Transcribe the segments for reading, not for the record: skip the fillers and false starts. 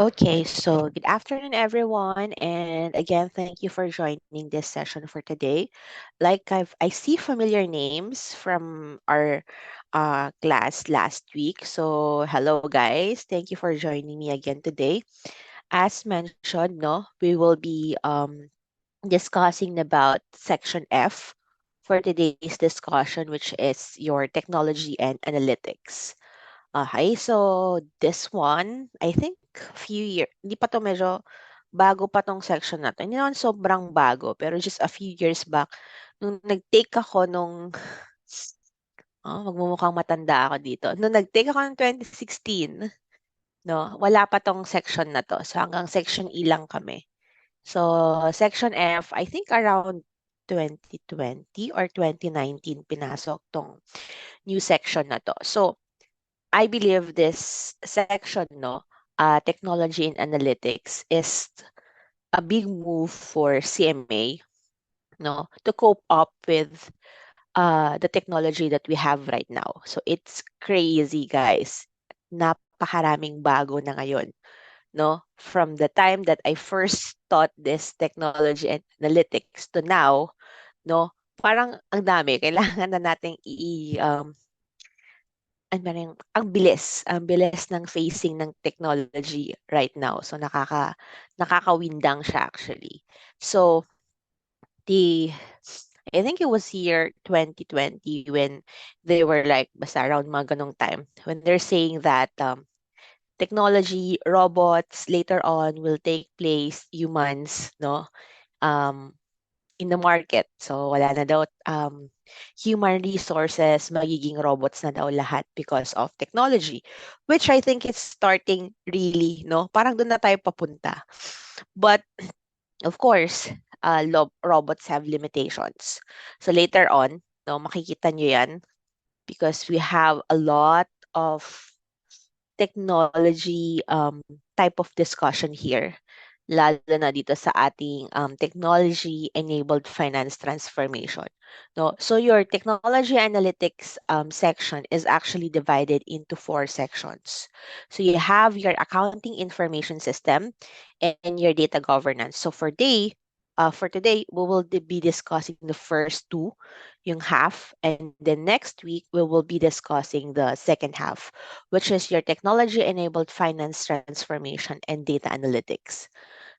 Okay, so good afternoon, everyone, and again, thank you for joining this session for today. I see familiar names from our class last week. So hello, guys. Thank you for joining me again today. As mentioned, no, we will be discussing about section F for today's discussion, which is your technology and analytics. Okay, so this one, I think few year, hindi pa to medyo bago pa tong section na to. Hindi naman sobrang bago, pero just a few years back, nung nag-take ako nung, magmumukhang matanda ako dito. Nung nag-take ako ng 2016, no, wala pa tong section na to. So hanggang section E lang kami. So section F, I think around 2020 or 2019 pinasok tong new section na to. So I believe this section, no, technology and analytics is a big move for CMA, no, to cope up with the technology that we have right now. So it's crazy, guys. Napakaraming bago na ngayon, no? From the time that I first taught this technology and analytics to now, no, parang ang dami. Kailangan na nating ano ba rin, ang bilis ng facing ng technology right now. So nakakawindang siya actually. So the I think it was year 2020 when they were like basta around mga ganong time when they're saying that technology, robots later on will take place humans, no? Um, in the market. So wala na daw human resources, magiging robots na daw lahat because of technology, which I think is starting really, no? Parang doon na tayo papunta. But of course, robots have limitations. So later on, no, makikita nyo yan because we have a lot of technology type of discussion here, lalo na dito sa ating technology-enabled finance transformation. No? So your technology analytics section is actually divided into four sections. So you have your accounting information system and your data governance. So for today, we will be discussing the first two, yung half, and then next week we will be discussing the second half, which is your technology-enabled finance transformation and data analytics.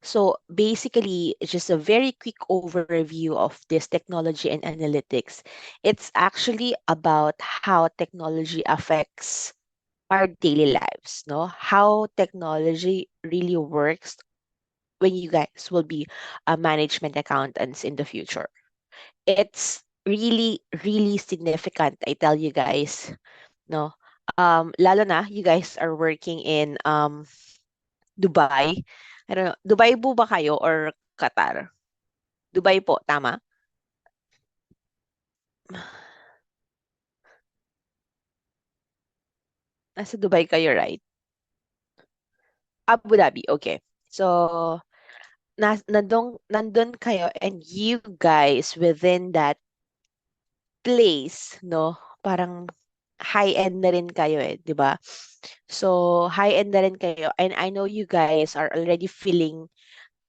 So basically, it's just a very quick overview of this technology and analytics. It's actually about how technology affects our daily lives, no? How technology really works when you guys will be management accountants in the future. It's really, really significant, I tell you guys, no? Lalo na, you guys are working in Dubai. I don't know, Dubai po ba kayo or Qatar? Dubai po, tama? Nasa Dubai kayo, right? Abu Dhabi, okay. So, nandun kayo and you guys within that place, no? Parang high-end na rin kayo eh, di ba? So, high-end na rin kayo. And I know you guys are already feeling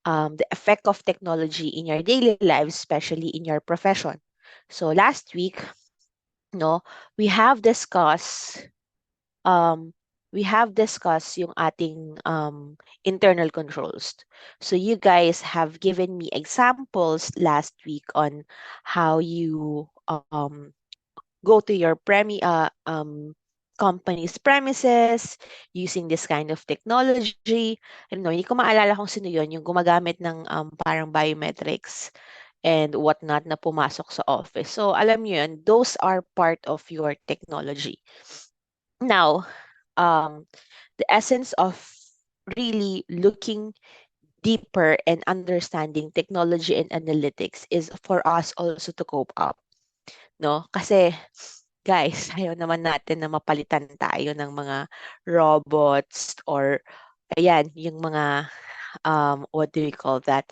the effect of technology in your daily lives, especially in your profession. So, last week, no, we have discussed um, yung ating internal controls. So you guys have given me examples last week on how you go to your company's premises using this kind of technology. I don't know, hindi ko maalala kung sino yun, yung gumagamit ng parang biometrics and whatnot na pumasok sa office. So alam niyo yun, those are part of your technology. Now, um, the essence of really looking deeper and understanding technology and analytics is for us also to cope up, no? Kasi, guys, ayaw naman natin na mapalitan tayo ng mga robots or, ayan, yung mga, what do we call that?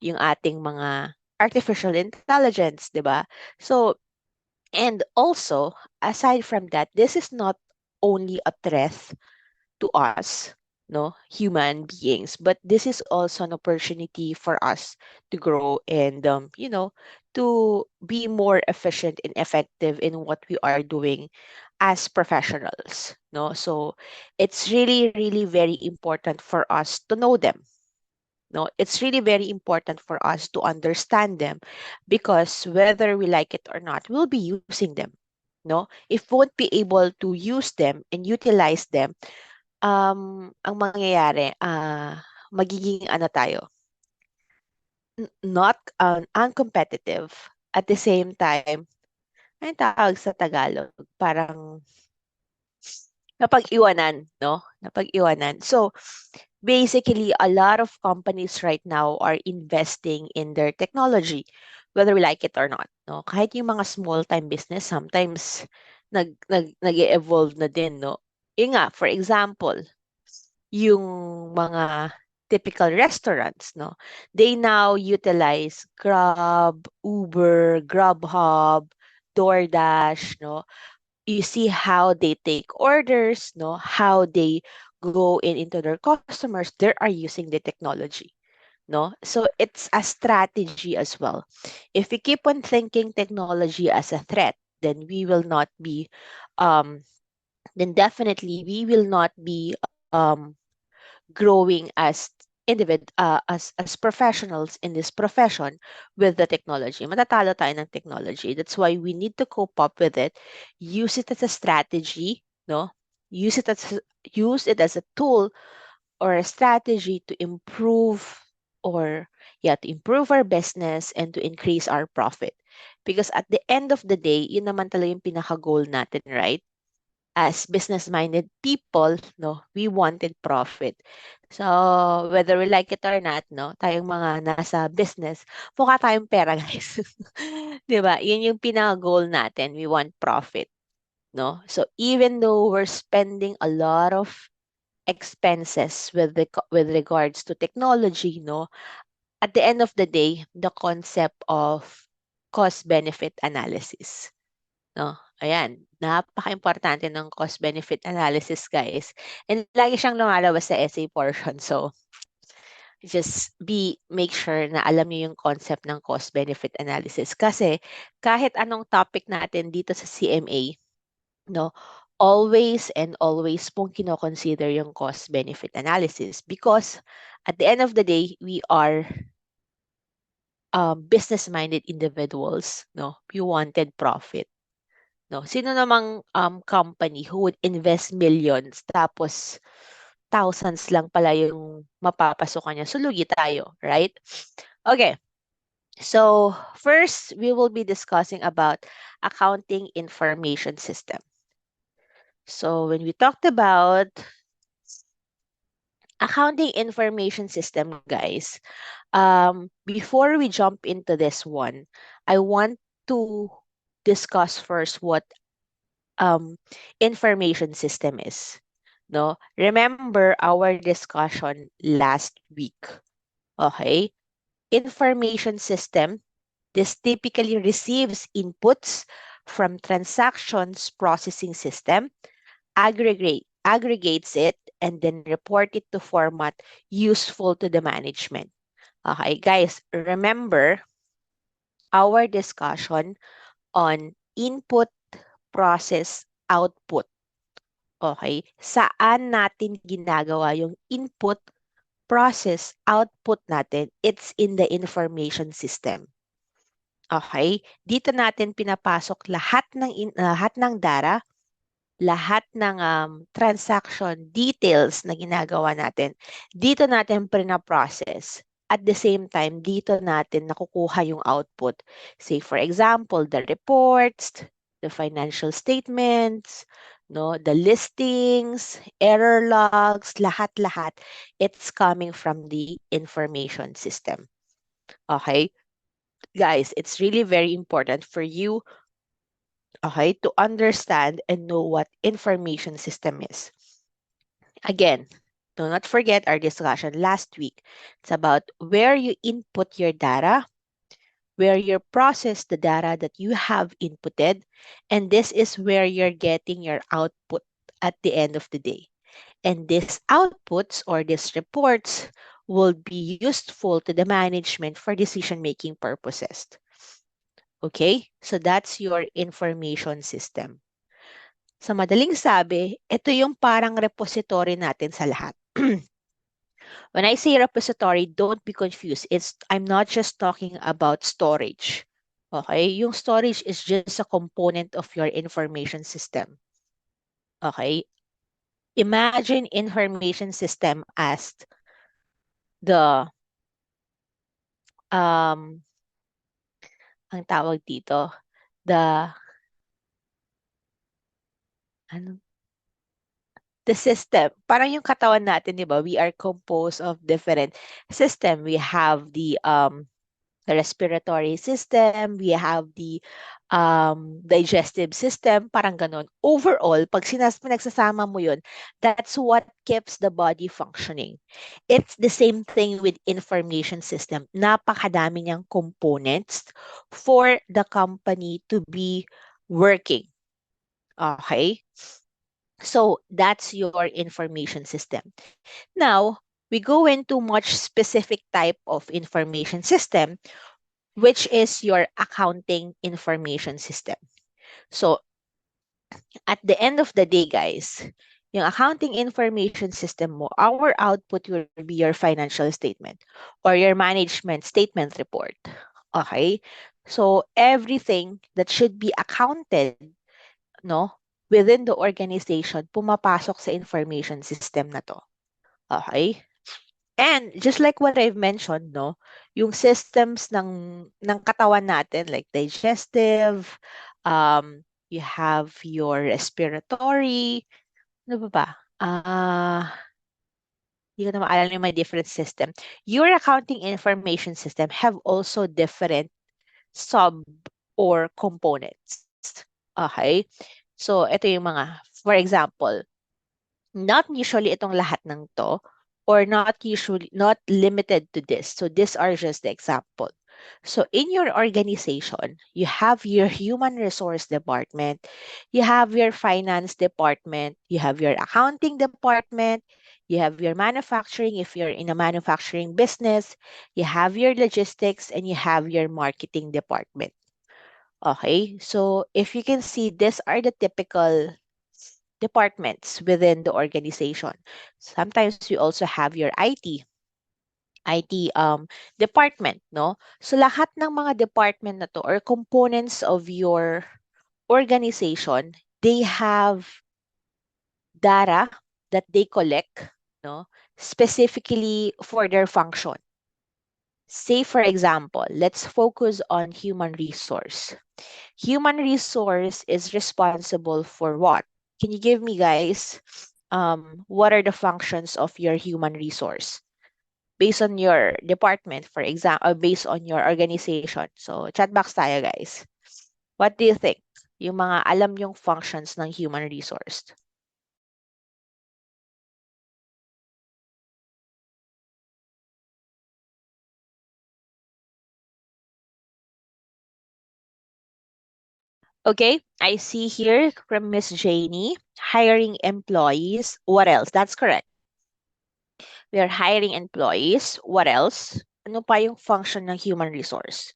Yung ating mga artificial intelligence, di ba? So, and also, aside from that, this is not only a threat to us, no, human beings. But this is also an opportunity for us to grow and, to be more efficient and effective in what we are doing as professionals. No, so it's really, really very important for us to know them. No, it's really very important for us to understand them because whether we like it or not, we'll be using them. No, if we won't be able to use them and utilize them, ang mangyayari, magiging ano tayo, not uncompetitive. At the same time, anong tawag sa Tagalog? Parang napag-iwanan, no? Napag-iwanan. So, basically, a lot of companies right now are investing in their technology, whether we like it or not, no? Kahit yung mga small-time business, sometimes nag-evolve na din, no? Yung nga, for example, yung mga typical restaurants, no? They now utilize Grab, Uber, Grubhub, DoorDash, no? You see how they take orders, no? How they go in into their customers. They are using the technology, no? So it's a strategy as well. If we keep on thinking technology as a threat, then we will not be, um, then definitely we will not be growing as as professionals in this profession with the technology. Matatalo tayo ng technology. That's why we need to cope up with it, use it as a strategy, no? Use it as use it as a tool or a strategy to improve or yeah, to improve our business and to increase our profit. Because at the end of the day, yun naman talaga yung pinaka-goal natin, right? As business-minded people, no, we wanted profit. So, whether we like it or not, no, tayong mga nasa business, mukha tayong pera, guys. 'Di ba? Yun yung pinaka-goal natin. We want profit, no? So, even though we're spending a lot of expenses with regards to technology, no, at the end of the day, the concept of cost-benefit analysis. No, ayan, napaka-importante ng cost-benefit analysis, guys. And lagi siyang lumalabas sa essay portion. So, just make sure na alam niyo yung concept ng cost-benefit analysis. Kasi kahit anong topic natin dito sa CMA, no, always and always pong kino-consider yung cost-benefit analysis because at the end of the day, we are business-minded individuals, no? We wanted profit. No, sino namang company who would invest millions tapos thousands lang pala yung mapapasokan niya. So, lugi tayo, right? Okay. So, first, we will be discussing about accounting information system. So, when we talked about accounting information system, guys, before we jump into this one, I want to discuss first what information system is. No? Remember our discussion last week. Okay? Information system, this typically receives inputs from transactions processing system, aggregates it, and then report it to format useful to the management. Okay, guys, remember our discussion on input, process, output. Okay, saan natin ginagawa yung input, process, output natin? It's in the information system. Okay, dito natin pinapasok lahat ng data, lahat ng transaction details na ginagawa natin. Dito natin pina-process. At the same time, dito natin nakukuha yung output. Say for example, the reports, the financial statements, no, the listings, error logs, lahat-lahat, it's coming from the information system. Okay? Guys, it's really very important for you, okay, to understand and know what information system is. Again, do not forget our discussion last week. It's about where you input your data, where you process the data that you have inputted, and this is where you're getting your output at the end of the day. And these outputs or these reports will be useful to the management for decision-making purposes. Okay? So that's your information system. Sa madaling sabi, ito yung parang repository natin sa lahat. When I say repository, don't be confused. I'm not just talking about storage. Okay? Yung storage is just a component of your information system. Okay? Imagine information system as the um ang tawag dito, the ano the system. Parang yung katawan natin, di ba? We are composed of different system. We have the respiratory system, we have the digestive system, parang ganun. Overall, pag pinagsasama mo yun, that's what keeps the body functioning. It's the same thing with information system. Napakadami niyang components for the company to be working. Okay? So that's your information system. Now, we go into much specific type of information system, which is your accounting information system. So at the end of the day, guys, yung accounting information system mo, our output will be your financial statement or your management statement report. Okay? So everything that should be accounted, no, within the organization, pumapasok sa information system na to. Okay? And just like what I've mentioned, no, yung systems ng katawan natin like digestive, you have your respiratory, ano ba ba? Hindi ko na maalala yung my different system. Your accounting information system have also different sub or components. Okay? So, ito yung mga, for example, not usually itong lahat ng to or not limited to this. So these are just the example. So in your organization, you have your human resource department, you have your finance department, you have your accounting department, you have your manufacturing if you're in a manufacturing business, you have your logistics, and you have your marketing department. Okay, so if you can see, these are the typical departments within the organization. Sometimes we also have your IT department, no? So lahat ng mga department na to or components of your organization, they have data that they collect, no? Specifically for their function. Say for example, let's focus on human resource. Human resource is responsible for what? Can you give me, guys, what are the functions of your human resource based on your department, for example, or based on your organization? So, chat box tayo, guys. What do you think? Yung mga alam yung functions ng human resource. Okay, I see here from Miss Janie, hiring employees. What else? That's correct. We are hiring employees. What else? Ano pa yung function ng human resource?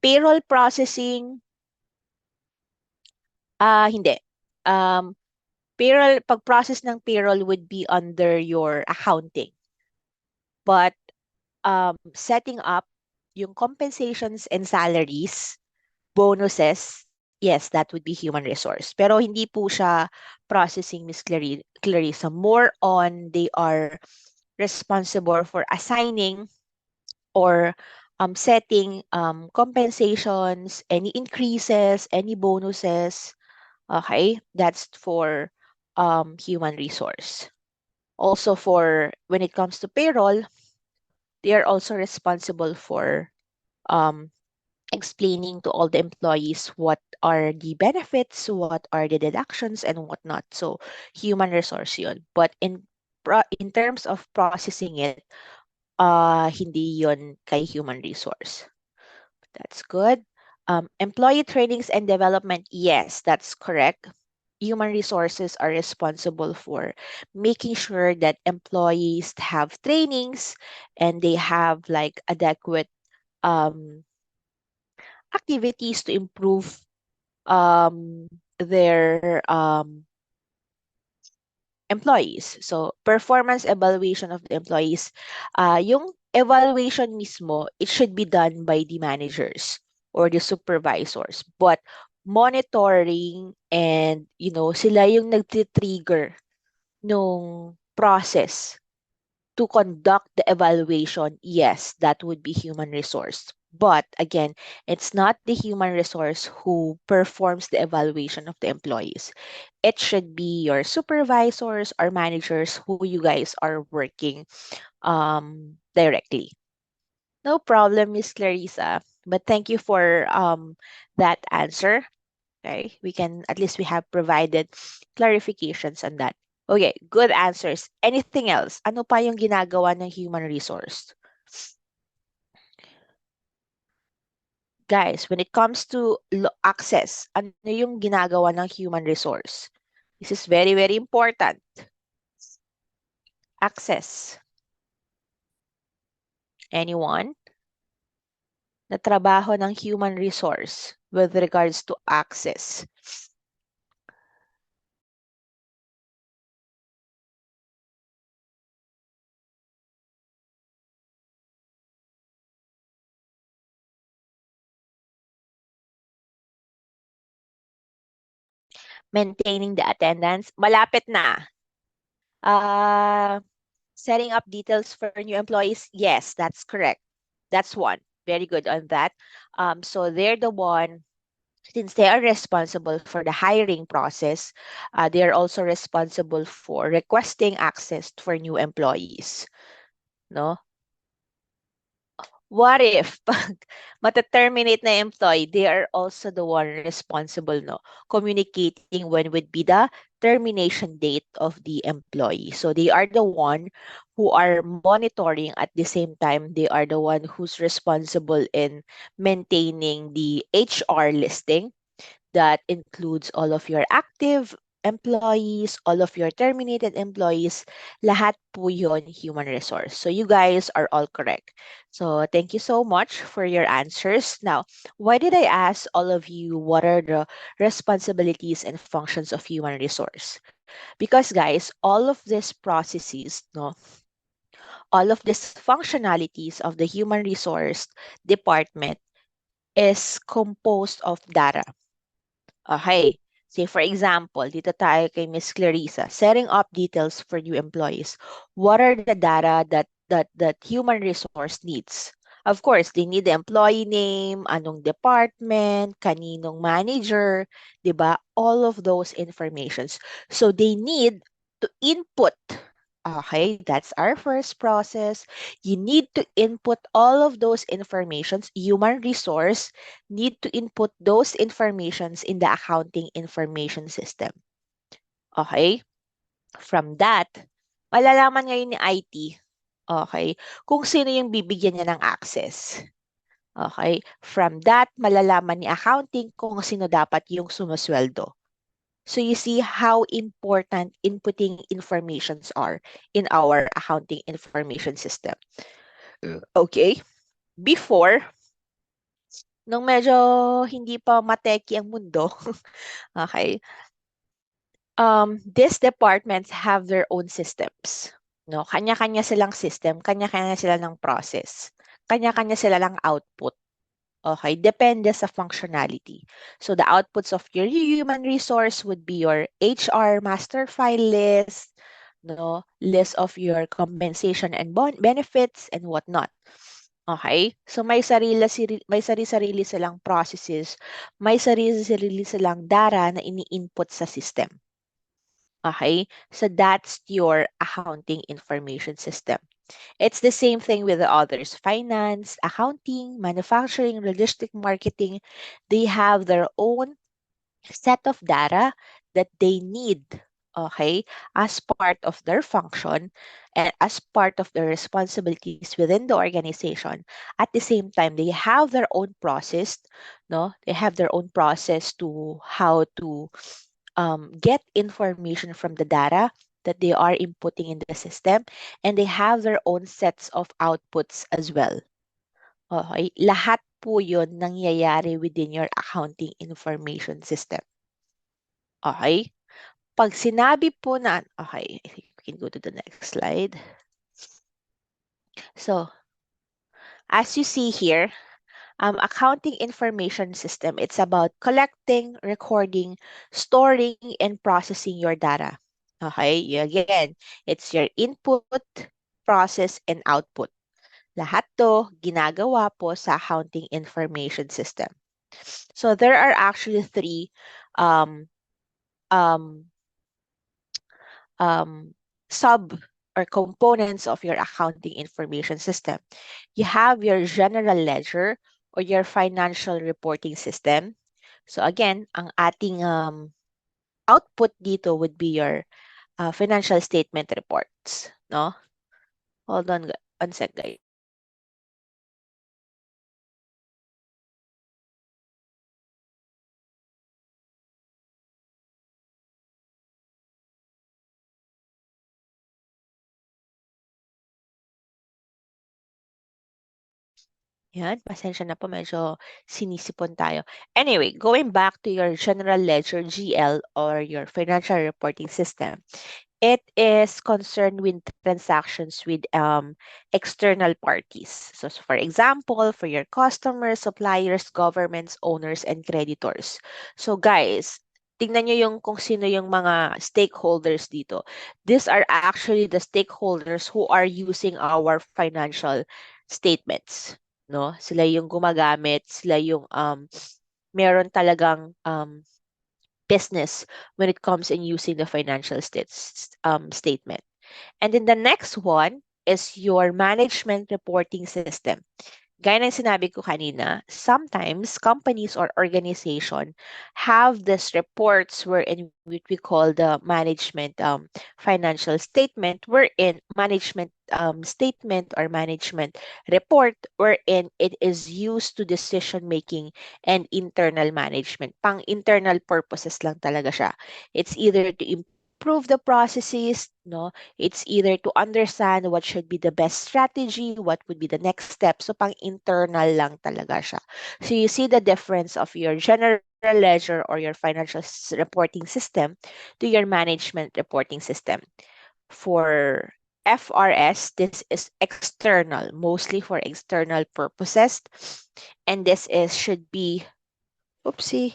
Payroll processing, hindi. Um, pag-process ng payroll would be under your accounting. But setting up yung compensations and salaries, bonuses, yes, that would be human resource. Pero hindi po siya processing, Miss Clarissa. More on they are responsible for assigning or setting compensations, any increases, any bonuses. Okay, that's for human resource. Also for when it comes to payroll, they are also responsible for um, explaining to all the employees what are the benefits, what are the deductions, and whatnot. So human resource yun. But in in terms of processing it, hindi yon kay human resource. That's good. Employee trainings and development, yes, that's correct. Human resources are responsible for making sure that employees have trainings and they have like adequate um, activities to improve their employees. So, performance evaluation of the employees, yung evaluation mismo, it should be done by the managers or the supervisors. But monitoring and, sila yung nagtitrigger nung process to conduct the evaluation, yes, that would be human resource. But again, it's not the human resource who performs the evaluation of the employees. It should be your supervisors or managers who you guys are working directly. No problem, Miss Clarissa. But thank you for that answer. Okay, at least we have provided clarifications on that. Okay, good answers. Anything else? Ano pa yung ginagawa ng human resource? Guys, when it comes to access, ano yung ginagawa ng human resource? This is very, very important. Access. Anyone? Na trabaho ng human resource with regards to access. Maintaining the attendance. Malapit na. Setting up details for new employees. Yes, that's correct. That's one. Very good on that. So they're the one, since they are responsible for the hiring process, they are also responsible for requesting access for new employees. No? What if pag mata-terminate na employee, they are also the one responsible, no? Communicating when would be the termination date of the employee. So they are the one who are monitoring at the same time. They are the one who's responsible in maintaining the HR listing that includes all of your active employees, all of your terminated employees, lahat po yun human resource. So you guys are all correct. So thank you so much for your answers. Now, why did I ask all of you what are the responsibilities and functions of human resource? Because guys, all of these processes, no, all of these functionalities of the human resource department is composed of data. Okay. Say for example, dito tayo kay Miss Clarissa, setting up details for new employees. What are the data that human resource needs? Of course, they need the employee name, anong department, kaninong manager, 'di ba? All of those informations. So they need to input. Okay, that's our first process. You need to input all of those informations. Human resource need to input those informations in the accounting information system. Okay? From that, malalaman ngayon ni IT, okay, kung sino yung bibigyan niya ng access. Okay? From that, malalaman ni accounting kung sino dapat yung sumusweldo. So you see how important inputting informations are in our accounting information system. Okay? Before, nung medyo hindi pa mateki ang mundo, okay, these departments have their own systems. No, kanya-kanya silang system, kanya-kanya sila ng process, kanya-kanya sila ng output. Okay, depende sa functionality. So the outputs of your human resource would be your HR master file list, no, list of your compensation and benefits and whatnot. Okay? So may sarili silang processes, may sarili silang data na ini-input sa system. Okay? So that's your accounting information system. It's the same thing with the others. Finance, accounting, manufacturing, logistic marketing, they have their own set of data that they need. okay, as part of their function and as part of their responsibilities within the organization. At the same time, they have their own process, no? They have their own process to how to get information from the data that they are inputting in the system, and they have their own sets of outputs as well. Okay? Lahat po yun nangyayari within your accounting information system. Okay? Pag sinabi po na, okay, I think we can go to the next slide. So, as you see here, accounting information system, it's about collecting, recording, storing, and processing your data. Okay, again, it's your input, process, and output. Lahat to ginagawa po sa accounting information system. So there are actually three um, um, sub or components of your accounting information system. You have your general ledger or your financial reporting system. So again, ang ating output dito would be your financial statement reports, no? Hold on one sec, guys. Yan, pasensya na po, medyo sinisipon tayo. Anyway, going back to your general ledger, GL, or your financial reporting system, it is concerned with transactions with external parties. So, for example, for your customers, suppliers, governments, owners, and creditors. So guys, tingnan nyo yung kung sino yung mga stakeholders dito. These are actually the stakeholders who are using our financial statements. No? Sila yung gumagamit, sila yung meron talagang business when it comes in using the financial statement. And then the next one is your management reporting system. Gaya ng sinabi ko kanina, sometimes companies or organization have these reports wherein which we call the management financial statement, wherein management statement or management report wherein it is used to decision making and internal management. Pang internal purposes lang talaga siya. It's either to improve the processes, no? It's either to understand what should be the best strategy, what would be the next step. So, pang internal lang talaga siya. So, you see the difference of your general ledger or your financial reporting system to your management reporting system. For FRS, this is external, mostly for external purposes. And this is should be, oopsie,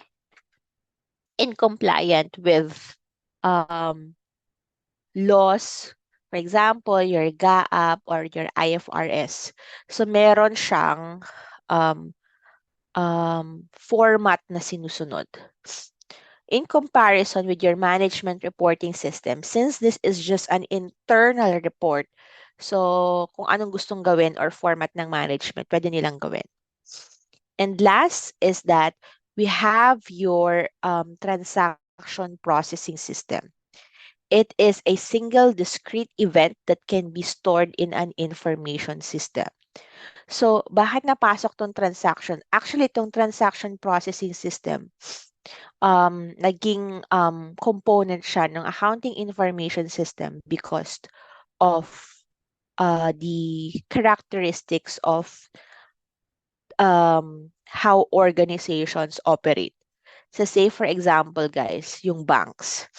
in compliant with um, laws, for example, your GAAP or your IFRS. So, meron siyang um, format na sinusunod. In comparison with your management reporting system, since this is just an internal report, so kung anong gustong gawin or format ng management, pwede nilang gawin. And last is that we have your transaction processing system. It is a single discrete event that can be stored in an information system. So, bakit napasok tong transaction? Actually, itong transaction processing system, naging component siya ng accounting information system because of the characteristics of how organizations operate. So, say for example, guys, yung banks.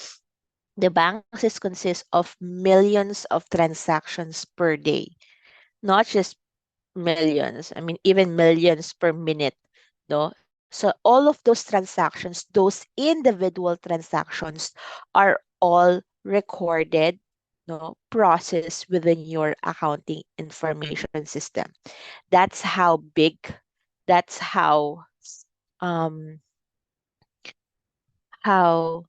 The banks is consist of millions of transactions per day, not just millions. I mean, even millions per minute, no? So all of those transactions, those individual transactions are all recorded, no, processed within your accounting information system. That's how big, that's um, how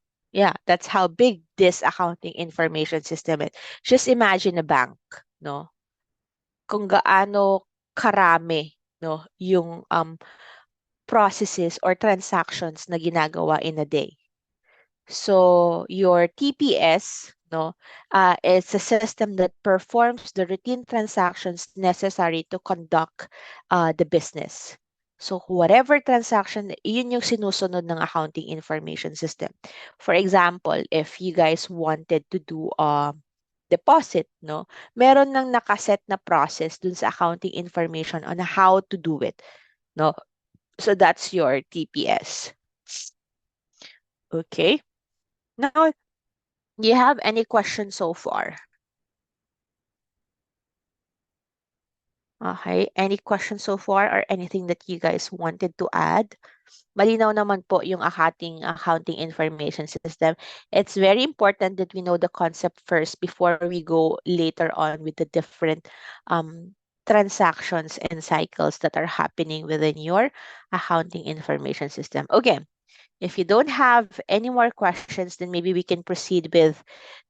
that's how big this accounting information system is. Just imagine a bank, no? Kung gaano karami, no, yung processes or transactions na ginagawa in a day. So your TPS, no, is a system that performs the routine transactions necessary to conduct the business. So whatever transaction, yun yung sinusunod ng accounting information system. For example, if you guys wanted to do deposit, no, meron nang nakaset na process dun sa accounting information on how to do it, no. So that's your TPS. Okay. Now, do you have any questions so far? Okay. Any questions so far or anything that you guys wanted to add? Malinaw naman po yung ating accounting information system. It's very important that we know the concept first before we go later on with the different transactions and cycles that are happening within your accounting information system. Okay. If you don't have any more questions, then maybe we can proceed with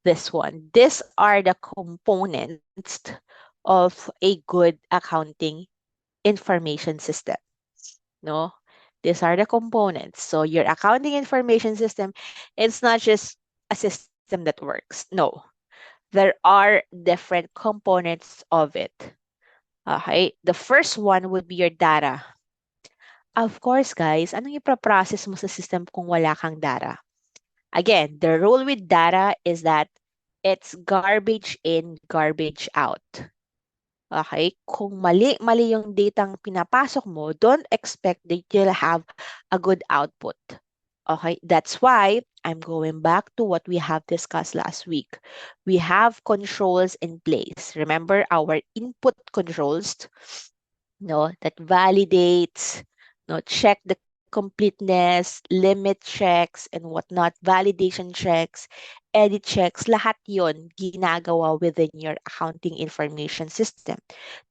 this one. These are the components of a good accounting information system. No, these are the components. So your accounting information system, it's not just a system that works. No, there are different components of it. Okay, the first one would be your data. Of course, guys, anong ipaprocess mo sa system kung wala kang data? Again, the rule with data is that it's garbage in, garbage out. Okay? Kung mali yung datang pinapasok mo, don't expect that you'll have a good output. Okay? That's why I'm going back to what we have discussed last week. We have controls in place. Remember our input controls, no, that validates, no, check the completeness, limit checks, and whatnot, validation checks, edit checks, lahat yon ginagawa within your accounting information system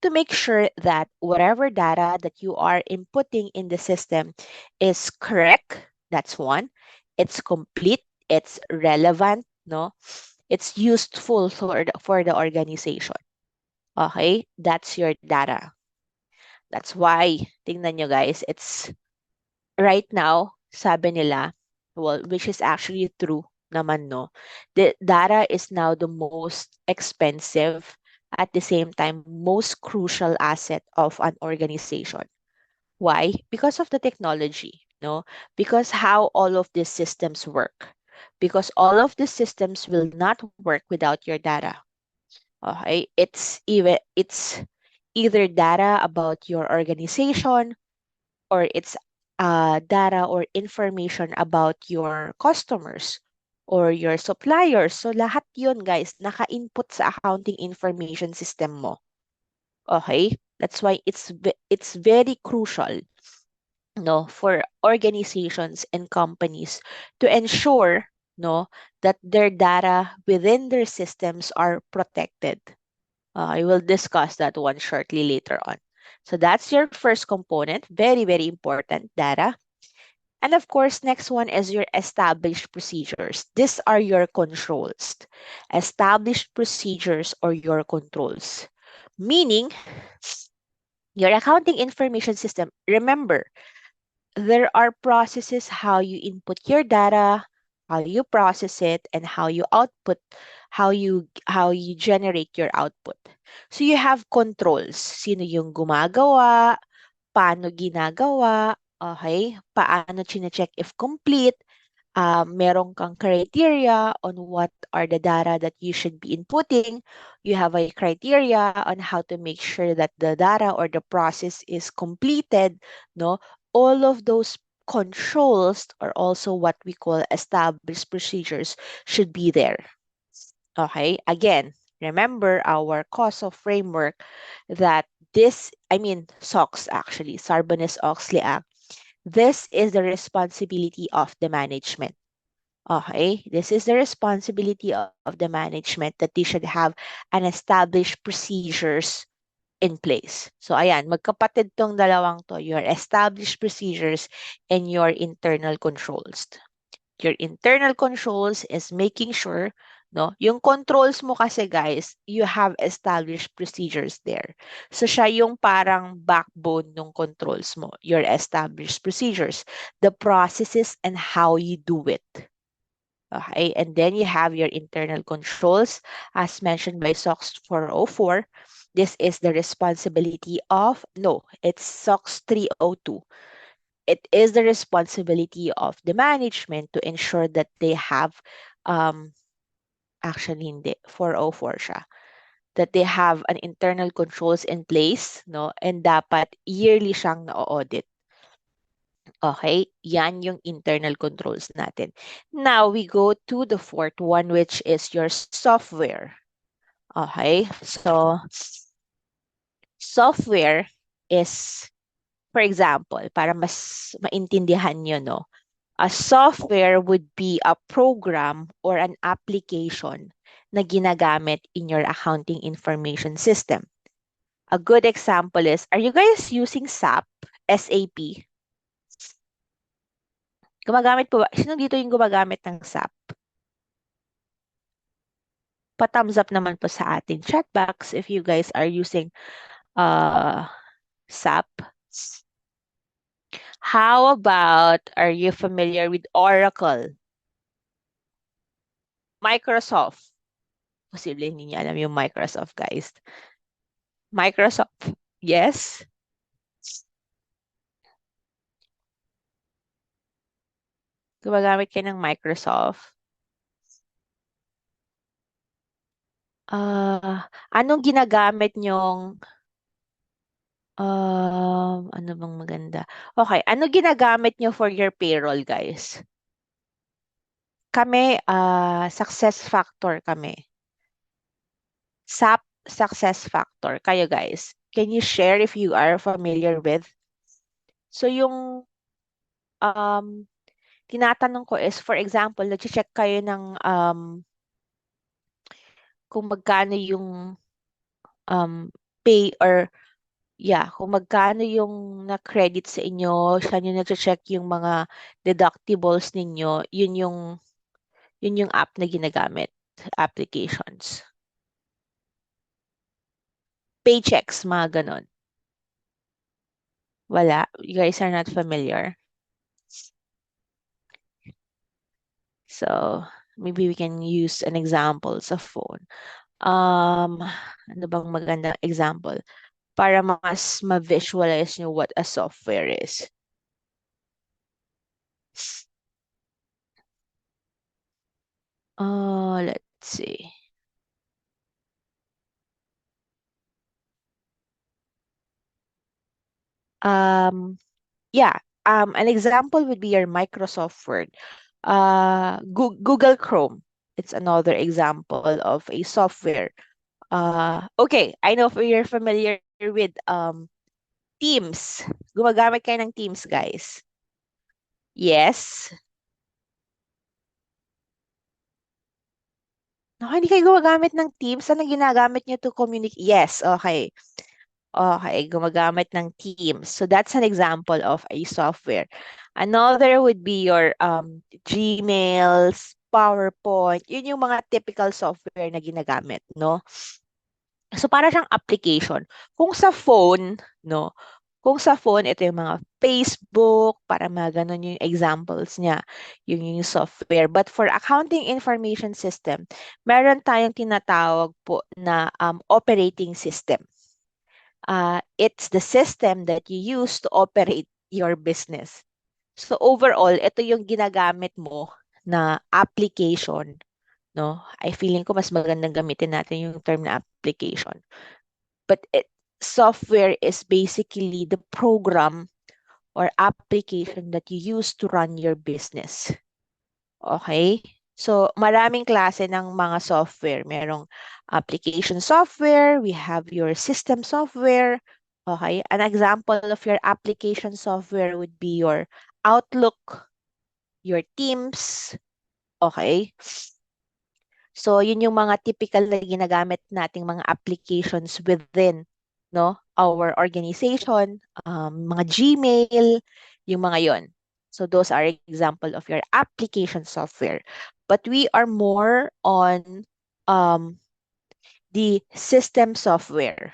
to make sure that whatever data that you are inputting in the system is correct. That's one. It's complete. It's relevant. No, it's useful for the organization. Okay, that's your data. That's why, tingnan nyo guys, it's right now, sabi nila, well, which is actually true naman, no? The data is now the most expensive, at the same time, most crucial asset of an organization. Why? Because of the technology, no? Because how all of these systems work. Because all of these systems will not work without your data. Okay? It's either data about your organization or it's data or information about your customers or your suppliers. So lahat yun, guys, naka-input sa accounting information system mo. Okay? That's why it's very crucial, no, for organizations and companies to ensure, no, that their data within their systems are protected. I will discuss that one shortly later on. So that's your first component, very, very important, data. And of course, next one is your established procedures. These are your controls. Established procedures or your controls. Meaning, your accounting information system, remember, there are processes how you input your data, how you process it, and how you output, how you generate your output. So you have controls. Sino yung gumagawa, paano ginagawa, okay? Paano chine-check if complete, meron kang criteria on what are the data that you should be inputting. You have a criteria on how to make sure that the data or the process is completed, no? All of those controls are also what we call established procedures should be there. Okay, again, remember our COSO framework that SOX actually, Sarbanes-Oxley Act. This is the responsibility of the management. Okay, this is the responsibility of the management that they should have an established procedures in place. So ayan, magkapatid tong dalawang to, your established procedures and your internal controls. Your internal controls is making sure, no, yung controls mo kasi guys, you have established procedures there. So siya yung parang backbone ng controls mo, your established procedures, the processes and how you do it. Okay, and then you have your internal controls as mentioned by SOX 404. This is the responsibility of, no, it's SOX 302. It is the responsibility of the management to ensure that they have, um, actually hindi, 404 siya, that they have an internal controls in place, no? And dapat yearly siyang na-audit. Okay, yan yung internal controls natin. Now, we go to the fourth one, which is your software. Okay, so software is, for example, para mas maintindihan nyo, no? A software would be a program or an application na ginagamit in your accounting information system. A good example is, are you guys using SAP, SAP? Gumagamit po ba? Sino dito yung gumagamit ng SAP? Pa-thumbs up naman po sa ating chat box if you guys are using uh, SAP. How about, are you familiar with Oracle? Microsoft? Posible hindi niya alam yung Microsoft, guys. Microsoft, yes? Gumagamit kayo ng Microsoft? Anong ginagamit nyong, ano bang maganda? Okay, ano ginagamit nyo for your payroll, guys? Kami, success factor kami. SAP success factor. Kayo, guys. Can you share if you are familiar with? So, yung um, tinatanong ko is, for example, nag-check kayo ng kung magkano yung um, pay or yeah, kung magkano yung na-credit sa inyo, saan yung nag-check yung mga deductibles ninyo, yun yung app na ginagamit, applications. Paychecks, mga ganon. Wala. You guys are not familiar. So, maybe we can use an example sa phone. Ano bang magandang example? Para mas ma-visualize nyo what a software is. Let's see. Um, yeah, an example would be your Microsoft Word. Google Chrome. It's another example of a software. Okay, I know if you're familiar with Teams. Gumagamit kayo ng Teams, guys. Yes. No, hindi kayo gumagamit ng Teams. Ano ginagamit nyo to communicate? Yes, okay. Okay, gumagamit ng Teams. So that's an example of a software. Another would be your Gmails, PowerPoint. Yun yung mga typical software na ginagamit, no? So para siyang application. Kung sa phone, no? Kung sa phone, ito yung mga Facebook, para mga ganun yung examples niya, yung software. But for accounting information system, meron tayong tinatawag po na operating system. It's the system that you use to operate your business. So overall, ito yung ginagamit mo na application, no? I feeling ko mas magandang gamitin natin yung term na application. But software is basically the program or application that you use to run your business. Okay? So, maraming klase ng mga software. Merong application software, we have your system software. Okay? An example of your application software would be your Outlook, your Teams. Okay? So, yun yung mga typical na ginagamit nating mga applications within, no, our organization, mga Gmail, yung mga yon. So, those are example of your application software. But we are more on the system software.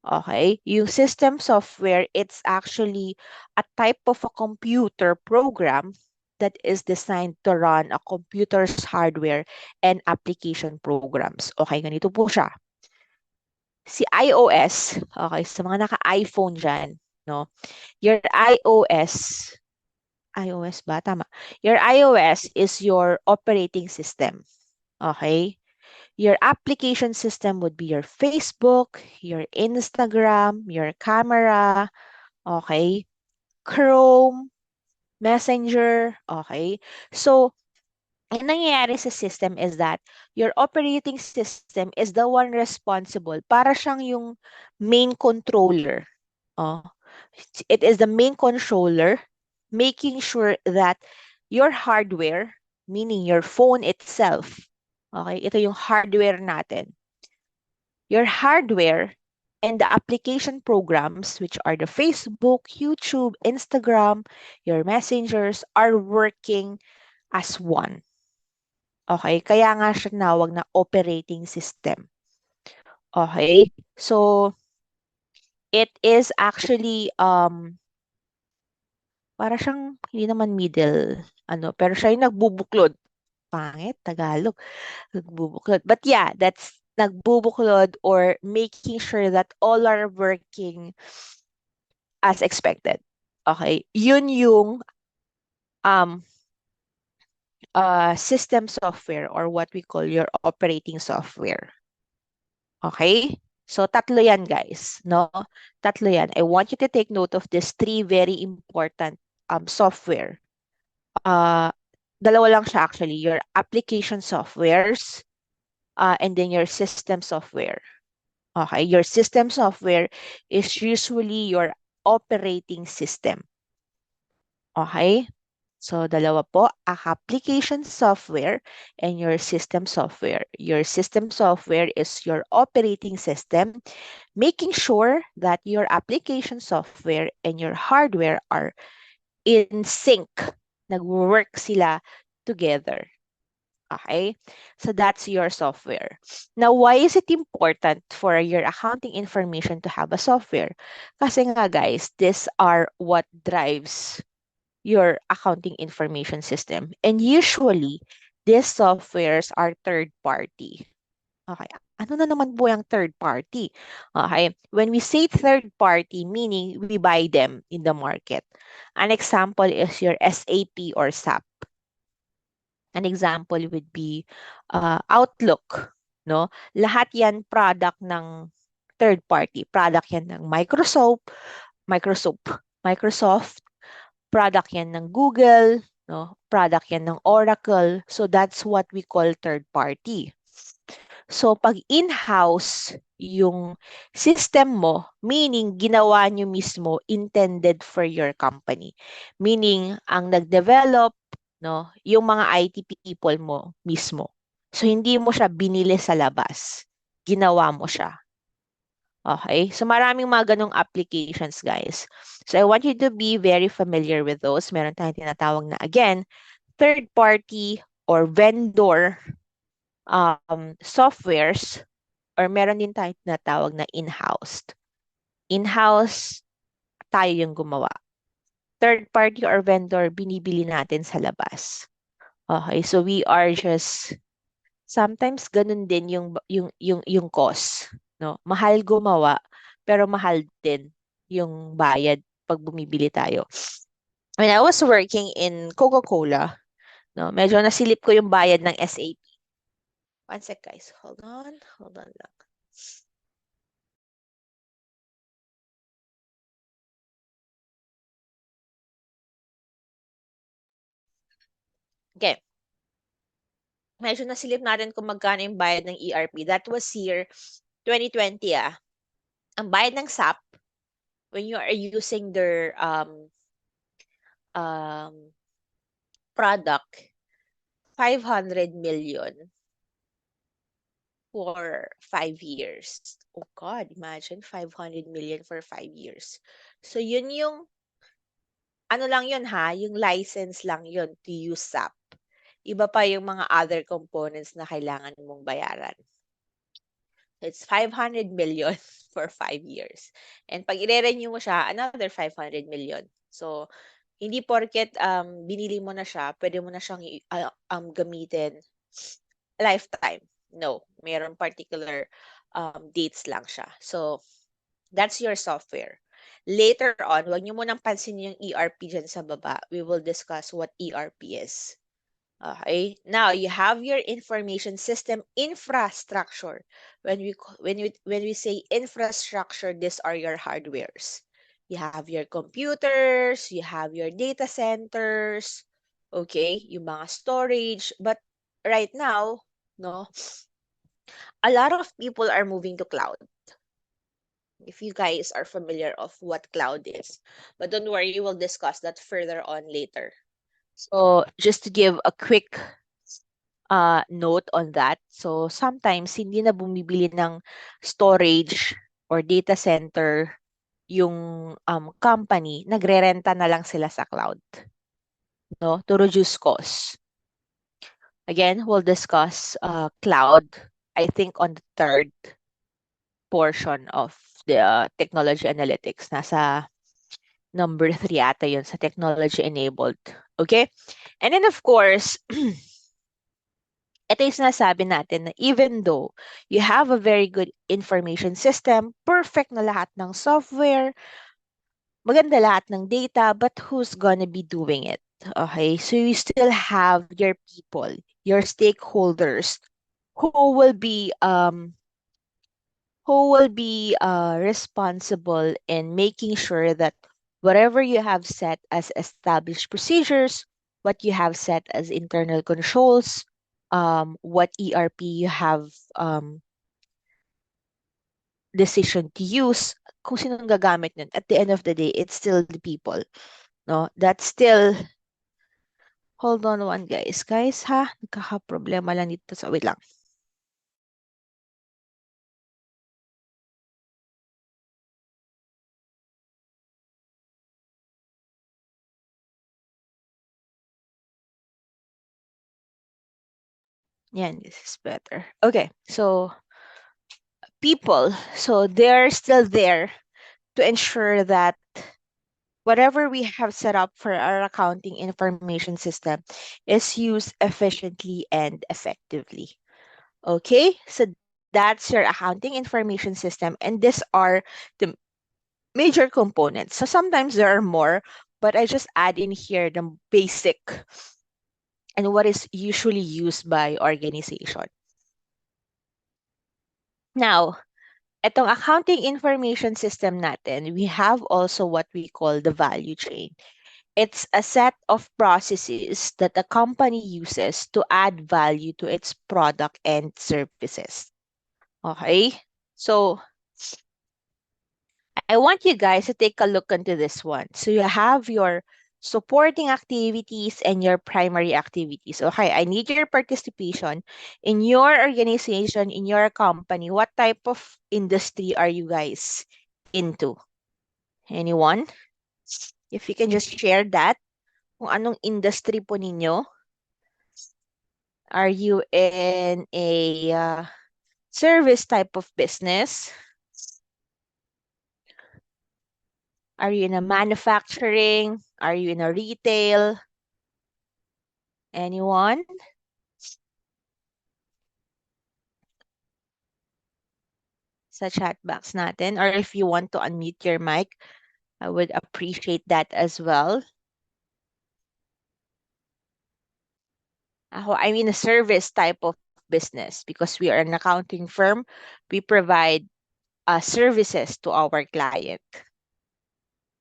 Okay? Yung system software, it's actually a type of a computer program that is designed to run a computer's hardware and application programs. Okay, ganito po siya. Si iOS, okay, sa mga naka-iPhone dyan, no? Your iOS ba? Tama. Your iOS is your operating system. Okay? Your application system would be your Facebook, your Instagram, your camera, okay? Chrome, Messenger, okay? So, ang nangyayari sa system is that your operating system is the one responsible para siyang yung main controller. Oh, it is the main controller making sure that your hardware, meaning your phone itself, okay, ito yung hardware natin. Your hardware and the application programs, which are the Facebook, YouTube, Instagram, your messengers, are working as one. Okay? Kaya nga siya tinawag na operating system. Okay? So, it is actually, para siyang, hindi naman middle, pero siya yung nagbubuklod. Pangit, Tagalog. Nagbubuklod. But yeah, that's nagbubuklod or making sure that all are working as expected. Okay? Yun yung um, system software or what we call your operating software. Okay? So, tatlo yan, guys. No? Tatlo yan. I want you to take note of these three very important software. Dalawa lang siya actually. Your application softwares and then your system software. Okay? Your system software is usually your operating system. Okay? So, dalawa po, application software and your system software. Your system software is your operating system, making sure that your application software and your hardware are in sync. Nag-work sila together. Okay? So, that's your software. Now, why is it important for your accounting information to have a software? Kasi nga, guys, these are what drives your accounting information system. And usually, these softwares are third party. Okay. Ano na naman po yung third party? Okay. When we say third party, meaning we buy them in the market. An example is your SAP or SAP. An example would be Outlook. No? Lahat yan product ng third party. Product yan ng Microsoft, product yan ng Google, no? Product yan ng Oracle. So that's what we call third party. So pag in-house yung system mo, meaning ginawa nyo mismo, intended for your company. Meaning, ang nag-develop, no, yung mga IT people mo mismo. So hindi mo siya binili sa labas. Ginawa mo siya. Okay? So, maraming mga ganong applications, guys. So, I want you to be very familiar with those. Meron tayong tinatawag na, again, third-party or vendor softwares or meron din tayong tinatawag na in-house. In-house, tayo yung gumawa. Third-party or vendor, binibili natin sa labas. Okay? So, we are just sometimes ganun din yung cost, no? Mahal gumawa, pero mahal din yung bayad pag bumibili tayo. When I was working in Coca-Cola, no, medyo nasilip ko yung bayad ng SAP. One sec, guys. Hold on lang. Okay. Medyo nasilip natin kung magkano yung bayad ng ERP. That was year 2020, ah. Ang bayad ng SAP, when you are using their product, 500 million for 5 years. Oh God, imagine 500 million for 5 years. So yun yung, ano lang yun ha, yung license lang yun to use SAP. Iba pa yung mga other components na kailangan mong bayaran. It's 500 million for 5 years. And pag i-renew mo siya, another 500 million. So, Hindi porket binili mo na siya, pwede mo na siyang gamitin lifetime. No, mayroong particular dates lang siya. So, that's your software. Later on, wag niyo munang pansinin yung ERP dyan sa baba. We will discuss what ERP is. Okay. Now you have your information system infrastructure. When we say infrastructure, these are your hardwares. You have your computers, you have your data centers, okay, yung mga storage. But right now, no, a lot of people are moving to cloud. If you guys are familiar of what cloud is, but don't worry, we'll discuss that further on later. So just to give a quick note on that. So sometimes hindi na bumibili ng storage or data center yung company, nagrerenta na lang sila sa cloud, no? To reduce costs. Again, we'll discuss cloud, I think on the third portion of the technology analytics. Nasa number 3 ata yun sa technology enabled. Okay? And then of course, ito yung sinasabi natin na even though you have a very good information system, perfect na lahat ng software, maganda lahat ng data, but who's gonna be doing it? Okay, so you still have your people, your stakeholders who will be responsible in making sure that whatever you have set as established procedures, what you have set as internal controls, what ERP you have decision to use, kung sinong gagamit nun, at the end of the day, it's still the people. No? That's still, hold on one guys. Guys ha, nagkaka-problema lang dito sa, wait lang. Yan, this is better. Okay, so people, so they're still there to ensure that whatever we have set up for our accounting information system is used efficiently and effectively. Okay, so that's your accounting information system, and these are the major components. So sometimes there are more, but I just add in here the basic and what is usually used by organization. Now, itong accounting information system natin, we have also what we call the value chain. It's a set of processes that a company uses to add value to its product and services. Okay? So, I want you guys to take a look into this one. So, you have your supporting activities and your primary activities. Okay, I need your participation in your organization, in your company. What type of industry are you guys into? Anyone? If you can just share that. Kung anong industry po ninyo. Are you in a service type of business? Are you in a manufacturing? Are you in a retail? Anyone? Sa chat box natin. Or if you want to unmute your mic, I would appreciate that as well. I'm in a service type of business because we are an accounting firm. We provide services to our client.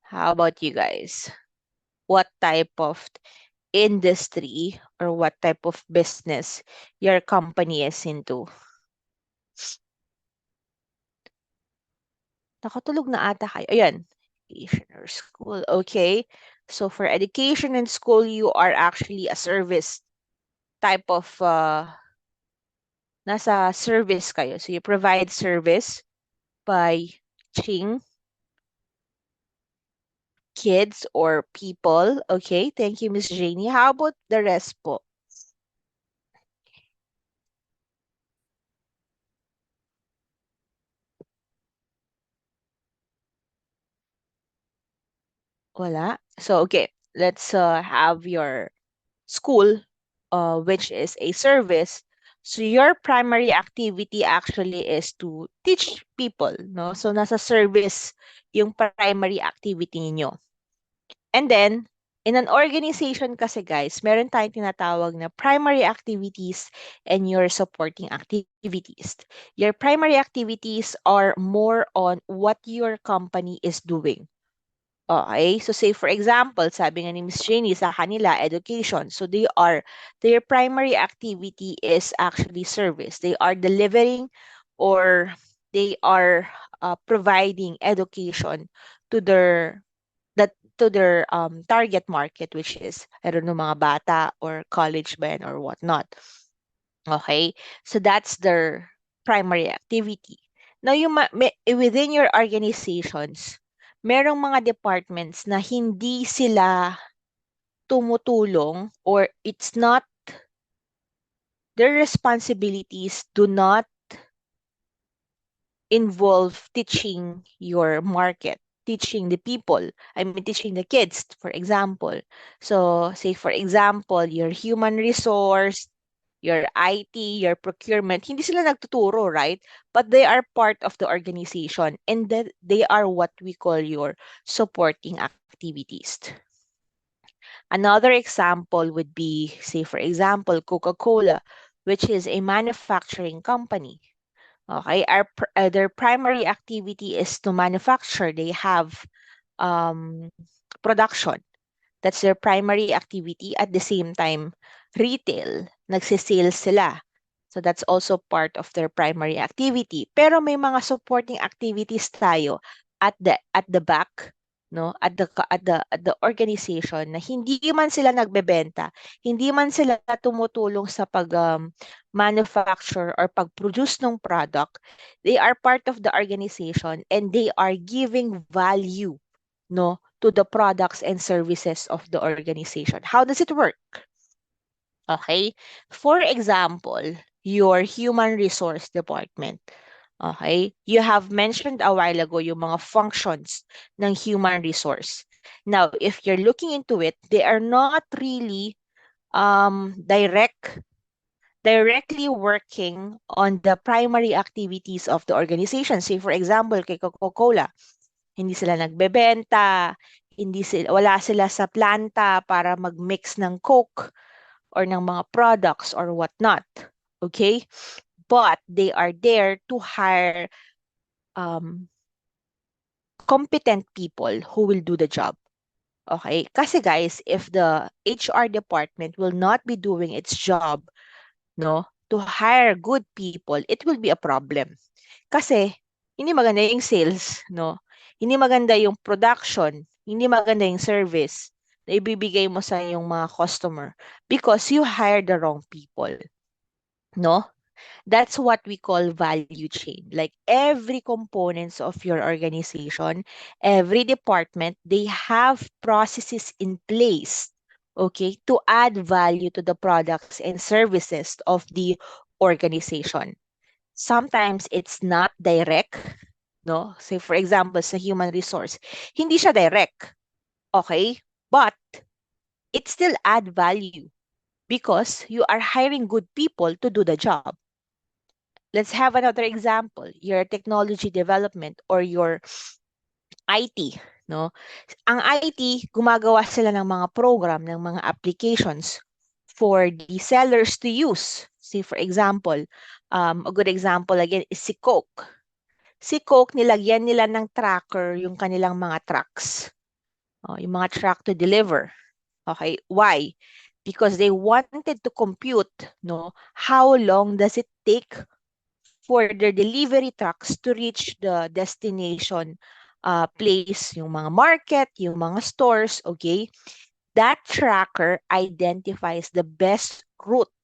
How about you guys? What type of industry or what type of business your company is into? Nakatulog na ata kayo. Ayan. Education or school. Okay. So for education and school, you are actually a service type of, nasa service kayo. So you provide service by teaching kids or people. Okay. Thank you, Miss Janie. How about the rest po? Wala. So, okay. let's have your school, which is a service. So your primary activity actually is to teach people, no? So nasa service yung primary activity ninyo. And then, in an organization kasi guys, meron tayong tinatawag na primary activities and your supporting activities. Your primary activities are more on what your company is doing. Okay, so say for example, sabi nga ni Miss Jenny sa kanila, education. So their primary activity is actually service. They are delivering or they are providing education to their target market, which is, I don't know, mga bata or college men or whatnot. Okay, so that's their primary activity. Now, within your organizations, merong mga departments na hindi sila tumutulong or it's not their responsibilities do not involve teaching your market, teaching the people. I mean, teaching the kids, for example. So, say for example, your human resource, your IT, your procurement, hindi sila nagtuturo, right? But they are part of the organization and that they are what we call your supporting activities. Another example would be, say for example, Coca-Cola, which is a manufacturing company. Okay, their primary activity is to manufacture. They have production. That's their primary activity. At the same time, retail, nagsisales sila. So that's also part of their primary activity. Pero may mga supporting activities tayo at the back, no? At the organization na hindi man sila nagbebenta, hindi man sila tumutulong sa pag manufacture or pag-produce ng product. They are part of the organization and they are giving value, no, to the products and services of the organization. How does it work? Okay. For example, your human resource department. Okay. You have mentioned a while ago yung mga functions ng human resource. Now, if you're looking into it, they are not really directly working on the primary activities of the organization. Say, for example, kay Coca-Cola, hindi sila nagbebenta, wala sila sa planta para mag-mix ng Coke or ng mga products or whatnot. Okay? But they are there to hire competent people who will do the job. Okay? Kasi guys, if the HR department will not be doing its job, no, to hire good people, it will be a problem. Kasi hindi maganda yung sales, no? Hindi maganda yung production, hindi maganda yung service na ibibigay mo sa yung mga customer because you hired the wrong people, no? That's what we call value chain. Like every components of your organization, every department, they have processes in place, okay, to add value to the products and services of the organization. Sometimes it's not direct, no? Say for example, sa human resource, hindi siya direct, okay? But it still add value because you are hiring good people to do the job. Let's have another example, your technology development or your IT, no? Ang IT, gumagawa sila ng mga program, ng mga applications for the sellers to use. See, for example, a good example again is si Coke. Si Coke, nilagyan nila ng tracker yung kanilang mga trucks. Yung mga truck to deliver. Okay, why? Because they wanted to compute, no, how long does it take for their delivery trucks to reach the destination place, yung mga market, yung mga stores, okay? That tracker identifies the best route,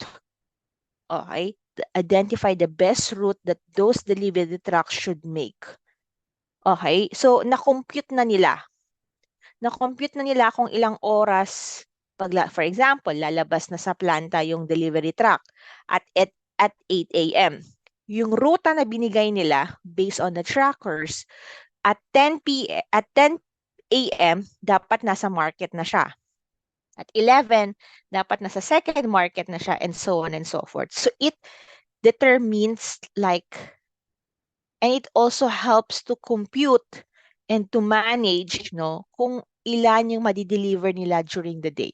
okay? Identify the best route that those delivery trucks should make. Okay? So, na-compute na nila. Na-compute na nila kung ilang oras, for example, lalabas na sa planta yung delivery truck at 8 a.m. Yung ruta na binigay nila based on the trackers at 10 a.m. dapat nasa market na siya. At 11, dapat nasa second market na siya, and so on and so forth. So it determines and it also helps to compute and to manage, no, kung ilan yung madideliver nila during the day.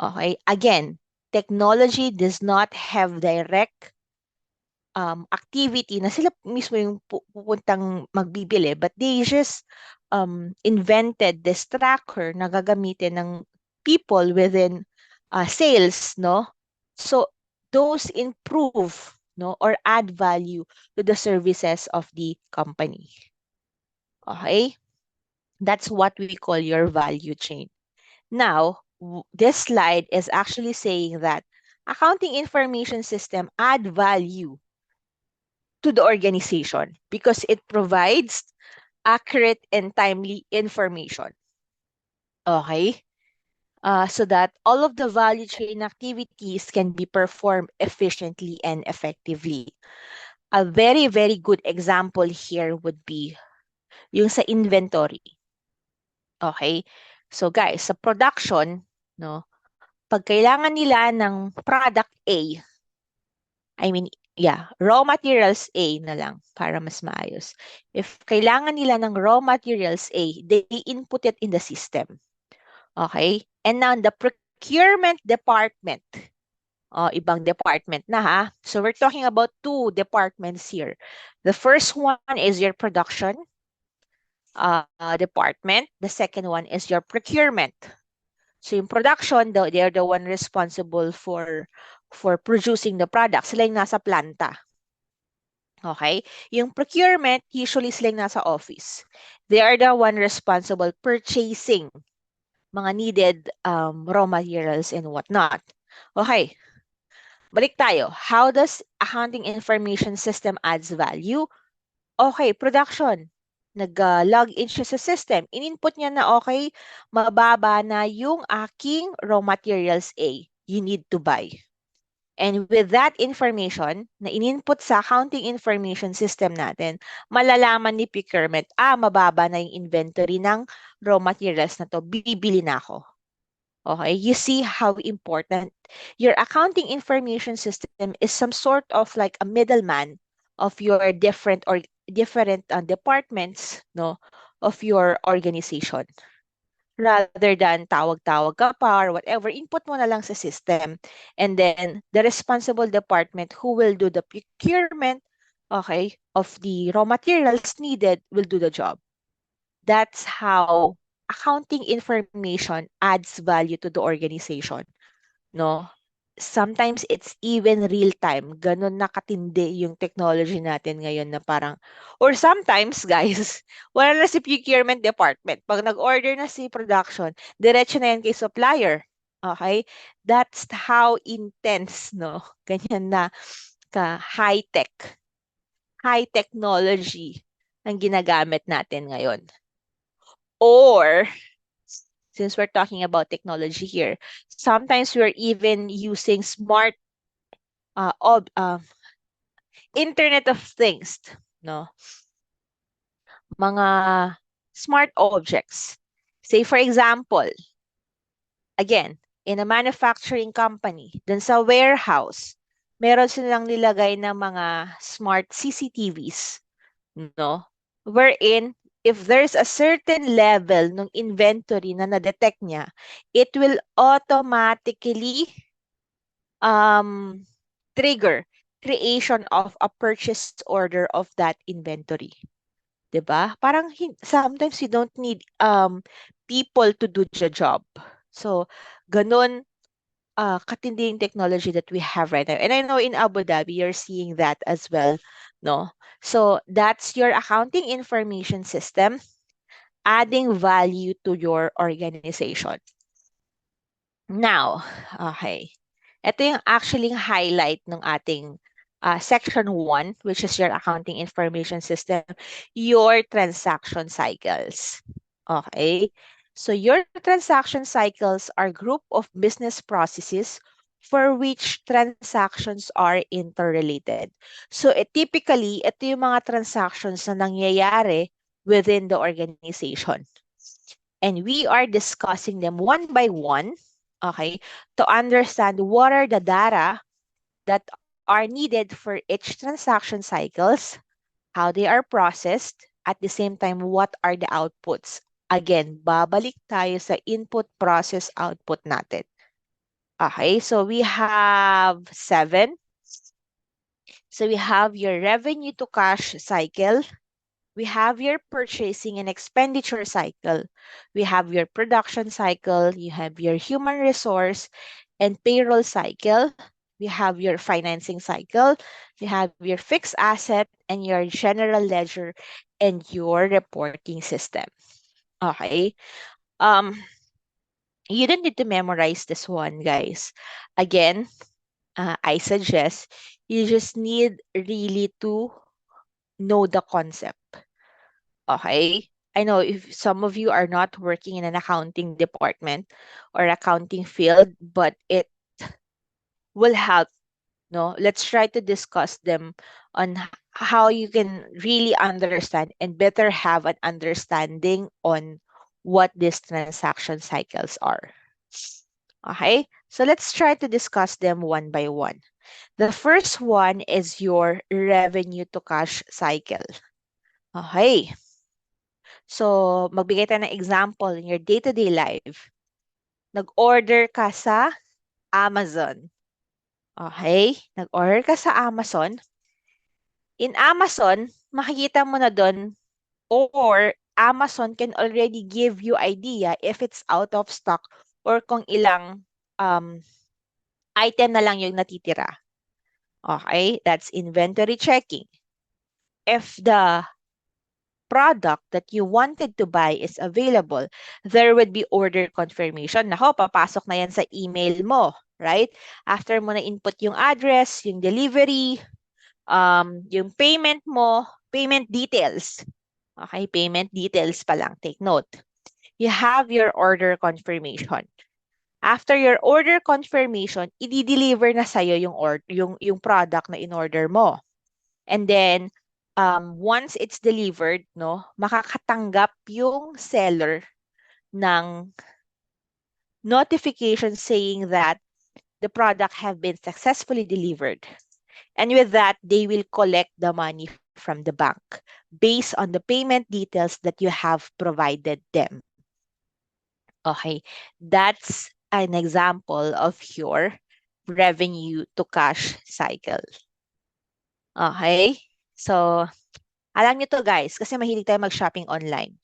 Okay? Again, technology does not have direct activity na sila mismo yung pupuntang magbibili, but they just invented this tracker na gagamitin ng people within sales, no? So those improve, no, or add value to the services of the company. Okay? That's what we call your value chain. Now, this slide is actually saying that accounting information system add value to the organization because it provides accurate and timely information. Okay? So that all of the value chain activities can be performed efficiently and effectively. A very, very good example here would be yung sa inventory. Okay? So guys, sa production, no, pag kailangan nila ng product A, raw materials A na lang para mas maayos. If kailangan nila ng raw materials A, they input it in the system. Okay? And now the procurement department, ibang department na ha. So we're talking about two departments here. The first one is your production department. The second one is your procurement. So yung production, they're the one responsible for producing the product. Sila yung nasa planta. Okay? Yung procurement, usually sila yung nasa office. They are the one responsible purchasing mga needed raw materials and whatnot. Okay. Balik tayo. How does accounting information system adds value? Okay, production. Nag-log in siya sa system. In-input niya na, okay, mababa na yung aking raw materials A. You need to buy. And with that information na in-input sa accounting information system natin, malalaman ni procurement, mababa na yung inventory ng raw materials na to. Bibili na ako. Okay, you see how important your accounting information system is some sort of like a middleman of your different departments, no, of your organization. Rather than tawag-tawag ka pa or whatever, input mo na lang sa system. And then the responsible department who will do the procurement, okay, of the raw materials needed will do the job. That's how accounting information adds value to the organization, no? Sometimes it's even real time. Ganun nakatindi yung technology natin ngayon na parang, or sometimes, guys, wala na si procurement department. Pag nag-order na si production, diretso na yan kay supplier. Okay? That's how intense, no? Ganyan na high-tech, high technology ang ginagamit natin ngayon. Or, since we're talking about technology here, sometimes we're even using smart Internet of Things, no? Mga smart objects. Say for example, again, in a manufacturing company, dun sa warehouse, meron silang nilagay na mga smart CCTVs, no? Wherein, if there's a certain level ng inventory na na-detect niya, it will automatically trigger creation of a purchase order of that inventory. 'Di ba? Parang sometimes you don't need people to do the job. So, ganun katindi yung technology that we have right now. And I know in Abu Dhabi, you're seeing that as well, no? So, that's your accounting information system adding value to your organization. Now, okay. Ito yung actually highlight ng ating section 1, which is your accounting information system, your transaction cycles. Okay? So your transaction cycles are group of business processes for which transactions are interrelated. So typically, ito yung mga transactions na nangyayari within the organization. And we are discussing them one by one. Okay? To understand what are the data that are needed for each transaction cycles, how they are processed, at the same time, what are the outputs. Again, babalik tayo sa input, process, output natin. Okay, so we have 7. So we have your revenue to cash cycle. We have your purchasing and expenditure cycle. We have your production cycle. You have your human resource and payroll cycle. We have your financing cycle. You have your fixed asset and your general ledger and your reporting system. Okay. Um, you don't need to memorize this one, guys. Again, I suggest you just need really to know the concept. Okay. I know if some of you are not working in an accounting department or accounting field, but it will help. No, let's try to discuss them on how you can really understand and better have an understanding on what these transaction cycles are. Okay, so let's try to discuss them one by one. The first one is your revenue to cash cycle. Okay, so magbigay tayo ng example in your day-to-day life. Nag-order ka sa Amazon. Okay, nag-order ka sa Amazon. In Amazon, makikita mo na doon or Amazon can already give you idea if it's out of stock or kung ilang item na lang yung natitira. Okay, that's inventory checking. If the product that you wanted to buy is available, there would be order confirmation. Nako, papasok na yan sa email mo, right? After mo na input yung address, yung delivery, yung payment mo, payment details. Okay, payment details pa lang. Take note. You have your order confirmation. After your order confirmation, i-deliver na sa'yo yung product na in-order mo. And then, once it's delivered, no, makakatanggap yung seller ng notification saying that the product have been successfully delivered. And with that, they will collect the money from the bank based on the payment details that you have provided them. Okay, that's an example of your revenue to cash cycle. Okay, so alam niyo to guys, kasi mahilig tayo mag-shopping online.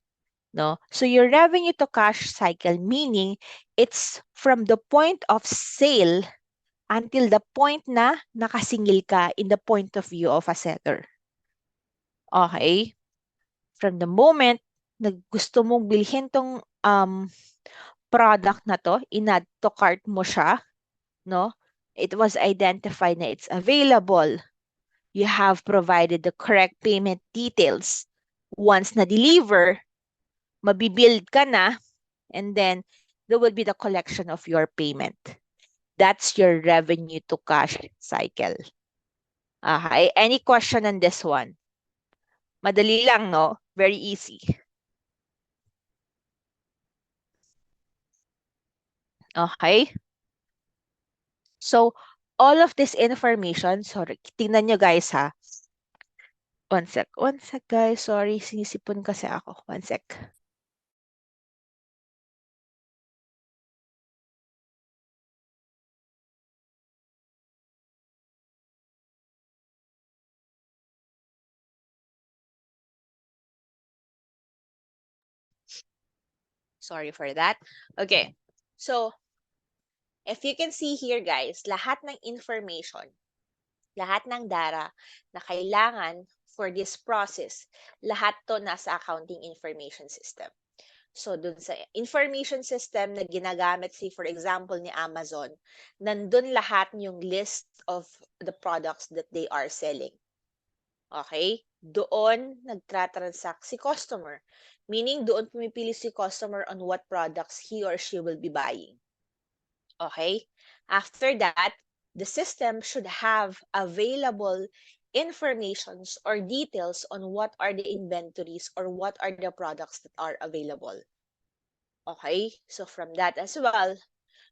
No? So your revenue to cash cycle, meaning it's from the point of sale until the point na nakasingil ka in the point of view of a seller. Okay? From the moment na gusto mong bilhin tong product na to, in-add to cart mo siya, no? It was identified na it's available. You have provided the correct payment details. Once na-deliver, mabibuild ka na, and then there will be the collection of your payment. That's your revenue to cash cycle. Okay, any question on this one? Madali lang, no? Very easy. Okay? So, all of this information, sorry, tingnan nyo guys ha. One sec guys, sorry, sinisipon kasi ako. One sec. Sorry for that. Okay. So, if you can see here guys, lahat ng information, lahat ng data na kailangan for this process, lahat to nasa accounting information system. So, dun sa information system na ginagamit, say for example ni Amazon, nandun lahat yung list of the products that they are selling. Okay? Doon nagtra-transact si customer. Meaning, doon pumipili si customer on what products he or she will be buying. Okay? After that, the system should have available informations or details on what are the inventories or what are the products that are available. Okay? So from that as well,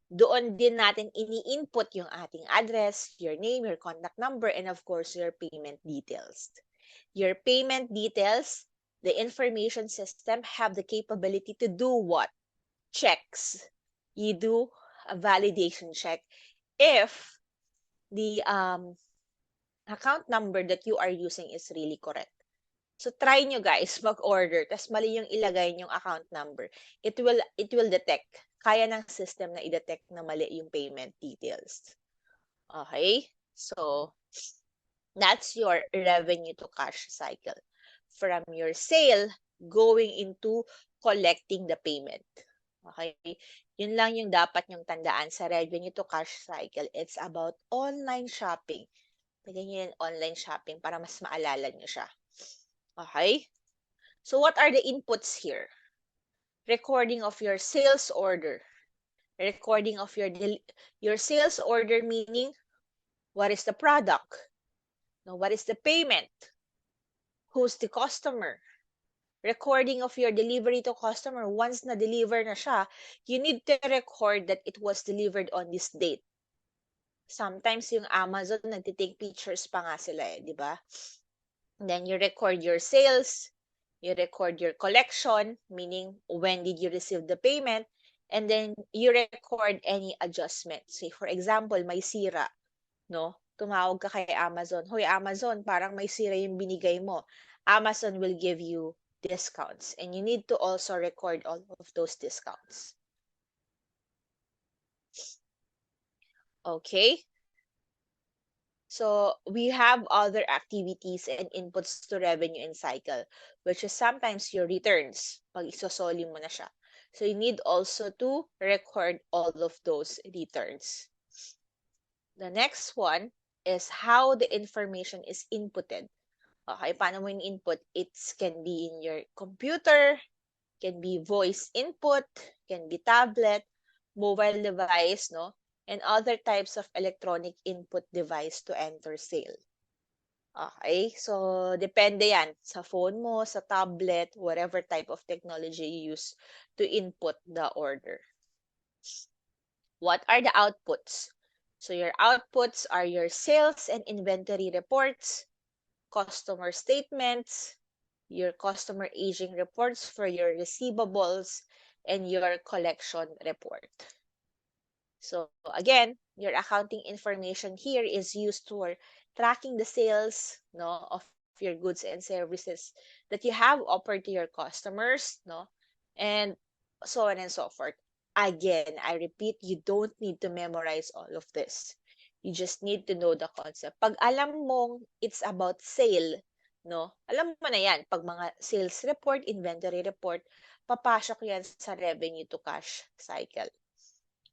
Doon din natin ini-input yung ating address, your name, your contact number, and of course, your payment details. Your payment details, the information system have the capability to do what? Checks. You do a validation check if the account number that you are using is really correct. So try nyo guys mag-order tas mali yung ilagay yung account number. It will detect. Kaya ng system na i-detect na mali yung payment details. Okay? So that's your revenue to cash cycle. From your sale going into collecting the payment. Okay? Yun lang yung dapat nyong tandaan sa revenue to cash cycle. It's about online shopping. Lagyan nyo yung online shopping para mas maalala nyo siya. Okay? So what are the inputs here? Recording of your sales order. Recording of your sales order meaning what is the product? No, what is the payment? Who's the customer? Recording of your delivery to customer. Once na-deliver na siya, you need to record that it was delivered on this date. Sometimes yung Amazon, nagtitake pictures pa nga sila di ba? Then you record your sales, you record your collection, meaning when did you receive the payment, and then you record any adjustment. Say, for example, may sira, no? Tumawag ka kay Amazon. Hoy, Amazon, parang may sira yung binigay mo. Amazon will give you discounts. And you need to also record all of those discounts. Okay? So we have other activities and inputs to revenue and cycle, which is sometimes your returns, pag isosoli mo na siya. So you need also to record all of those returns. The next one is how the information is inputted. Okay, paano mo input? It can be in your computer, can be voice input, can be tablet, mobile device, no? And other types of electronic input device to enter sale. Okay? So, depende yan sa phone mo, sa tablet, whatever type of technology you use to input the order. What are the outputs? So, your outputs are your sales and inventory reports, customer statements, your customer aging reports for your receivables, and your collection report. So again, your accounting information here is used for tracking the sales of your goods and services that you have offered to your customers, and so on and so forth. Again, I repeat, you don't need to memorize all of this. You just need to know the concept. Pag alam mong it's about sale, alam mo na yan. Pag mga sales report, inventory report, papasok yan sa revenue to cash cycle.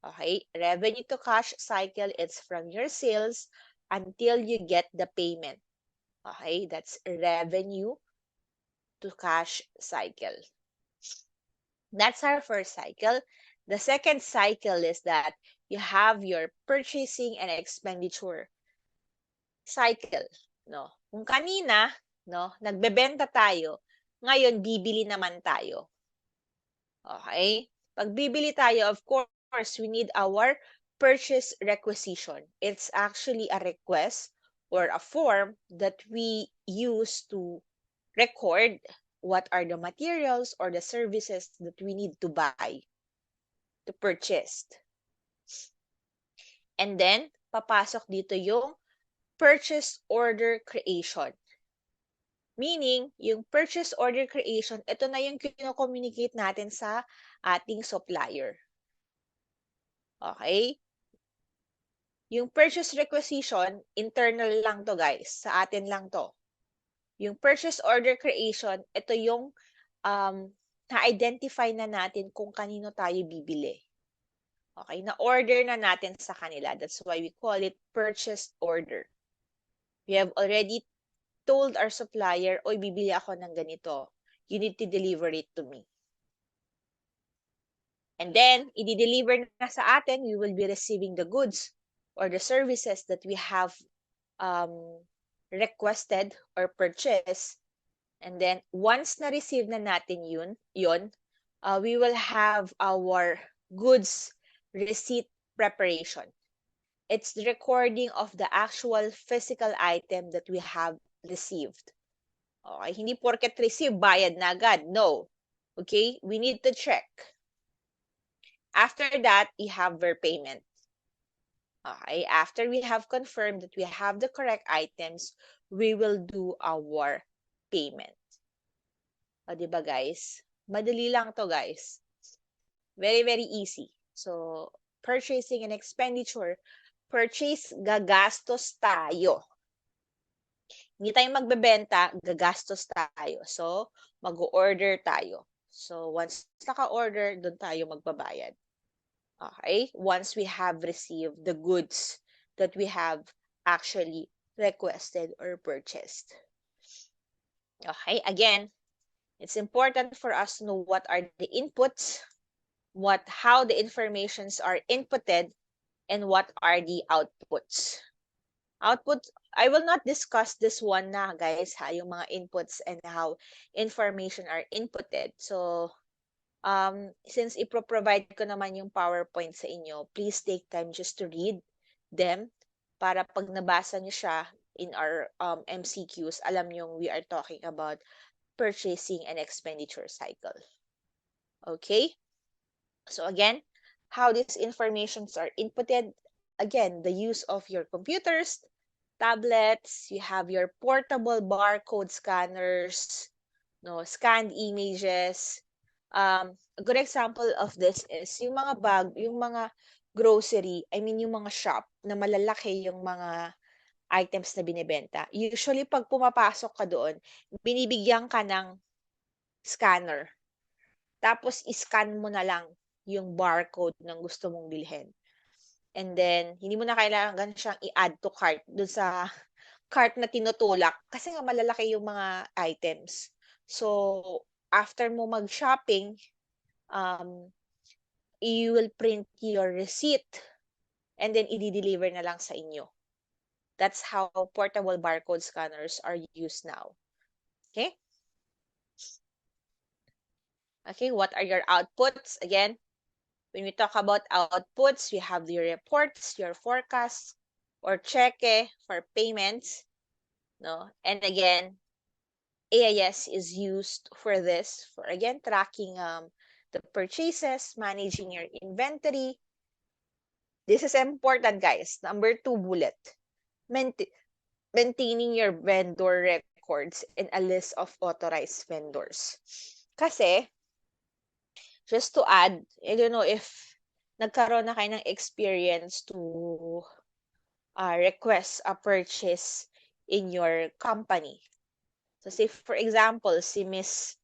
Okay, revenue to cash cycle, it's from your sales until you get the payment. Okay, that's revenue to cash cycle. That's our first cycle. The second cycle is that you have your purchasing and expenditure cycle. Kung kanina, nagbebenta tayo, ngayon bibili naman tayo. Okay? Pag bibili tayo, of course, we need our purchase requisition. It's actually a request or a form that we use to record what are the materials or the services that we need to buy, to purchase. And then, papasok dito yung purchase order creation. Meaning, yung purchase order creation, ito na yung kino-communicate natin sa ating supplier. Okay? Yung purchase requisition, internal lang to guys. Sa atin lang to. Yung purchase order creation, ito yung na-identify na natin kung kanino tayo bibili. Okay? Na-order na natin sa kanila. That's why we call it purchase order. We have already told our supplier, oy, bibili ako ng ganito. You need to deliver it to me. And then, i-deliver na sa atin, we will be receiving the goods or the services that we have requested or purchased. And then, once na-receive na natin yun, we will have our goods receipt preparation. It's the recording of the actual physical item that we have received. Okay, hindi porket receive, bayad na agad. No. Okay, we need to check. After that, we have their payment. Okay, after we have confirmed that we have the correct items, we will do our payment. O, di ba guys? Madali lang to guys. Very, very easy. So, purchasing and expenditure. Purchase, gagastos tayo. Hindi tayo magbebenta, gagastos tayo. So, mag-order tayo. So, once naka-order, doon tayo magbabayad. Okay? Once we have received the goods that we have actually requested or purchased. Okay? Again, it's important for us to know what are the inputs, how the informations are inputted, and what are the outputs. Output, I will not discuss this one na guys ha, yung mga inputs and how information are inputted. So, since ipro-provide ko naman yung PowerPoint sa inyo, please take time just to read them para pag nabasa nyo siya in our MCQs, alam nyo we are talking about purchasing and expenditure cycle. Okay? So again, how these informations are inputted, again, the use of your computers, tablets, you have your portable barcode scanners, no, scanned images. A good example of this is yung mga bag, yung mga grocery, I mean yung mga shop na malalaki yung mga items na binibenta. Usually pag pumapasok ka doon, binibigyan ka ng scanner. Tapos i-scan mo na lang yung barcode ng gusto mong bilhin. And then, hindi mo na kailangan siyang i-add to cart dun sa cart na tinutulak kasi nga malalaki yung mga items. So, after mo mag-shopping, you will print your receipt and then i-deliver na lang sa inyo. That's how portable barcode scanners are used now. Okay? Okay, what are your outputs? Again, when we talk about outputs, we have your reports, your forecasts, or cheque for payments. No? And again, AIS is used for this, for again, tracking the purchases, managing your inventory. This is important, guys. Number 2 bullet. Maintaining your vendor records and a list of authorized vendors. Kasi, just to add, I don't know if nagkaroon na kayo ng experience to request a purchase in your company. So, say for example, si Miss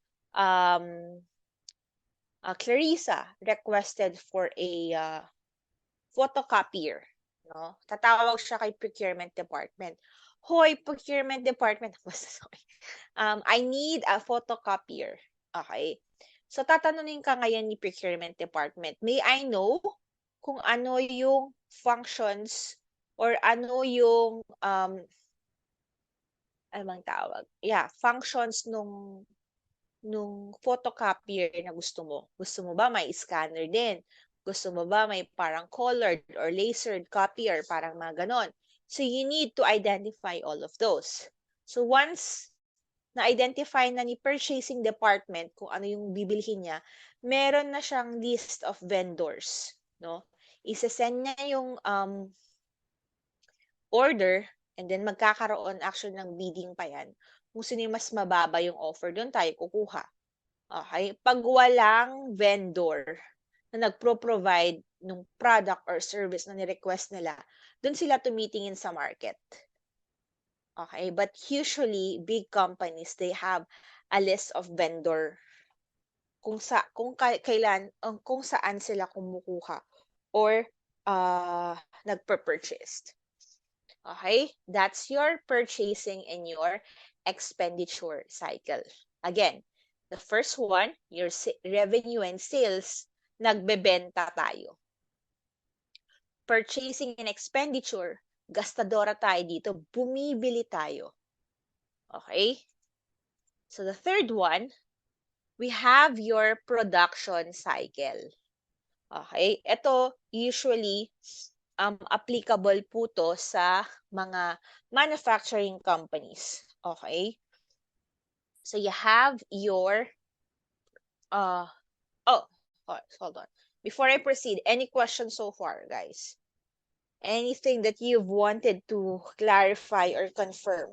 Clarissa requested for a photocopier. No? Tatawag siya kay procurement department. Hoy, procurement department. Sorry. I need a photocopier. Okay. So, tatanungin ka ngayon ni procurement department, may I know kung ano yung functions or ano yung, ano bang tawag? Yeah, functions nung photocopier na gusto mo. Gusto mo ba may scanner din? Gusto mo ba may parang colored or lasered copier, parang mga ganon. So, you need to identify all of those. So, once na-identify na ni purchasing department kung ano yung bibilhin niya, meron na siyang list of vendors. No? Isa-send niya yung order and then magkakaroon actually ng bidding pa yan. Kung sino yung mas mababa yung offer, doon tayo kukuha. Okay? Pag walang vendor na nagpro-provide ng product or service na ni-request nila, doon sila tumitingin sa market. Okay? But usually, big companies, they have a list of vendor kung saan sila kumukuha or nagpe-purchase. Okay? That's your purchasing and your expenditure cycle. Again, the first one, your revenue and sales, nagbebenta tayo. Purchasing and expenditure, gastadora tayo dito, bumibili tayo. Okay? So the third one, we have your production cycle. Okay? Ito, usually, applicable po to sa mga manufacturing companies. Okay? So you have your, uh, oh, hold on. Before I proceed, any questions so far, guys? Anything that you've wanted to clarify or confirm?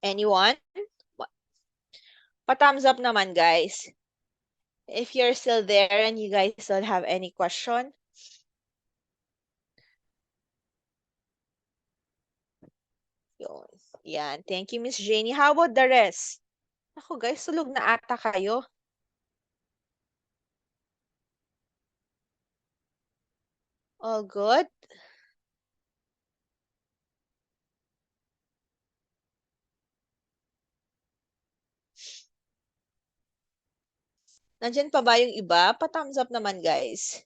Anyone? Pa-thumbs up naman, guys. If you're still there and you guys don't have any question. Yun. Yan. Thank you, Miss Janie. How about the rest? Ako, guys, tulog na ata kayo. All good? Nandyan pa ba yung iba? Pa-thumbs up naman, guys.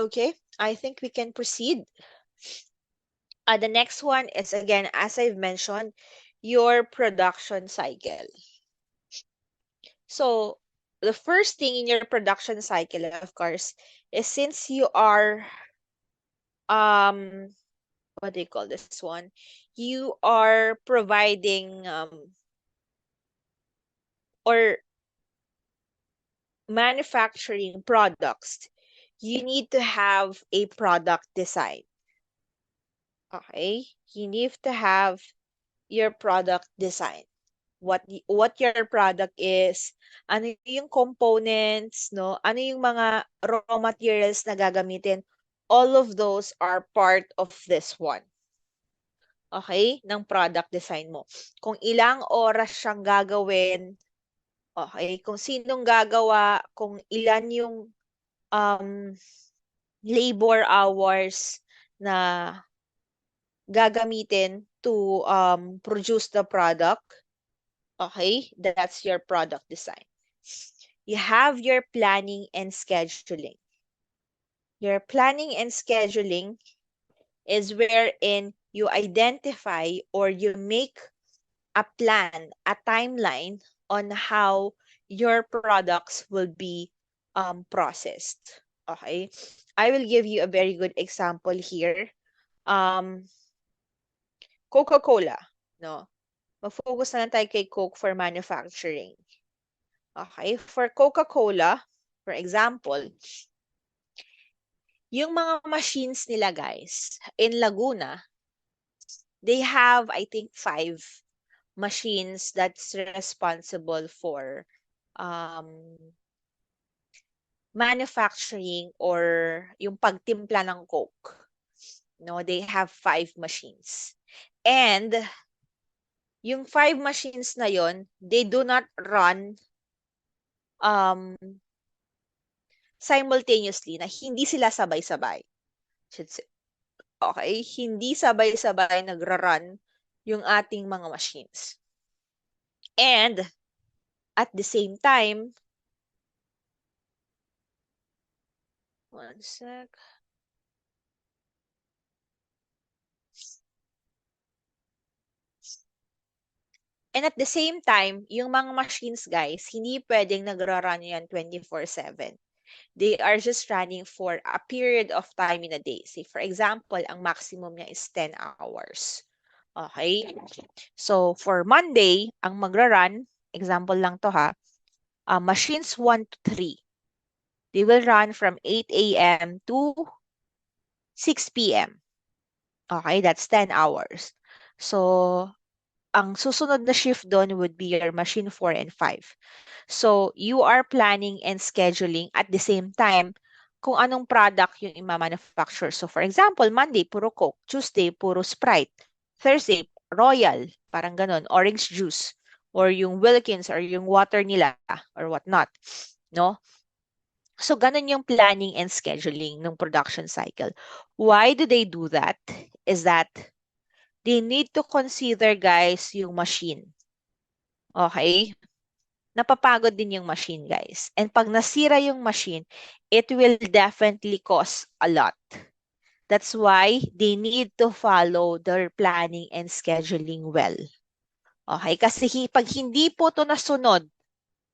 Okay, I think we can proceed. The next one is, again, as I've mentioned, your production cycle. So, the first thing in your production cycle, of course, is since you are, um, what do you call this one? You are providing, or manufacturing products, you need to have a product design. Okay? You need to have your product design. What your product is, ano yung components, no? Ano yung mga raw materials na gagamitin. All of those are part of this one. Okay? Ng product design mo. Kung ilang oras siyang gagawin, okay? Kung sinong gagawa, kung ilan yung um, labor hours na gagamitin to produce the product. Okay, that's your product design. You have your planning and scheduling. Your planning and scheduling is wherein you identify or you make a plan, a timeline on how your products will be processed. Okay, I will give you a very good example here. Coca-Cola, no? Mag-focus na lang tayo kay Coke for manufacturing. Okay, for Coca-Cola, for example, yung mga machines nila, guys, in Laguna, they have, I think, 5 machines that's responsible for um, manufacturing or yung pagtimpla ng Coke. No, they have 5 machines. And yung 5 machines na yon, they do not run um, simultaneously, na hindi sila sabay-sabay. Okay? Hindi sabay-sabay nagra-run yung ating mga machines. And at the same time, one sec. And at the same time, yung mga machines, guys, hindi pwedeng nagra-run yan 24/7. They are just running for a period of time in a day. Say, for example, ang maximum niya is 10 hours. Okay? So, for Monday, ang magra-run, example lang to ha, machines 1 to 3. They will run from 8 a.m. to 6 p.m. Okay, that's 10 hours. So, ang susunod na shift doon would be your machine 4 and 5. So, you are planning and scheduling at the same time kung anong product yung ima-manufacture. So, for example, Monday, puro Coke. Tuesday, puro Sprite. Thursday, Royal. Parang ganon. Orange juice. or yung Wilkins or yung water nila or whatnot, no? So, ganun yung planning and scheduling ng production cycle. Why do they do that? Is that they need to consider, guys, yung machine. Okay? Napapagod din yung machine, guys. And pag nasira yung machine, it will definitely cost a lot. That's why they need to follow their planning and scheduling well. Okay? Kasi pag hindi po to nasunod,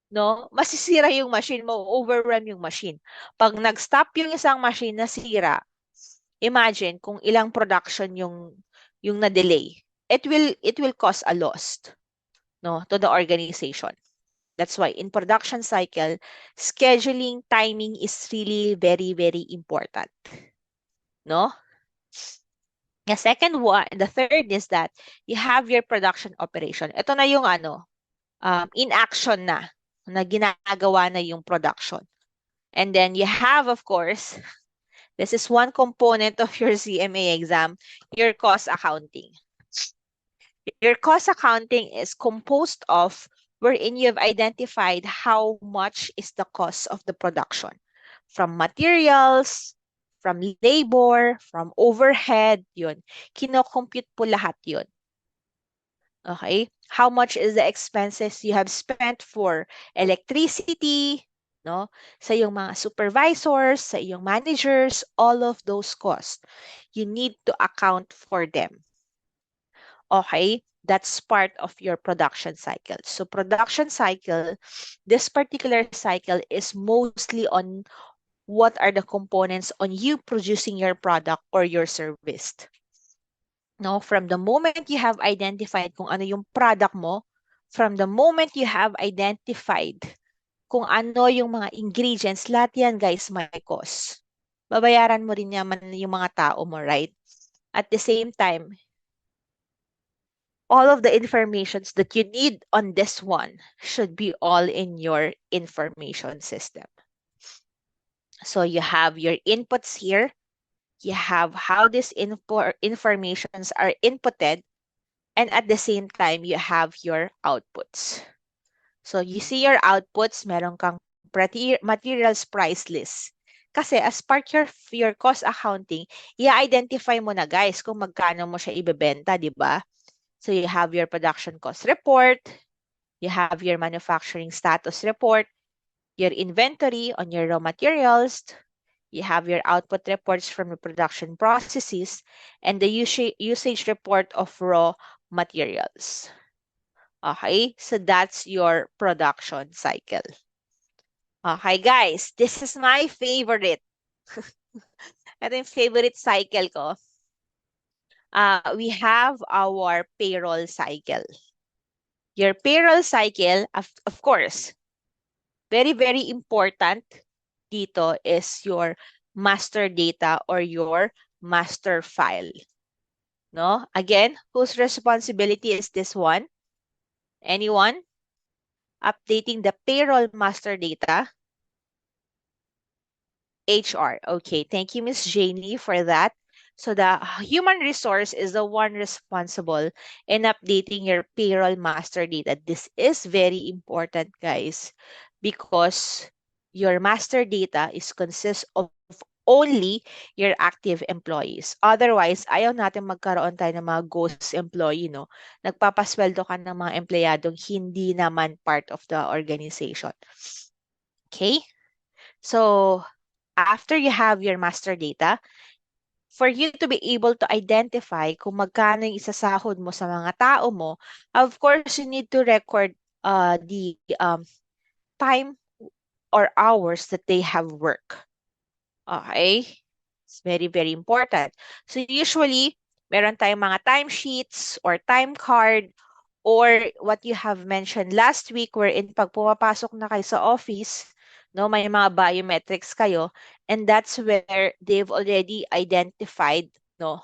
no, masisira yung machine mo, overrun yung machine. Pag nag-stop yung isang machine na sira, imagine kung ilang production yung na-delay. It will cause a loss, no, to the organization. That's why in production cycle, scheduling timing is really very, very important. No? The third is that you have your production operation. Ito na yung in action na ginagawa na yung production. And then you have, of course, this is one component of your CMA exam, your cost accounting. Your cost accounting is composed of wherein you have identified how much is the cost of the production from materials, from labor, from overhead, yun. Kino-compute po lahat yun. Okay? How much is the expenses you have spent for electricity, no? Sa iyong mga supervisors, sa iyong managers, all of those costs. You need to account for them. Okay? That's part of your production cycle. So production cycle, this particular cycle is mostly on what are the components on you producing your product or your service. No, from the moment you have identified kung ano yung product mo, from the moment you have identified kung ano yung mga ingredients, lahat yan guys may cost. Babayaran mo rin naman yung mga tao mo, right? At the same time, all of the informations that you need on this one should be all in your information system. So you have your inputs here. You have how these informations are inputted. And at the same time, you have your outputs. So you see your outputs, meron kang materials price list. Kasi as part of your cost accounting, i-identify mo na guys kung magkano mo siya ibebenta, di ba? So you have your production cost report, you have your manufacturing status report, your inventory on your raw materials, you have your output reports from the production processes, and the usage report of raw materials. Okay, so that's your production cycle. Okay, guys, this is my favorite. Ito yung favorite cycle ko. We have our payroll cycle. Your payroll cycle, of course, very, very important dito is your master data or your master file. No? Again, whose responsibility is this one? Anyone? Updating the payroll master data? HR. Okay, thank you, Miss Janie, for that. So the human resource is the one responsible in updating your payroll master data. This is very important, guys, because your master data is consists of only your active employees. Otherwise, ayaw natin magkaroon tayo ng mga ghost employee, no? Nagpapasweldo ka ng mga empleyadong hindi naman part of the organization. Okay? So, after you have your master data, for you to be able to identify kung magkano yung isasahod mo sa mga tao mo, of course, you need to record the time or hours that they have work. Okay? It's very, very important. So usually, meron tayong mga timesheets or time card or what you have mentioned last week wherein pag pumapasok na kayo sa office, no, may mga biometrics kayo, and that's where they've already identified, no,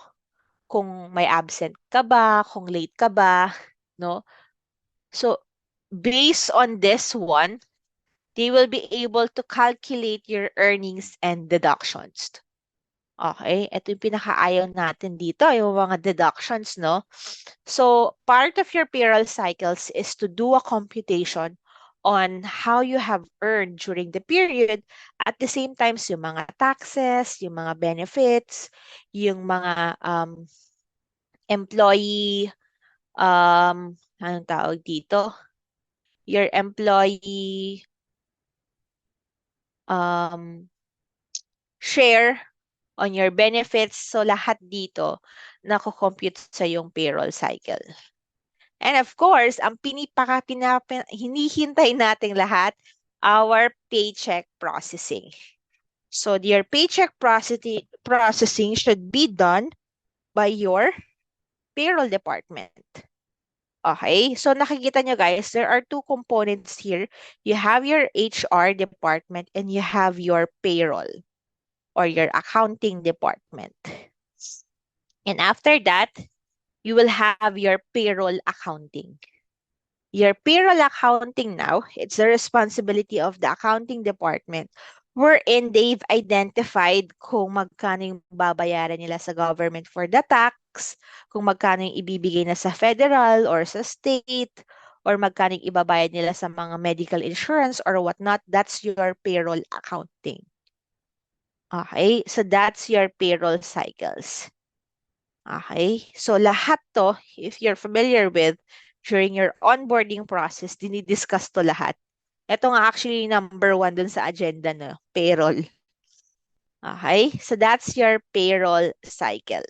kung may absent ka ba, kung late ka ba, no. So, based on this one, they will be able to calculate your earnings and deductions. Okay, ito yung pinakaayaw natin dito, yung mga deductions, no? So, part of your payroll cycles is to do a computation on how you have earned during the period. At the same time, yung mga taxes, yung mga benefits, yung mga employee, anong tawag dito? Your employee um, share on your benefits. So, lahat dito nako-compute sa yung payroll cycle. And of course, ang hinihintay nating lahat, our paycheck processing. So, your paycheck processing should be done by your payroll department. Okay, so nakikita nyo guys, there are two components here. You have your HR department and you have your payroll or your accounting department. And after that, you will have your payroll accounting. Your payroll accounting now, it's the responsibility of the accounting department wherein they've identified kung magkano yung babayaran nila sa government for the tax, kung magkano yung ibibigay na sa federal or sa state, or magkano yung ibabayad nila sa mga medical insurance or whatnot. That's your payroll accounting. Okay, so that's your payroll cycles. Okay, so lahat to, if you're familiar with, during your onboarding process, dinidiscuss to lahat. Ito nga actually number 1 dun sa agenda na payroll. Okay, so that's your payroll cycle.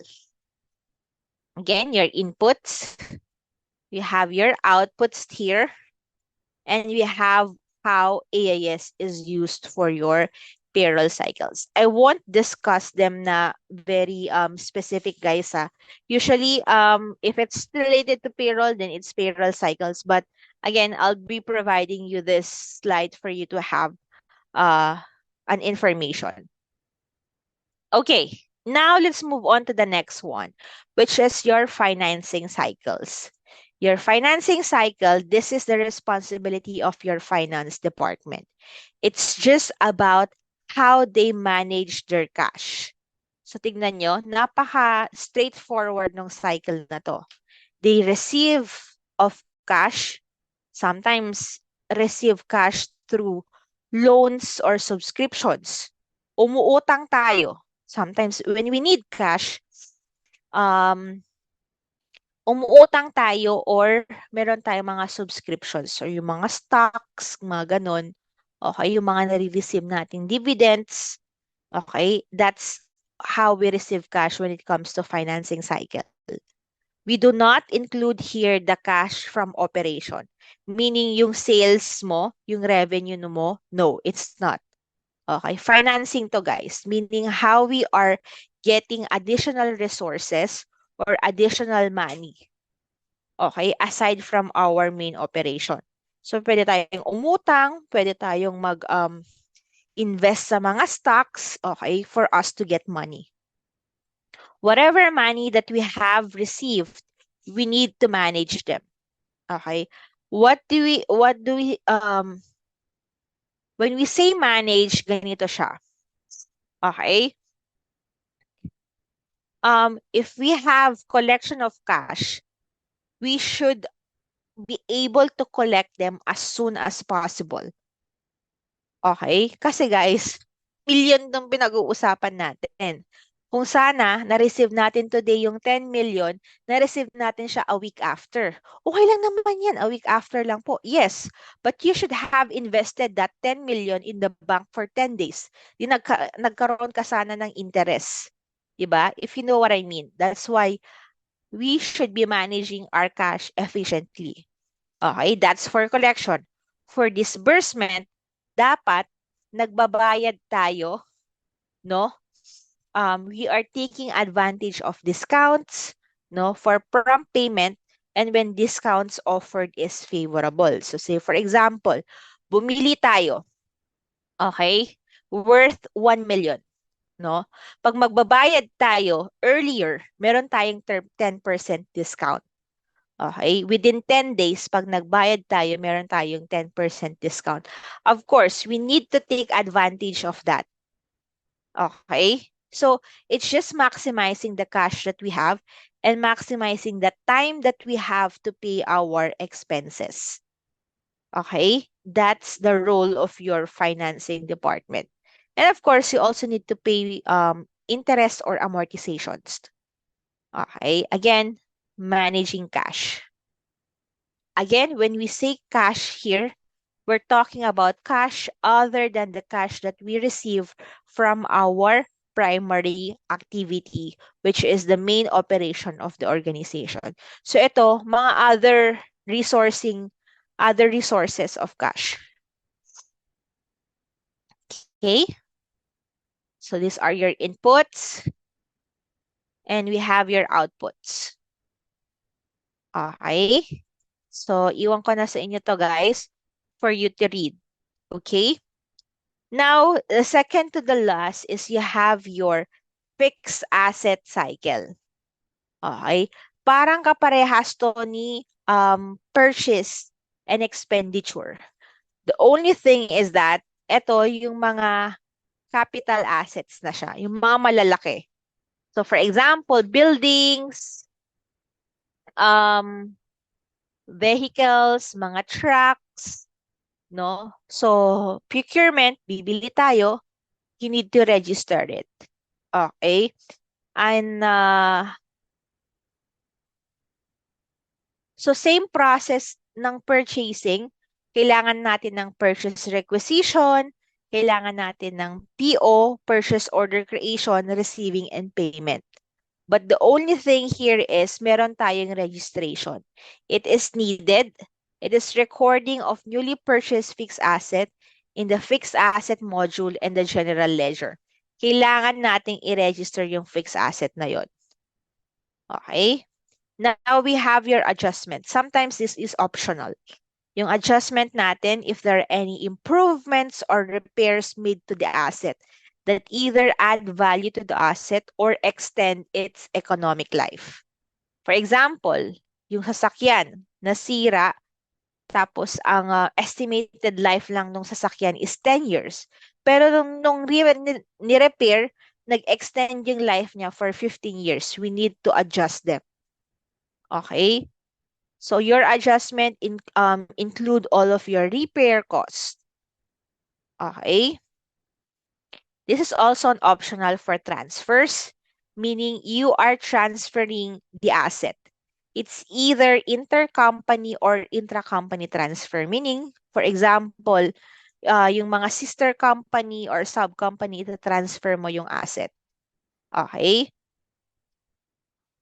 Again, your inputs, you have your outputs here, and we have how AIS is used for your payroll cycles. I won't discuss them na very specific guys. Usually if it's related to payroll, then it's payroll cycles. But again, I'll be providing you this slide for you to have an information. Okay, now let's move on to the next one, which is your financing cycles. Your financing cycle, this is the responsibility of your finance department. It's just about how they manage their cash. So tignan nyo, napaka-straightforward ng cycle na to. They receive of cash, sometimes receive cash through loans or subscriptions. Umuutang tayo. Sometimes when we need cash, umuutang tayo or meron tayong mga subscriptions or yung mga stocks, mga ganun. Okay, yung mga nare-receive nating dividends. Okay, that's how we receive cash when it comes to financing cycle. We do not include here the cash from operation. Meaning yung sales mo, yung revenue mo, no, it's not. Okay, financing to guys, meaning how we are getting additional resources or additional money. Okay, aside from our main operation. So, pwede tayong umutang, pwede tayong invest sa mga stocks, okay, for us to get money. Whatever money that we have received, we need to manage them. Okay? When we say manage, ganito siya. Okay? If we have collection of cash, we should be able to collect them as soon as possible. Okay? Kasi guys, million ng pinag-uusapan natin. Kung sana, na-receive natin today yung 10 million, na-receive natin siya a week after. Okay lang naman yan, a week after lang po. Yes, but you should have invested that 10 million in the bank for 10 days. Di nagkaroon ka sana ng interest. Diba? If you know what I mean. That's why we should be managing our cash efficiently. Okay, that's for collection. For disbursement, dapat nagbabayad tayo, no? We are taking advantage of discounts, no, for prompt payment and when discounts offered is favorable. So say for example, bumili tayo, okay, worth 1 million, no? Pag magbabayad tayo earlier, meron tayong 10% discount. Okay, within 10 days, pag nagbayad tayo, meron tayong 10% discount. Of course, we need to take advantage of that. Okay? So it's just maximizing the cash that we have and maximizing the time that we have to pay our expenses. Okay? That's the role of your financing department. And of course, you also need to pay interest or amortizations. Okay? Again, managing cash. Again, when we say cash here, we're talking about cash other than the cash that we receive from our primary activity, which is the main operation of the organization. So ito, mga other resources of cash. Okay? So these are your inputs and we have your outputs. Okay? So iwan ko na sa inyo to guys for you to read. Okay? Now, the second to the last is you have your fixed asset cycle. Okay? Parang kaparehas to ni purchase and expenditure. The only thing is that ito yung mga capital assets na siya, yung mga malalaki. So for example, buildings, um, vehicles, mga trucks, no? So procurement, bibili tayo, you need to register it. Okay? And so same process ng purchasing, kailangan natin ng purchase requisition, kailangan natin ng PO, purchase order creation, receiving, and payment. But the only thing here is meron tayong registration. It is needed. It is recording of newly purchased fixed asset in the fixed asset module and the general ledger. Kailangan nating i-register yung fixed asset na yon. Okay? Now we have your adjustment. Sometimes this is optional. Yung adjustment natin, if there are any improvements or repairs made to the asset that either add value to the asset or extend its economic life. For example, yung sasakyan, nasira, tapos ang estimated life lang ng sasakyan is 10 years. Pero nung ni-repair, nag-extend yung life niya for 15 years. We need to adjust them. Okay? So your adjustment include all of your repair costs. Okay? This is also an optional for transfers, meaning you are transferring the asset. It's either intercompany or intracompany transfer, meaning, for example, yung mga sister company or sub-company, transfer mo yung asset. Okay?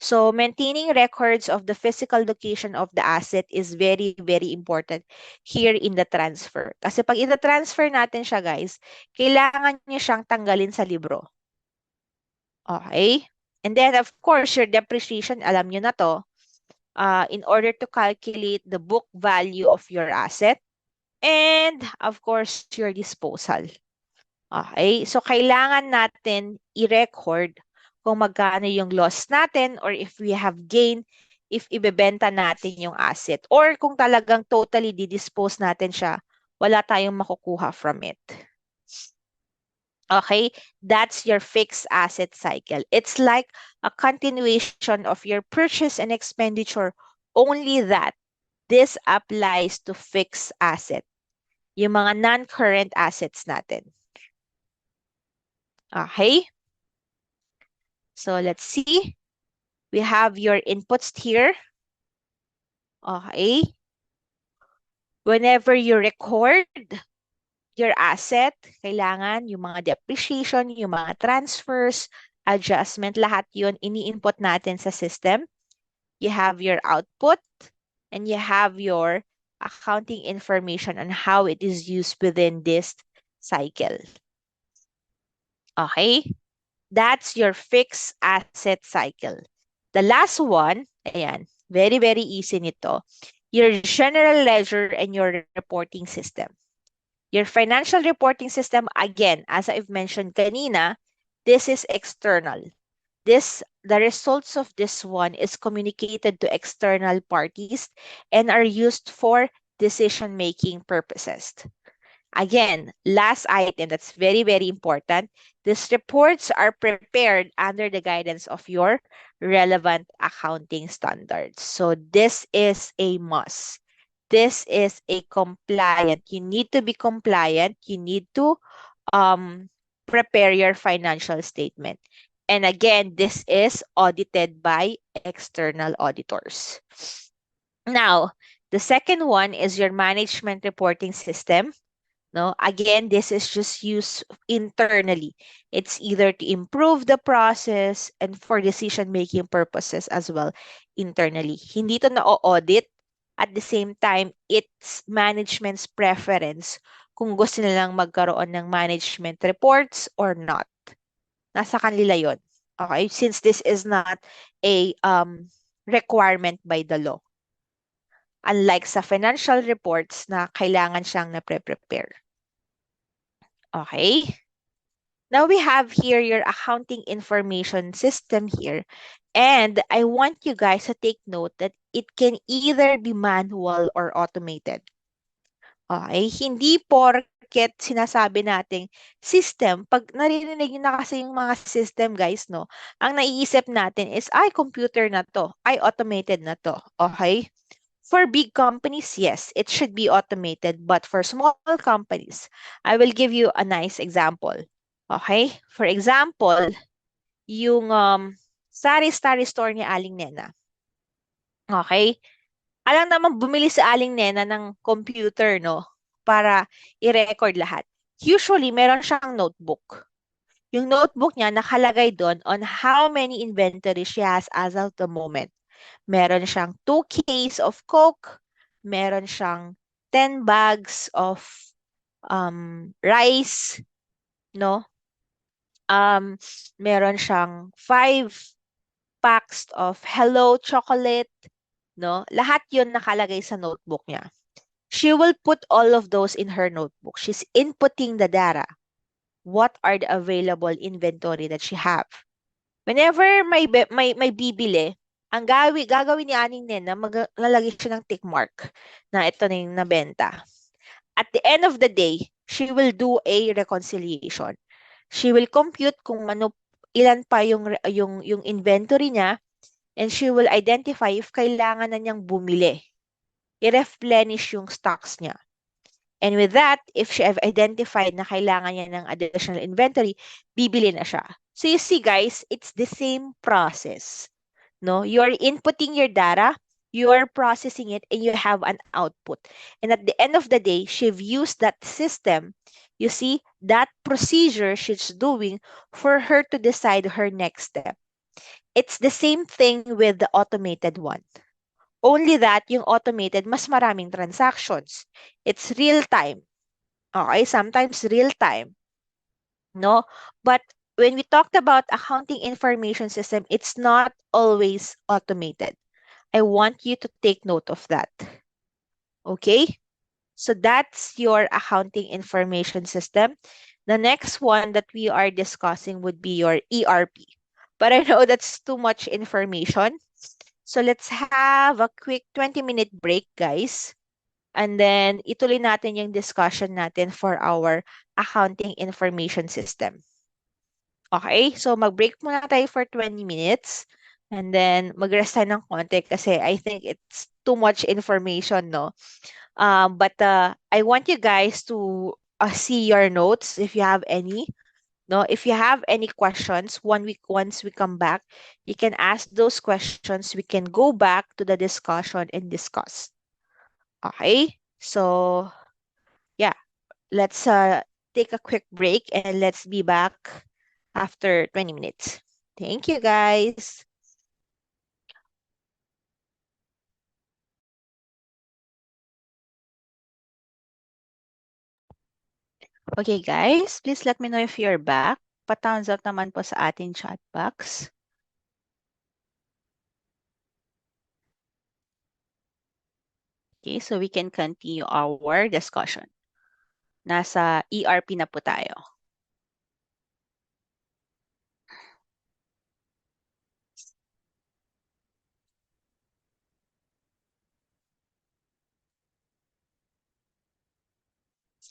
So maintaining records of the physical location of the asset is very, very important here in the transfer. Kasi pag ita-transfer natin siya, guys, kailangan niyo siyang tanggalin sa libro. Okay? And then, of course, your depreciation, alam niyo na to, in order to calculate the book value of your asset and, of course, your disposal. Okay? So, kailangan natin i-record kung magkano yung loss natin or if we have gain, if ibebenta natin yung asset. Or kung talagang totally didispose natin siya, wala tayong makukuha from it. Okay? That's your fixed asset cycle. It's like a continuation of your purchase and expenditure, only that this applies to fixed asset. Yung mga non-current assets natin. Okay? So let's see. We have your inputs here. Okay. Whenever you record your asset, kailangan yung mga depreciation, yung mga transfers, adjustment, lahat yun ini-input natin sa system. You have your output and you have your accounting information on how it is used within this cycle. Okay? That's your fixed asset cycle. The last one, ayan, very, very easy nito. Your general ledger and your reporting system. Your financial reporting system, again, as I've mentioned kanina, this is external. The results of this one is communicated to external parties and are used for decision-making purposes. Again, last item that's very, very important. These reports are prepared under the guidance of your relevant accounting standards. So this is a must. This is a compliant. You need to be compliant. You need to prepare your financial statement. And again, this is audited by external auditors. Now, the second one is your management reporting system. No, again, this is just used internally. It's either to improve the process and for decision-making purposes as well internally. Hindi to na-audit. At the same time, it's management's preference kung gusto nilang magkaroon ng management reports or not. Nasa kanila yon. Okay? Since this is not a requirement by the law. Unlike sa financial reports na kailangan siyang na-prepare. Okay? Now we have here your accounting information system here. And I want you guys to take note that it can either be manual or automated. Okay? Hindi porket sinasabi nating system, pag naririnig nyo na kasi yung mga system guys, no, ang naiisip natin is, ay, computer na to, ay, automated na to. Okay? For big companies, yes, it should be automated. But for small companies, I will give you a nice example. Okay? For example, yung sari-sari store ni Aling Nena. Okay? Alam naman bumili si Aling Nena ng computer, no? Para i-record lahat. Usually, meron siyang notebook. Yung notebook niya nakalagay doon on how many inventory she has as of the moment. Meron siyang 2 case of Coke, meron siyang 10 bags of rice, no? Meron siyang 5 packs of Hello chocolate, no? Lahat 'yun nakalagay sa notebook niya. She will put all of those in her notebook. She's inputting the data. What are the available inventory that she have? Whenever may bibili, ang gagawin ni Aning Nena, maglalagay siya ng tick mark na ito na yung nabenta. At the end of the day, she will do a reconciliation. She will compute kung ilan pa yung inventory niya, and she will identify if kailangan na niyang bumili. I-replenish yung stocks niya. And with that, if she have identified na kailangan niya ng additional inventory, bibili na siya. So you see guys, it's the same process. No, you are inputting your data, you are processing it, and you have an output. And at the end of the day, she've used that system. You see, that procedure she's doing for her to decide her next step. It's the same thing with the automated one. Only that yung automated, mas maraming transactions. It's real time. Okay, sometimes real time. No, but when we talked about accounting information system, it's not always automated. I want you to take note of that. Okay? So that's your accounting information system. The next one that we are discussing would be your ERP. But I know that's too much information. So let's have a quick 20-minute break, guys. And then ituloy natin yung discussion natin for our accounting information system. Okay? So mag-break muna tayo for 20 minutes. And then mag-rest tayo ng konti kasi I think it's too much information, no? But I want you guys to see your notes if you have any. No, if you have any questions, once we come back, you can ask those questions. We can go back to the discussion and discuss. Okay, so yeah, let's take a quick break and let's be back after 20 minutes. Thank you, guys. Okay, guys, please let me know if you're back. Pa-thumbs up naman po sa ating chat box. Okay, so we can continue our discussion. Nasa ERP na po tayo.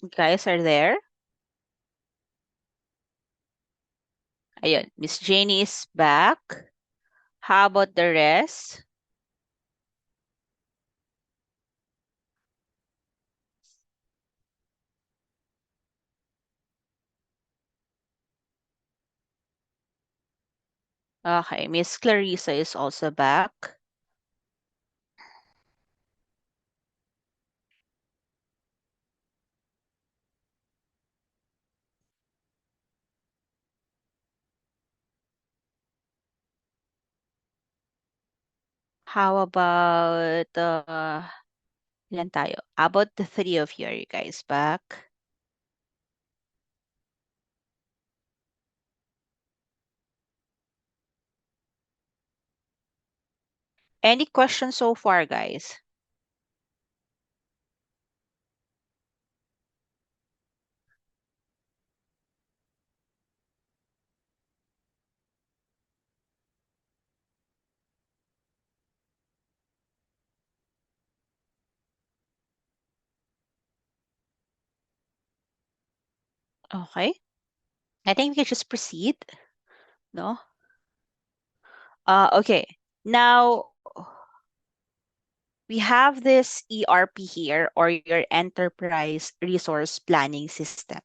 You guys are there? Ayun, Miss Janie is back. How about the rest? Okay, Miss Clarissa is also back. How about ilan tayo? How about the three of you? Are you guys back? Any questions so far, guys? Okay. I think we can just proceed, no? Okay. Now we have this ERP here, or your Enterprise Resource Planning System.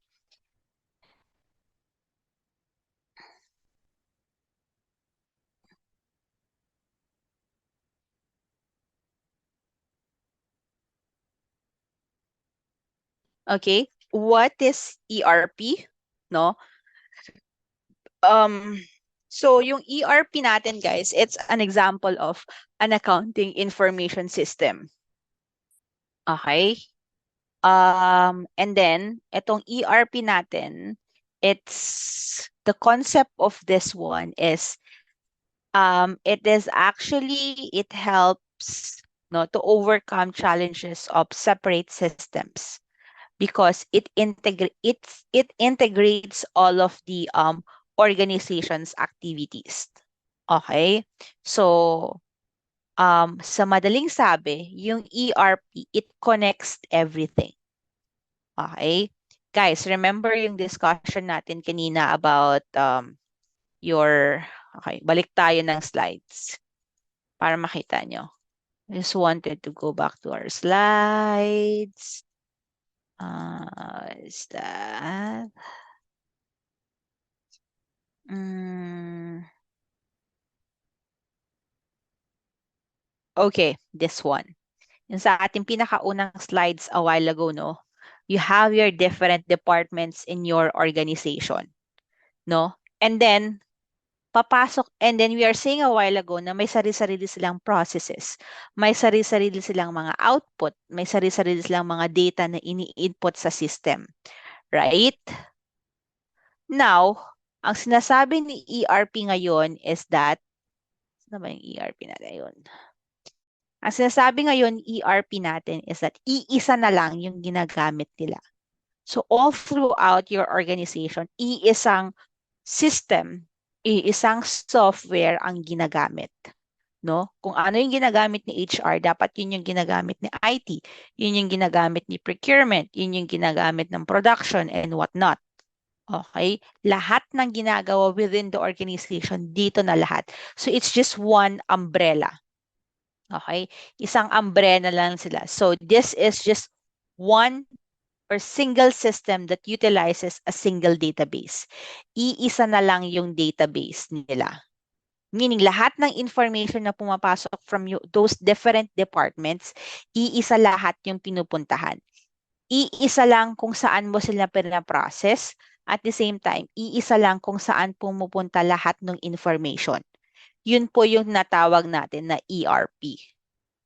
Okay. What is ERP? No? Um, so yung ERP natin, guys, it's an example of an accounting information system. Okay? And then, itong ERP natin, the concept of this one is, it helps no, to overcome challenges of separate systems because it integrates all of the organization's activities. Okay? So, sa madaling sabi, yung ERP, it connects everything. Okay? Guys, remember yung discussion natin kanina about okay, balik tayo ng slides para makita nyo. I just wanted to go back to our slides. Is that? Mm, okay, this one. Yung sa ating pinakaunang slides a while ago, no? You have your different departments in your organization, no? And then, we are saying a while ago na may sarili-sarili silang processes. May sarili-sarili silang mga output. May sarili-sarili silang mga data na ini-input sa system. Right? Now, ang sinasabi ni ERP ngayon is that, ano ba yung ERP natin ngayon? Ang sinasabi ngayon ERP natin is that iisa na lang yung ginagamit nila. So all throughout your organization, iisang system, iisang software ang ginagamit. No? Kung ano yung ginagamit ni HR, dapat yun yung ginagamit ni IT, yun yung ginagamit ni procurement, yun yung ginagamit ng production and whatnot. Okay? Lahat ng ginagawa within the organization, dito na lahat. So it's just one umbrella. Okay? Isang umbrella lang sila. So this is just one or single system that utilizes a single database. Iisa na lang yung database nila. Meaning lahat ng information na pumapasok from those different departments, iisa lahat yung pinupuntahan. Iisa lang kung saan mo sila pinaprocess. At the same time, iisa lang kung saan pumupunta lahat ng information. Yun po yung natawag natin na ERP.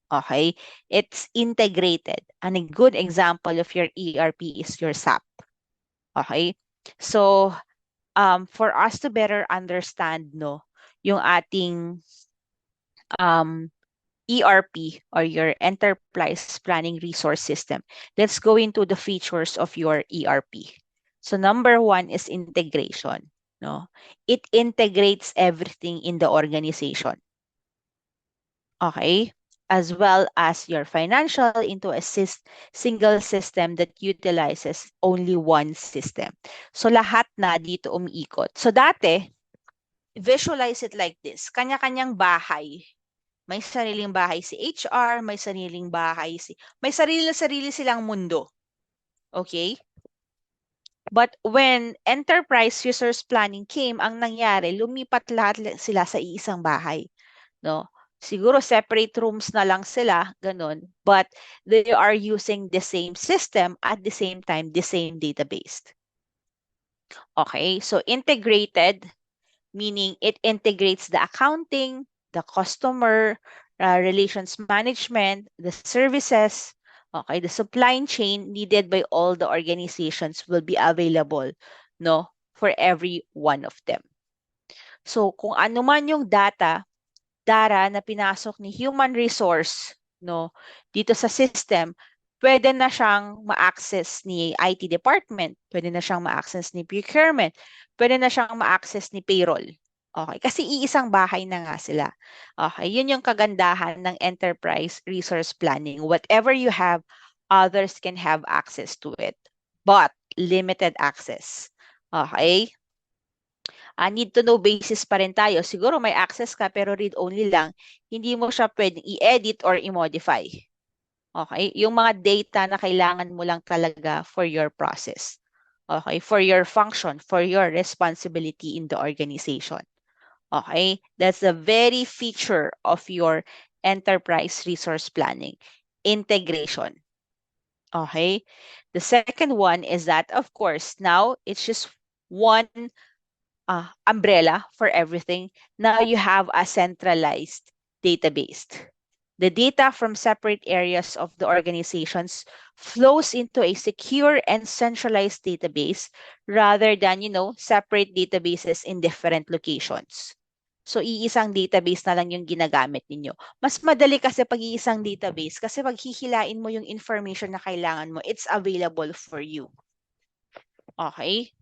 Okay? It's integrated. And a good example of your ERP is your SAP. Okay? So, for us to better understand, no, yung ating ERP or your Enterprise Planning Resource System, let's go into the features of your ERP. So, number one is integration. No? It integrates everything in the organization. Okay? as well as your financial into a single system that utilizes only one system. So lahat na dito umiikot. So dati, visualize it like this. Kanya-kanyang bahay. May sariling bahay si HR, may sariling bahay may sarili-sarili silang mundo. Okay? But when enterprise resource planning came, ang nangyari, lumipat lahat sila sa iisang bahay. No? Siguro separate rooms na lang sila, ganun. But they are using the same system at the same time, the same database. Okay, so integrated, meaning it integrates the accounting, the customer relations management, the services, okay, the supply chain needed by all the organizations will be available, no, for every one of them. So kung ano man yung data na pinasok ni human resource, no, dito sa system, pwede na siyang ma-access ni IT department, pwede na siyang ma-access ni procurement, pwede na siyang ma-access ni payroll. Okay, kasi iisang bahay na nga sila. Okay, yun yung kagandahan ng enterprise resource planning. Whatever you have, others can have access to it, but limited access. Okay? Need to know basis pa rin tayo. Siguro may access ka pero read only lang, hindi mo siya pwedeng i-edit or i-modify. Okay? Yung mga data na kailangan mo lang talaga for your process. Okay? For your function, for your responsibility in the organization. Okay? That's the very feature of your enterprise resource planning. Integration. Okay? The second one is that, of course, now it's just one umbrella for everything. Now you have a centralized database. The data from separate areas of the organizations flows into a secure and centralized database rather than, separate databases in different locations. So, iisang database na lang yung ginagamit ninyo. Mas madali kasi pag iisang database kasi pag hihilain mo yung information na kailangan mo, it's available for you. Okay?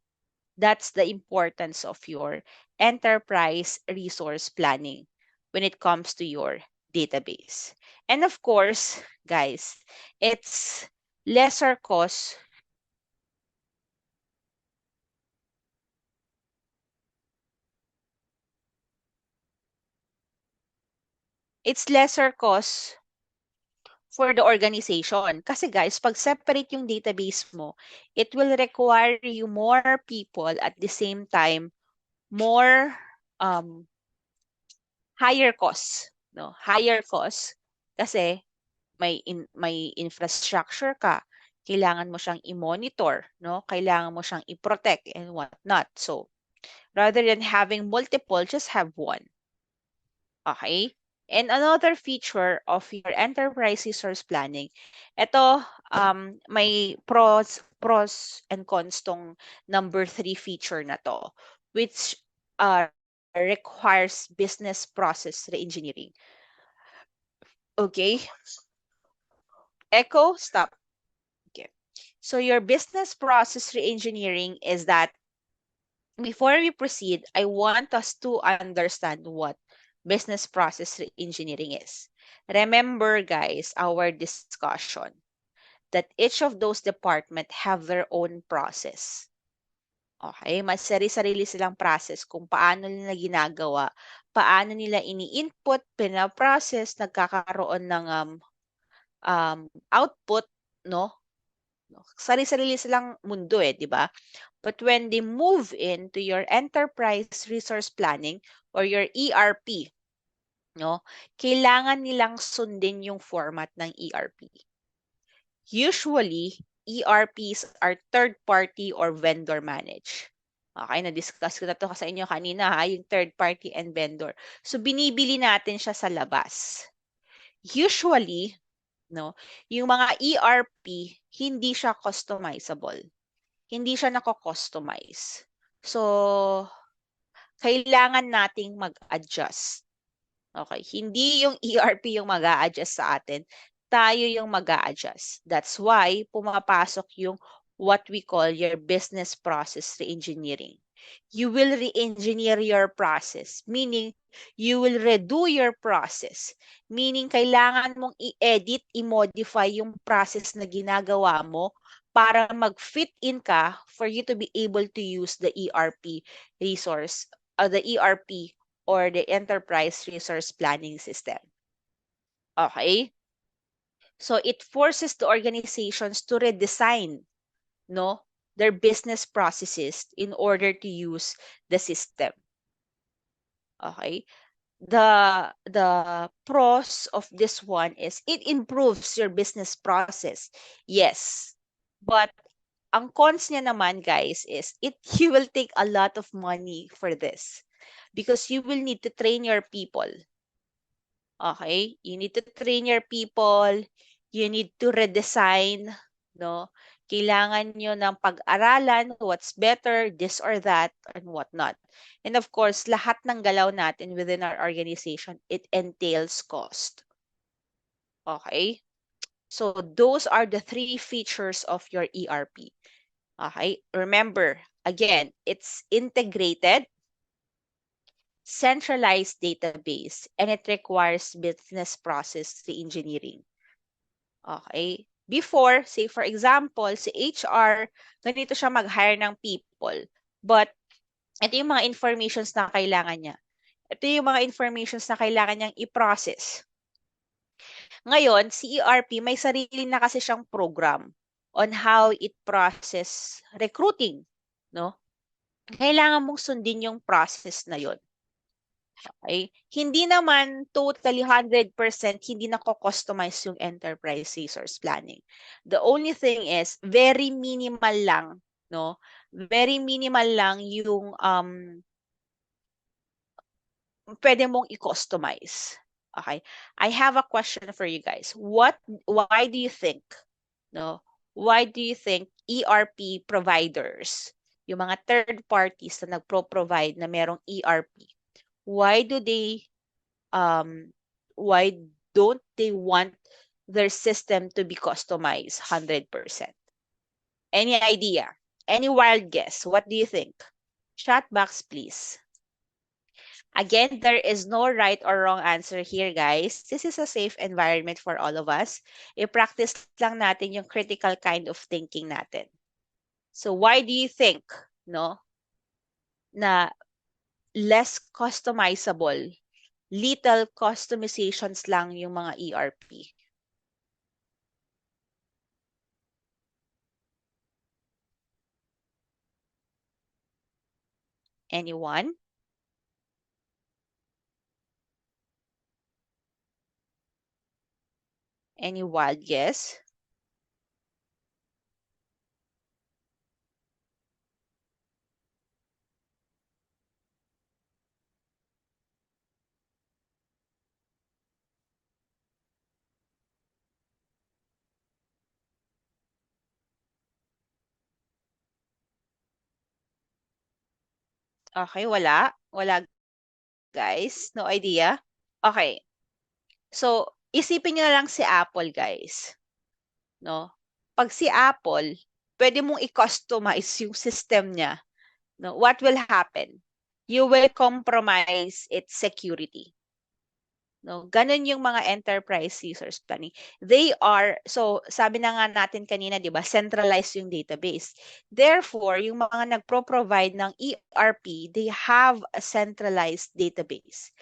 That's the importance of your enterprise resource planning when it comes to your database. And of course, guys, it's lesser cost. It's lesser cost for the organization. Kasi guys, pag separate yung database mo, it will require you more people at the same time, more higher costs, no? Higher costs kasi may infrastructure ka, kailangan mo siyang i-monitor, no? Kailangan mo siyang i-protect and what not. So, rather than having multiple, just have one. Okay? And another feature of your enterprise resource planning, ito, may pros and cons tong number 3 feature na to, which requires business process reengineering. Okay? Echo, stop. Okay. So your business process reengineering is that before we proceed, I want us to understand what business process reengineering is. Remember, guys, our discussion that each of those departments have their own process. Okay, mas sarili-sarili silang process kung paano nila ginagawa, paano nila ini-input, pina-process, nagkakaroon ng output, no? Sarili-sarili silang mundo di ba? But when they move into your enterprise resource planning or your ERP, no, kailangan nilang sundin yung format ng ERP. Usually, ERPs are third-party or vendor managed. Okay, na-discuss ko na to sa inyo kanina yung third-party and vendor. So, binibili natin siya sa labas. Usually, no, yung mga ERP, hindi siya customizable. Hindi siya nako-customize. So, kailangan nating mag-adjust. Okay, hindi yung ERP yung mag-a-adjust sa atin, tayo yung mag-a-adjust. That's why pumapasok yung what we call your business process reengineering. You will re-engineer your process, meaning you will redo your process, meaning kailangan mong i-edit, i-modify yung process na ginagawa mo para mag-fit in ka for you to be able to use the ERP resource, the ERP or the Enterprise Resource Planning System. Okay? So it forces the organizations to redesign, no, their business processes in order to use the system. Okay? The pros of this one is it improves your business process. Yes. But ang cons niya naman, guys, is you will take a lot of money for this because you will need to train your people. Okay? You need to train your people. You need to redesign, no? Kailangan nyo ng pag-aralan what's better, this or that, and whatnot. And of course, lahat ng galaw natin within our organization, it entails cost. Okay? So those are the 3 features of your ERP. Okay? Remember, again, it's integrated, centralized database, and it requires business process reengineering. Okay? Before, say for example, si HR, ganito siya mag-hire ng people. But, ito yung mga informations na kailangan niya. Ito yung mga informations na kailangan niyang i-process. Ngayon, si ERP, may sarili na kasi siyang program on how it process recruiting. No? Kailangan mong sundin yung process na yon. Okay? Hindi naman totally 100% hindi nako-customize yung enterprise resource planning. The only thing is very minimal lang, no? Very minimal lang yung pwede mong i-customize. Okay? I have a question for you guys. Why do you think, no? Why do you think ERP providers, yung mga third parties na nagpro-provide na merong ERP, why do they why don't they want their system to be customized 100%? Any idea? Any wild guess? What do you think? Chat box, please. Again, there is no right or wrong answer here, guys. This is a safe environment for all of us. I-practice lang natin yung critical kind of thinking natin. So why do you think, no, na less customizable, little customizations lang yung mga ERP? Anyone? Any wild guess? Okay, wala. Wala, guys. No idea. Okay. So, isipin nyo na lang si Apple, guys. No? Pag si Apple, pwede mong i-customize yung system niya. No? What will happen? You will compromise its security. No, ganun yung mga enterprise resource planning. They are, so sabi na nga natin kanina, di ba, centralized yung database. Therefore, yung mga nagpro-provide ng ERP, they have a centralized database.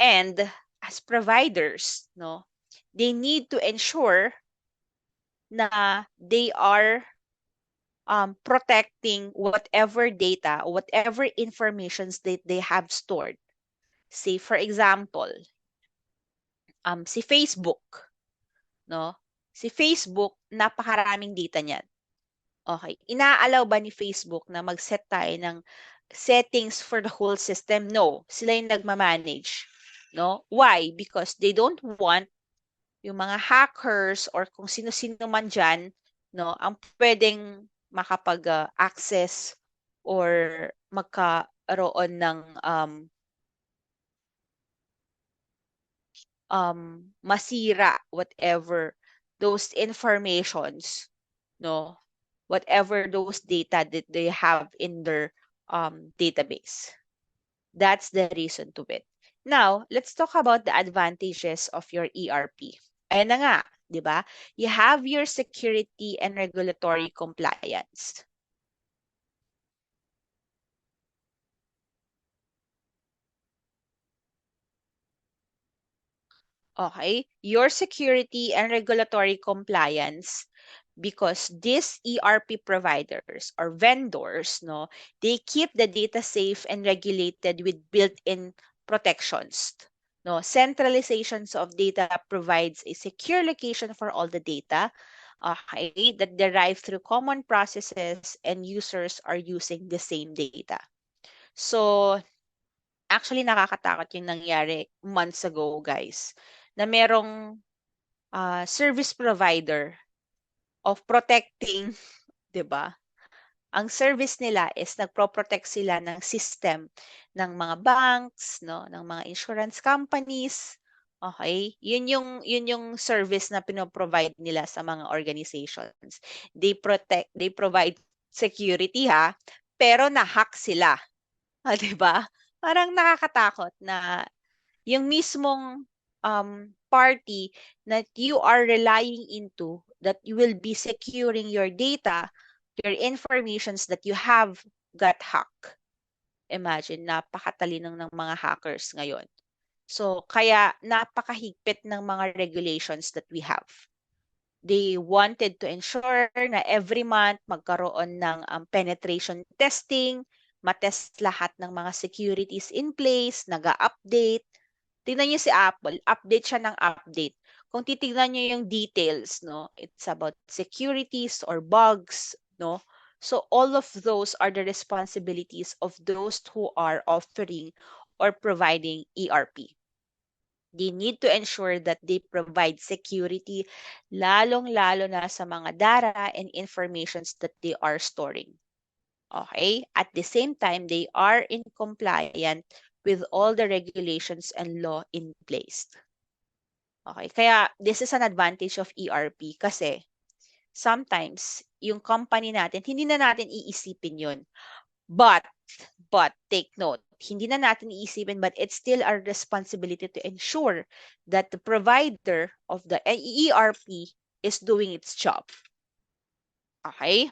And as providers, no, they need to ensure na they are protecting whatever data, whatever informations that they have stored. Say, for example, si Facebook, no? Si Facebook, napakaraming data niyan. Okay. Inaalaw ba ni Facebook na mag-set tayo ng settings for the whole system? No. Sila yung nagmamanage. No? Why? Because they don't want yung mga hackers or kung sino-sino man dyan, no, ang pwedeng makapag-access or magkaroon ng masira whatever those informations, no, whatever those data that they have in their database. That's the reason to it. Now, let's talk about the advantages of your ERP. Ayan na nga, di ba? You have your security and regulatory compliance. Okay? Your security and regulatory compliance, because these ERP providers or vendors, no, they keep the data safe and regulated with built-in protections. No, centralizations of data provides a secure location for all the data, okay, that derive through common processes and users are using the same data. So, actually nakakatakot yung nangyari months ago, guys, na merong service provider of protecting, 'di ba? Ang service nila is nagpro-protect sila ng system ng mga banks, no, ng mga insurance companies. Okay? Yun yung service na pino-provide nila sa mga organizations. They provide security ha, pero na-hack sila. 'Di ba? Parang nakakatakot na yung mismong party that you are relying into, that you will be securing your data, your informations that you have got hacked. Imagine, napakatalinong ng mga hackers ngayon. So, kaya napakahigpit ng mga regulations that we have. They wanted to ensure na every month magkaroon ng penetration testing, matest lahat ng mga securities in place, nag-update. Tingnan niyo si Apple, update siya ng update. Kung titignan niyo yung details, no, it's about securities or bugs, no. So all of those are the responsibilities of those who are offering or providing ERP. They need to ensure that they provide security, lalong-lalo na sa mga data and informations that they are storing. Okay? At the same time, they are in compliant with all the regulations and law in place. Okay? Kaya this is an advantage of ERP kasi sometimes yung company natin, hindi na natin iisipin yun. But take note, hindi na natin iisipin, but it's still our responsibility to ensure that the provider of the ERP is doing its job. Okay?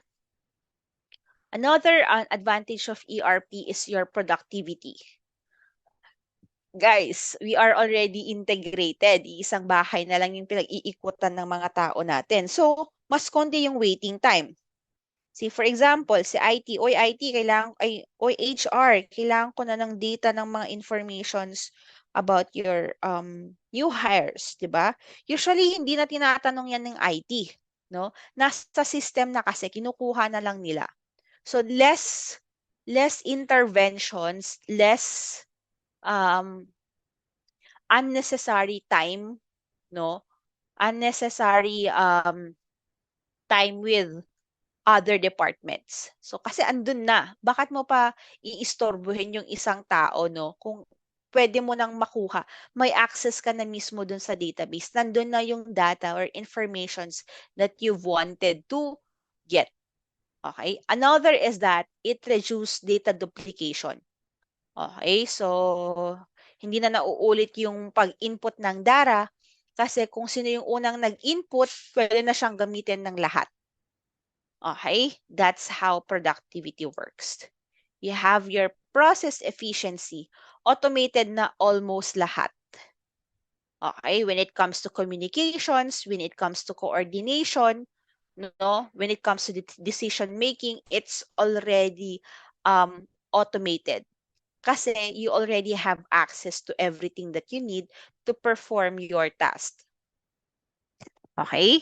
Another advantage of ERP is your productivity. Guys, we are already integrated. Isang bahay na lang yung pinag-iikutan ng mga tao natin. So, mas konti yung waiting time. See, for example, si IT, oy IT, oy HR, kailangan ko na ng data ng mga informations about your new hires, di ba? Usually, hindi na tinatanong yan ng IT, no? Nasa system na kasi, kinukuha na lang nila. So, less interventions, less unnecessary time, no? Unnecessary time with other departments. So, kasi andun na. Bakit mo pa iistorbohin yung isang tao, no? Kung pwede mo nang makuha, may access ka na mismo dun sa database. Nandun na yung data or informations that you've wanted to get. Okay? Another is that it reduces data duplication. Okay? So, hindi na nauulit yung pag-input ng data kasi kung sino yung unang nag-input, pwede na siyang gamitin ng lahat. Okay? That's how productivity works. You have your process efficiency, automated na almost lahat. Okay? When it comes to communications, when it comes to coordination, no, when it comes to decision making, it's already automated. Kasi you already have access to everything that you need to perform your task. Okay?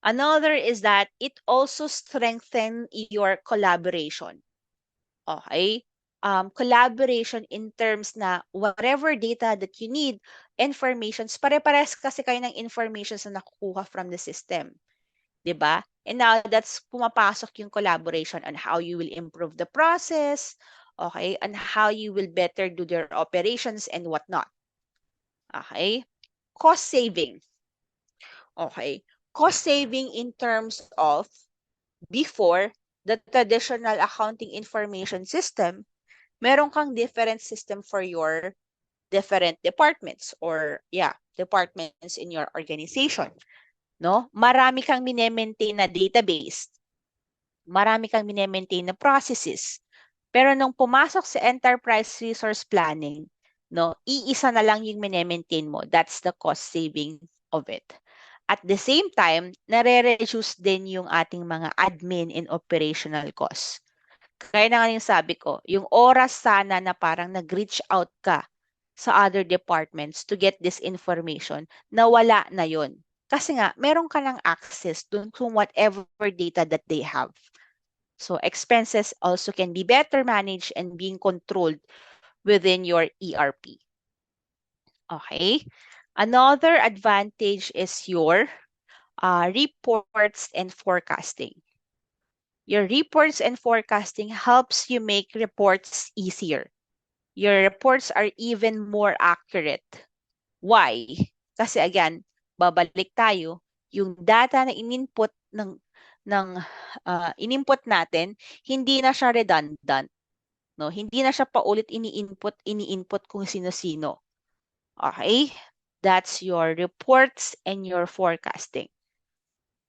Another is that it also strengthens your collaboration. Okay? Collaboration in terms na whatever data that you need, informations, pare-pares kasi kayo ng informations na nakukuha from the system. 'Di ba? And now that's pumapasok yung collaboration on how you will improve the process, okay, and how you will better do their operations and whatnot. Okay? Cost saving. Okay. Cost saving in terms of before, the traditional accounting information system, meron kang different system for your different departments or departments in your organization. No? Marami kang minemaintain na database. Marami kang minemaintain na processes. Pero nung pumasok sa enterprise resource planning, no, iisa na lang yung minemaintain mo. That's the cost saving of it. At the same time, nare-reduce din yung ating mga admin and operational costs. Kaya na nga yung sabi ko, yung oras sana na parang nag-reach out ka sa other departments to get this information, nawala na yun. Kasi nga, meron ka ng access dun to whatever data that they have. So expenses also can be better managed and being controlled within your ERP. Okay. Another advantage is your reports and forecasting. Your reports and forecasting helps you make reports easier. Your reports are even more accurate. Why? Kasi again, babalik tayo, yung data na in-input in-input natin, hindi na siya redundant, no? Hindi na siya paulit ini-input kung sino-sino. Okay? That's your reports and your forecasting.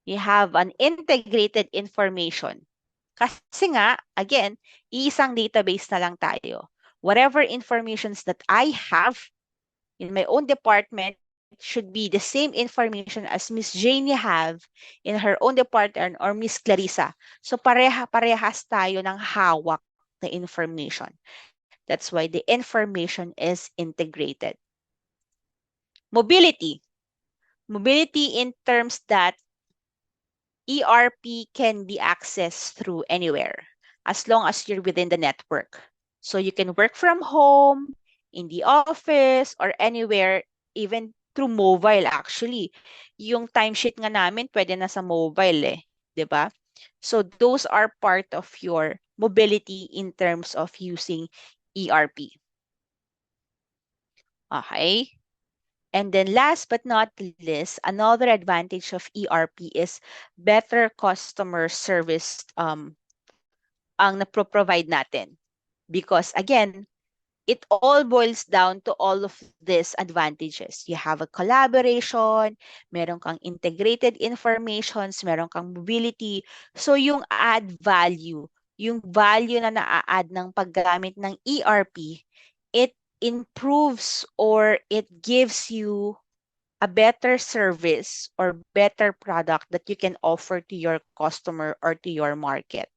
You have an integrated information. Kasi nga, again, iisang database na lang tayo. Whatever informations that I have in my own department should be the same information as Miss Janie have in her own department or Miss Clarissa. So parehas tayo ng hawak na information. That's why the information is integrated. Mobility. Mobility in terms that ERP can be accessed through anywhere as long as you're within the network. So you can work from home, in the office, or anywhere, even through mobile actually. Yung timesheet nga namin, pwede na sa mobile eh. 'Di ba? So those are part of your mobility in terms of using ERP. Okay? And then last but not least, another advantage of ERP is better customer service ang napro-provide natin. Because again, it all boils down to all of these advantages. You have a collaboration, meron kang integrated informations, meron kang mobility. So yung add value, yung value na na-add ng paggamit ng ERP, it improves or it gives you a better service or better product that you can offer to your customer or to your market.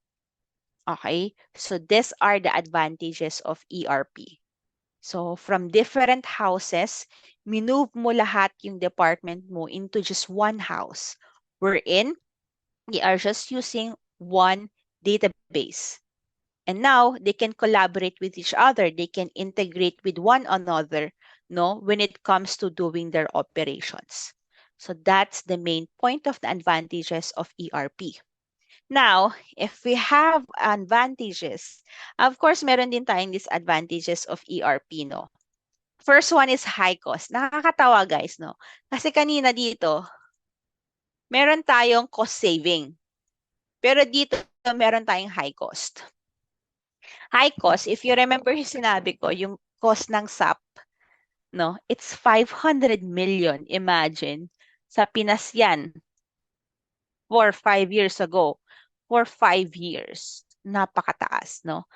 Okay? So these are the advantages of ERP. So from different houses, minove mo lahat yung department mo into just one house. Wherein, they are just using one database. And now, they can collaborate with each other. They can integrate with one another, no, when it comes to doing their operations. So that's the main point of the advantages of ERP. Now, if we have advantages, of course, meron din tayong disadvantages of ERP, no? First one is high cost. Nakakatawa, guys, no? Kasi kanina dito, meron tayong cost saving. Pero dito, meron tayong high cost. High cost, if you remember yung sinabi ko, yung cost ng SAP, no? It's 500 million, imagine. Sa Pinas yan, 5 years ago. For 5 years. Napakataas, no?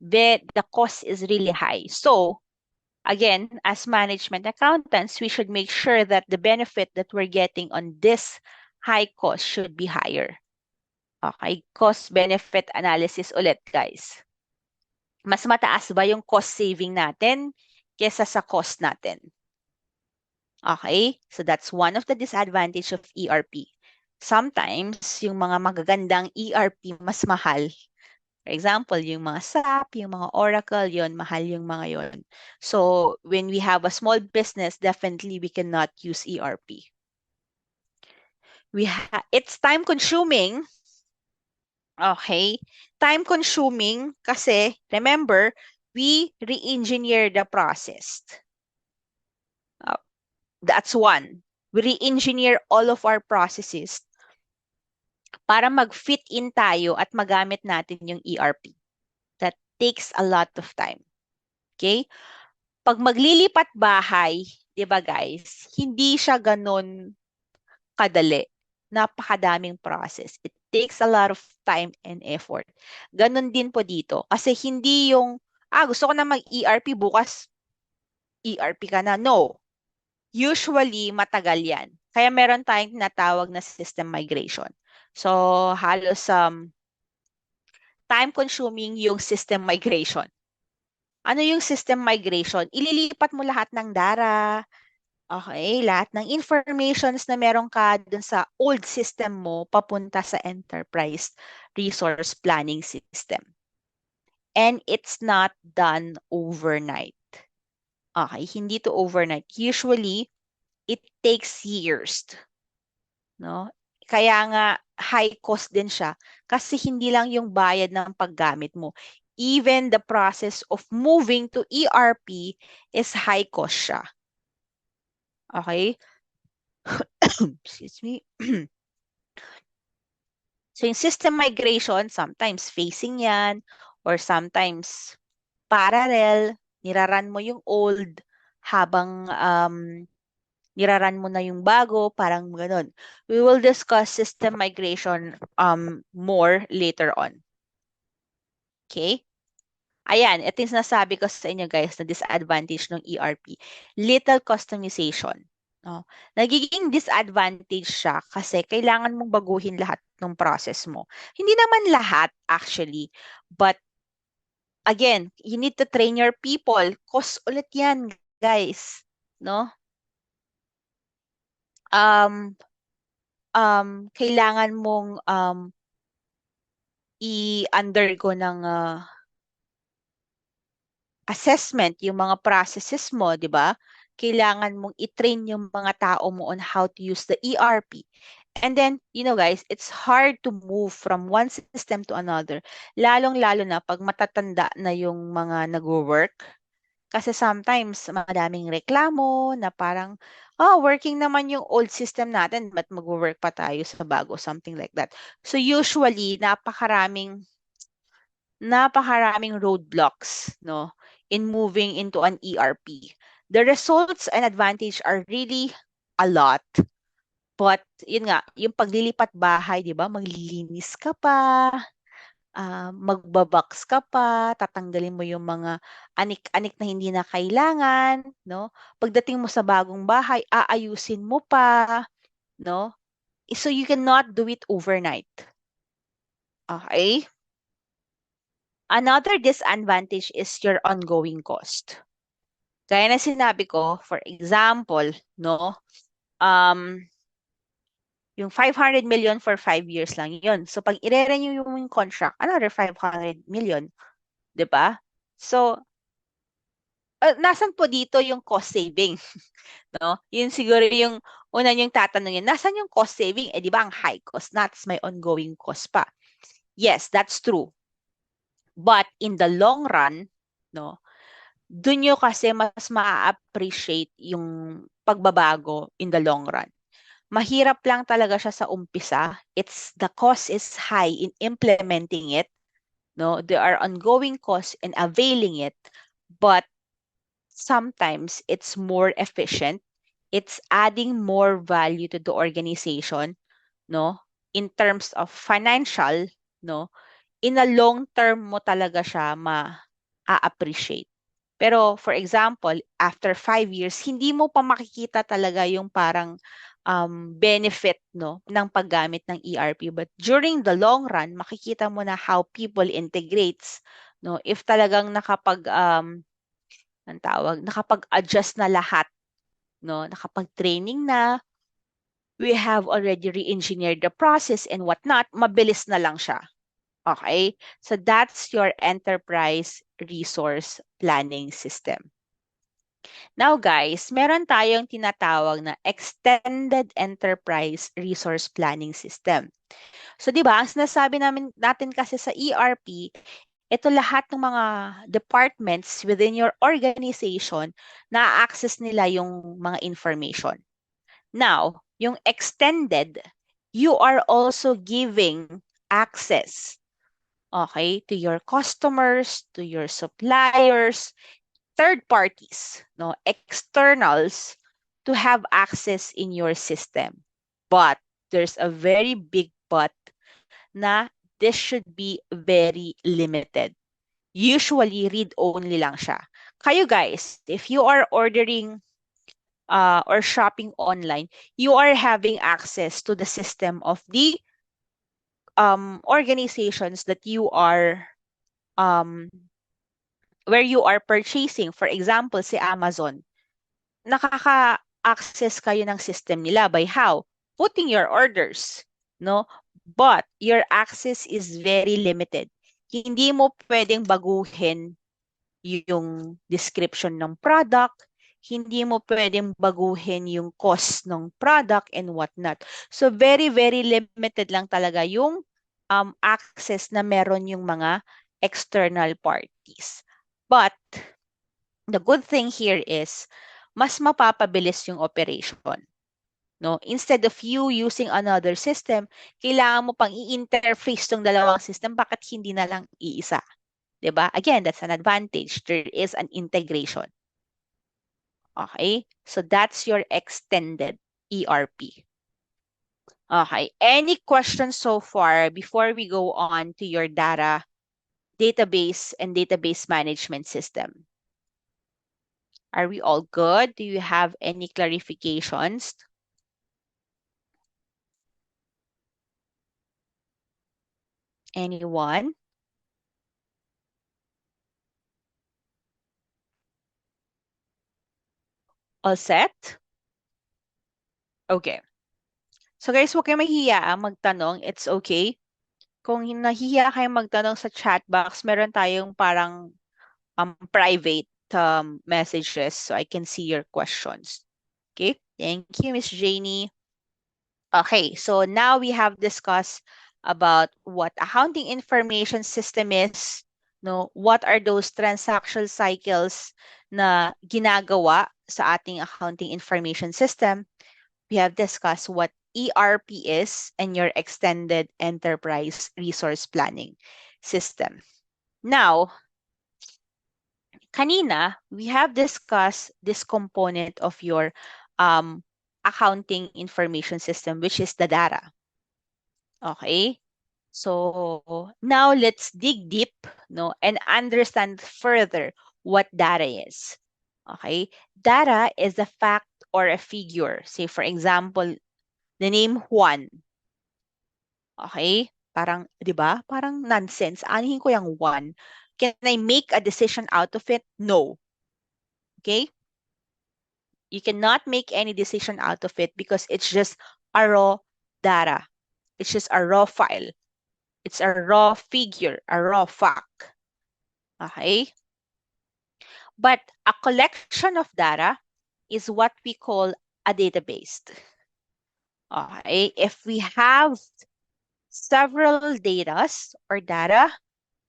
The cost is really high. So, again, as management accountants, we should make sure that the benefit that we're getting on this high cost should be higher. Okay, cost-benefit analysis ulit, guys. Mas mataas ba yung cost saving natin kesa sa cost natin? Okay, so that's one of the disadvantage of ERP. Sometimes, yung mga magagandang ERP mas mahal. For example, yung mga SAP, yung mga Oracle, yon mahal yung mga yon. So, when we have a small business, definitely we cannot use ERP. It's time consuming. Okay? Time consuming kasi, remember, we re-engineer the process. That's one. We re-engineer all of our processes para mag-fit in tayo at magamit natin yung ERP. That takes a lot of time. Okay? Pag maglilipat bahay, 'di ba guys, hindi siya ganun kadali. Napakadaming process. It takes a lot of time and effort. Ganun din po dito. Kasi hindi yung, gusto ko na mag-ERP bukas, ERP ka na. No. Usually, matagal yan. Kaya meron tayong tinatawag na system migration. So, halos time-consuming yung system migration. Ano yung system migration? Ililipat mo lahat ng data, okay, lahat ng informations na meron ka dun sa old system mo papunta sa enterprise resource planning system. And it's not done overnight. Okay, hindi to overnight. Usually, it takes years, no? Kaya nga high cost din siya kasi hindi lang yung bayad ng paggamit mo. Even the process of moving to ERP is high cost siya. Okay? Excuse me. So yung system migration, sometimes facing yan or sometimes parallel, niraran mo yung old habang niraran mo na yung bago, parang ganun. We will discuss system migration more later on. Okay? Ayan, ito yung sinasabi ko sa inyo guys na disadvantage ng ERP. Little customization. No? Nagiging disadvantage siya kasi kailangan mong baguhin lahat ng process mo. Hindi naman lahat actually, but again, you need to train your people. Cost ulit yan, guys. No? Um, Kailangan mong i-undergo ng assessment yung mga processes mo, di ba? Kailangan mong i-train yung mga tao mo on how to use the ERP. And then, you know guys, it's hard to move from one system to another. Lalong-lalo na pag matatanda na yung mga nagwo-work. Kasi sometimes, madaming reklamo na parang, working naman yung old system natin, but magwo-work pa tayo sa bago, something like that. So usually, napakaraming roadblocks, no, in moving into an ERP. The results and advantage are really a lot. But, yun nga, yung paglilipat bahay, di ba, maglilinis ka pa, magbabox ka pa, tatanggalin mo yung mga anik-anik na hindi na kailangan, no? Pagdating mo sa bagong bahay, aayusin mo pa, no? So you cannot do it overnight. Okay? Another disadvantage is your ongoing cost. Gaya na sinabi ko, for example, no, yung 500 million for 5 years lang yun. So, pag i-renew yung contract, another 500 million. 'Di ba? So, nasan po dito yung cost saving? No? Yun siguro yung una yung tatanungin, nasan yung cost saving? Eh, di ba ang high cost? That's my ongoing cost pa. Yes, that's true. But in the long run, no, dun nyo kasi mas ma-appreciate yung pagbabago in the long run. Mahirap lang talaga siya sa umpisa. The cost is high in implementing it. No, there are ongoing costs in availing it, but sometimes it's more efficient. It's adding more value to the organization, no? In terms of financial, no? In a long term mo talaga siya ma-appreciate. Pero for example, after 5 years, hindi mo pa makikita talaga yung parang benefit, no, ng paggamit ng ERP. But during the long run, makikita mo na how people integrates, no? If talagang nakapag-adjust na lahat, no? Nakapag-training na, we have already re-engineered the process and whatnot, mabilis na lang siya. Okay? So that's your enterprise resource planning system. Now guys, meron tayong tinatawag na extended enterprise resource planning system. So 'di ba, ang sinasabi natin kasi sa ERP, ito lahat ng mga departments within your organization na access nila yung mga information. Now, yung extended, you are also giving access, okay, to your customers, to your suppliers, third parties, no, externals to have access in your system. But there's a very big but na this should be very limited. Usually read only lang siya. Kayo guys, if you are ordering or shopping online, you are having access to the system of the organizations that you are um, where you are purchasing. For example, si Amazon, nakaka-access kayo ng system nila by how? Putting your orders, no? But your access is very limited. Hindi mo pwedeng baguhin yung description ng product, hindi mo pwedeng baguhin yung cost ng product and whatnot. So very, very limited lang talaga yung access na meron yung mga external parties. But the good thing here is mas mapapabilis yung operation. No? Instead of you using another system, kailangan mo pang i-interface tong dalawang system, bakit hindi na lang iisa? 'Di ba? Again, that's an advantage. There is an integration. Okay? So that's your extended ERP. Okay. Any questions so far before we go on to your database and database management system? Are we all good? Do you have any clarifications? Anyone? All set? Okay. So guys, huwag kayong mahihiya magtanong. It's okay. Kung nahihiya kayong magtanong sa chat box, meron tayong parang private messages so I can see your questions. Okay, thank you, Miss Janie. Okay, so now we have discussed about what accounting information system is, no, what are those transaction cycles na ginagawa sa ating accounting information system. We have discussed what ERP is and your extended enterprise resource planning system. Now, kanina, we have discussed this component of your accounting information system, which is the data. Okay? So now let's dig deep, no, and understand further what data is. Okay? Data is a fact or a figure. Say, for example, the name Juan. Okay? Parang, di ba? Parang nonsense. Anihin ko yung Juan. Can I make a decision out of it? No. Okay? You cannot make any decision out of it because it's just a raw data. It's just a raw file. It's a raw figure, a raw fact. Okay? But a collection of data is what we call a database. Okay? If we have several datas or data,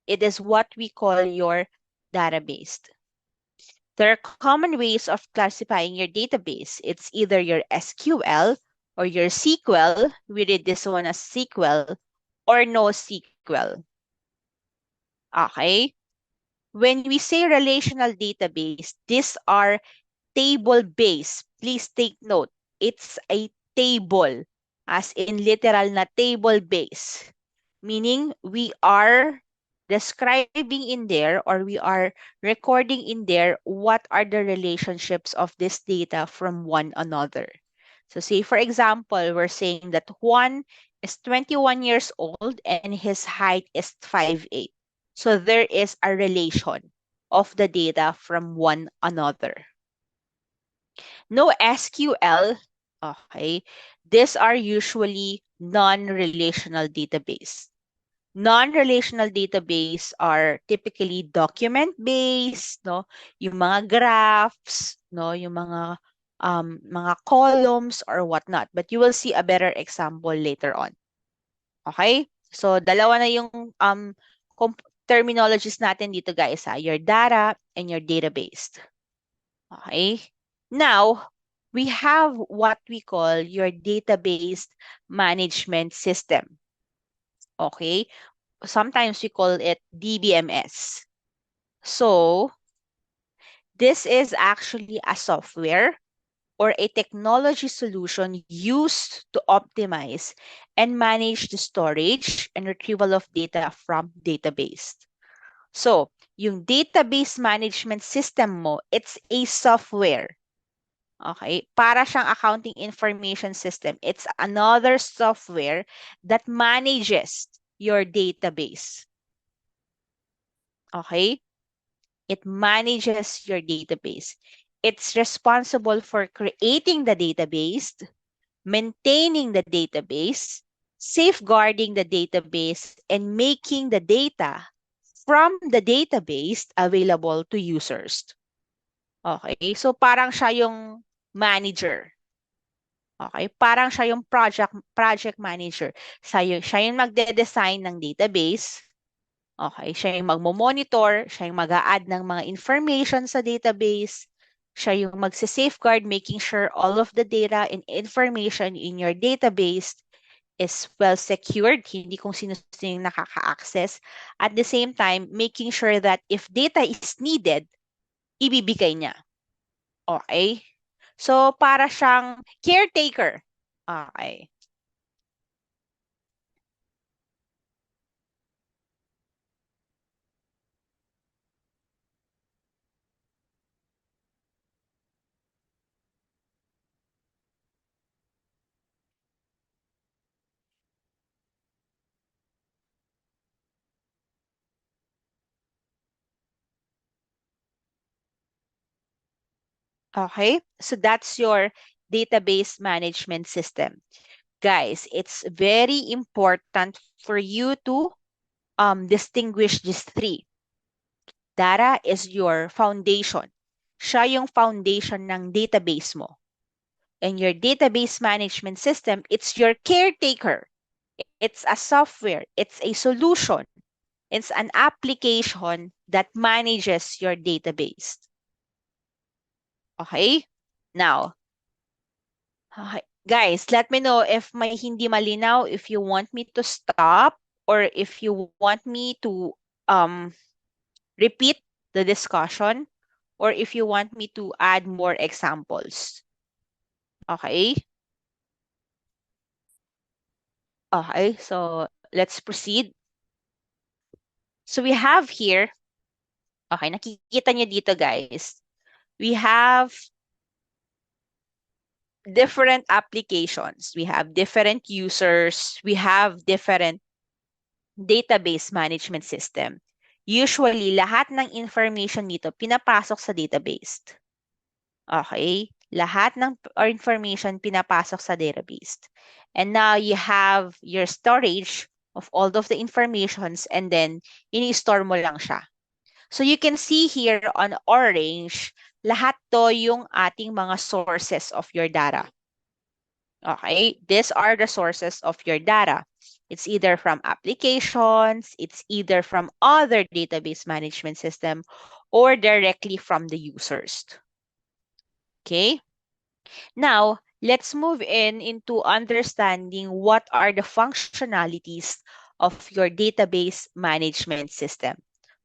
it is what we call your database. There are common ways of classifying your database. It's either your SQL or your SQL. We read this one as SQL or NoSQL. Okay? When we say relational database, these are table-based. Please take note. It's a table, as in literal na table-based. Meaning, we are describing in there or we are recording in there what are the relationships of this data from one another. So say, for example, we're saying that Juan is 21 years old and his height is 5'8". So there is a relation of the data from one another. No SQL, okay, these are usually non-relational database. Non-relational database are typically document-based, no? Yung mga graphs, no? Yung mga columns or whatnot. But you will see a better example later on. Okay? So, dalawa na yung terminologies natin dito, guys, ha? Your data and your database. Okay? Now, we have what we call your database management system. Okay? Sometimes we call it DBMS. So, this is actually a software or a technology solution used to optimize and manage the storage and retrieval of data from database. So, yung database management system mo, it's a software. Okay? Para siyang accounting information system. It's another software that manages your database. Okay? It manages your database. It's responsible for creating the database, maintaining the database, safeguarding the database, and making the data from the database available to users. Okay? So parang siya yung manager. Okay? Parang siya yung project manager. Siya yung magde-design ng database. Okay? Siya yung magmo-monitor, siya yung mag-a-add ng mga information sa database. Siya yung magse-safeguard, making sure all of the data and information in your database is well secured, hindi kung sino-sino yung nakaka-access. At the same time, making sure that if data is needed, ibibigay niya. Okay? So, para siyang caretaker. Okay. Okay? So, that's your database management system. Guys, it's very important for you to distinguish these three. Data is your foundation. Siya yung foundation ng database mo. And your database management system, it's your caretaker. It's a software. It's a solution. It's an application that manages your database. Okay? Now, okay. Guys, let me know if may hindi malinaw, if you want me to stop, or if you want me to repeat the discussion, or if you want me to add more examples. Okay? Okay, so let's proceed. So we have here, okay, nakikita nyo dito guys, we have different applications. We have different users. We have different database management system. Usually, lahat ng information dito pinapasok sa database. Okay? Lahat ng information pinapasok sa database. And now you have your storage of all of the informations and then ini-store mo lang siya. So you can see here on orange, lahat to yung ating mga sources of your data. Okay, these are the sources of your data. It's either from applications, it's either from other database management system, or directly from the users. Okay, now let's move into understanding what are the functionalities of your database management system.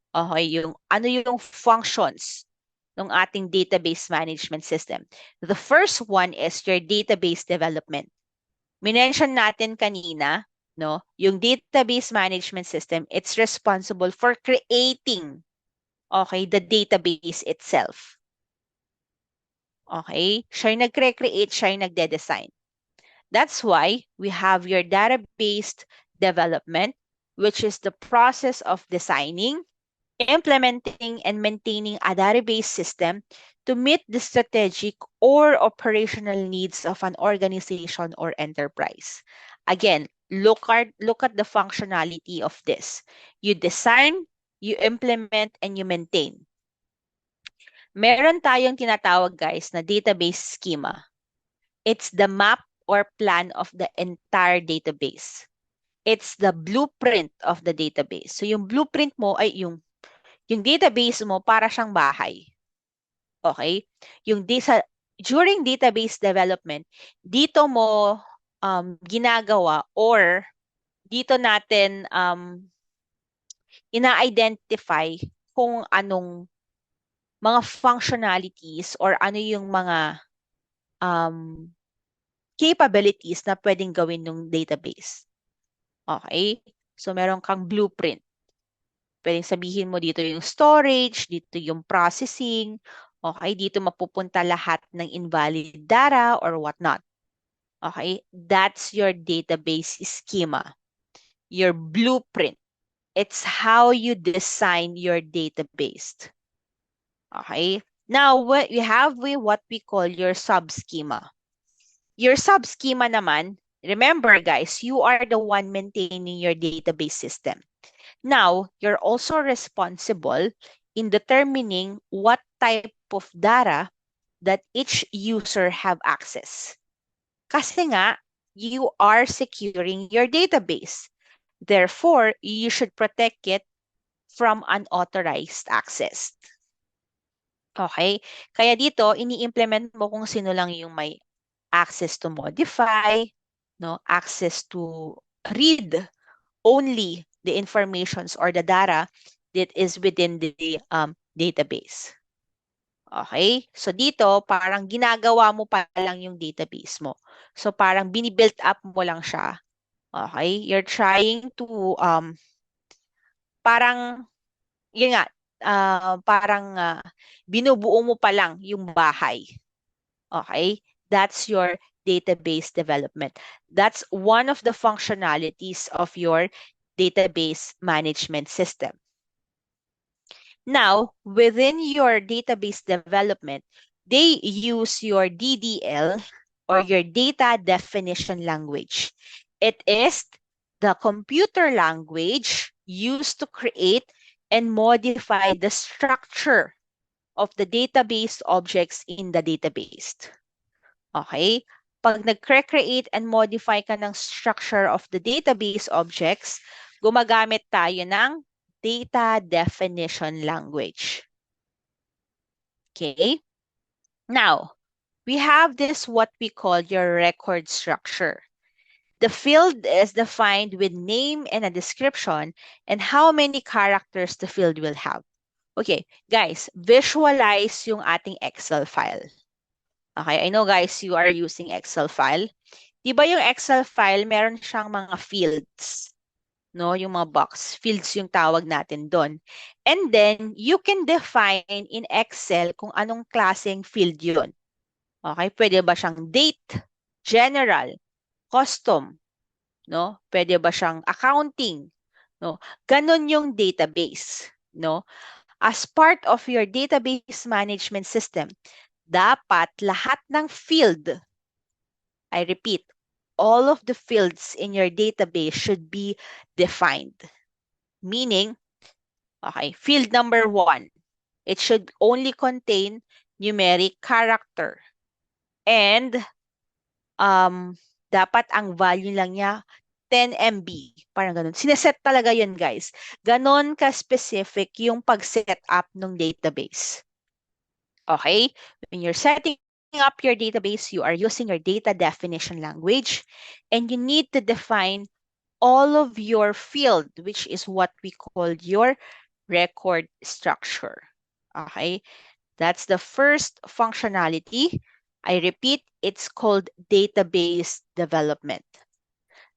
Okay, ano yung functions ng ating database management system. The first one is your database development. Minention natin kanina, no, yung database management system, it's responsible for creating, okay, the database itself. Okay? Siya yung nagcreate, siya yung nagde-design. That's why we have your database development, which is the process of designing, implementing, and maintaining a database system to meet the strategic or operational needs of an organization or enterprise. Again, look at the functionality of this. You design, you implement, and you maintain. Meron tayong tinatawag guys na database schema. It's the map or plan of the entire database. It's the blueprint of the database. So yung blueprint mo ay yung database mo para siyang bahay. Okay? during database development, dito mo ginagawa or dito natin ina-identify kung anong mga functionalities or ano yung mga um, capabilities na pwedeng gawin ng database. Okay? So, meron kang blueprint. Pwedeng sabihin mo dito yung storage, dito yung processing, okay? Dito mapupunta lahat ng invalid data or whatnot. Okay? That's your database schema, your blueprint. It's how you design your database. Okay? Now, we have what we call your sub-schema. Your sub-schema naman, remember guys, you are the one maintaining your database system. Now, you're also responsible in determining what type of data that each user have access. Kasi nga, you are securing your database. Therefore, you should protect it from unauthorized access. Okay? Kaya dito, ini-implement mo kung sino lang yung may access to modify, no, access to read only the informations or the data that is within the database. Okay? So dito, parang ginagawa mo pa lang yung database mo. So parang binibuild up mo lang siya. Okay? You're trying to, parang, yun nga, parang binubuo mo pa lang yung bahay. Okay? That's your database development. That's one of the functionalities of your database management system. Now, within your database development, they use your DDL or your data definition language. It is the computer language used to create and modify the structure of the database objects in the database. Okay? Pag nag-create and modify ka ng structure of the database objects, gumagamit tayo ng data definition language. Okay? Now, we have this what we call your record structure. The field is defined with name and a description and how many characters the field will have. Okay, guys, visualize yung ating Excel file. Okay, I know guys, you are using Excel file. Di ba yung Excel file, meron siyang mga fields, no? Yung mga box, fields yung tawag natin doon. And then, you can define in Excel kung anong klaseng field yun. Okay, pwede ba siyang date, general, custom, no? Pwede ba siyang accounting, no? Ganon yung database, no? As part of your database management system, dapat lahat ng field, I repeat, all of the fields in your database should be defined. Meaning, okay, field number 1, it should only contain numeric character. And dapat ang value lang niya 10 MB. Parang ganun. Sineset talaga yun, guys. Ganon ka-specific yung pag-set up ng database. Okay? When you're setting up your database, you are using your data definition language, and you need to define all of your field, which is what we call your record structure. Okay? That's the first functionality. I repeat, it's called database development.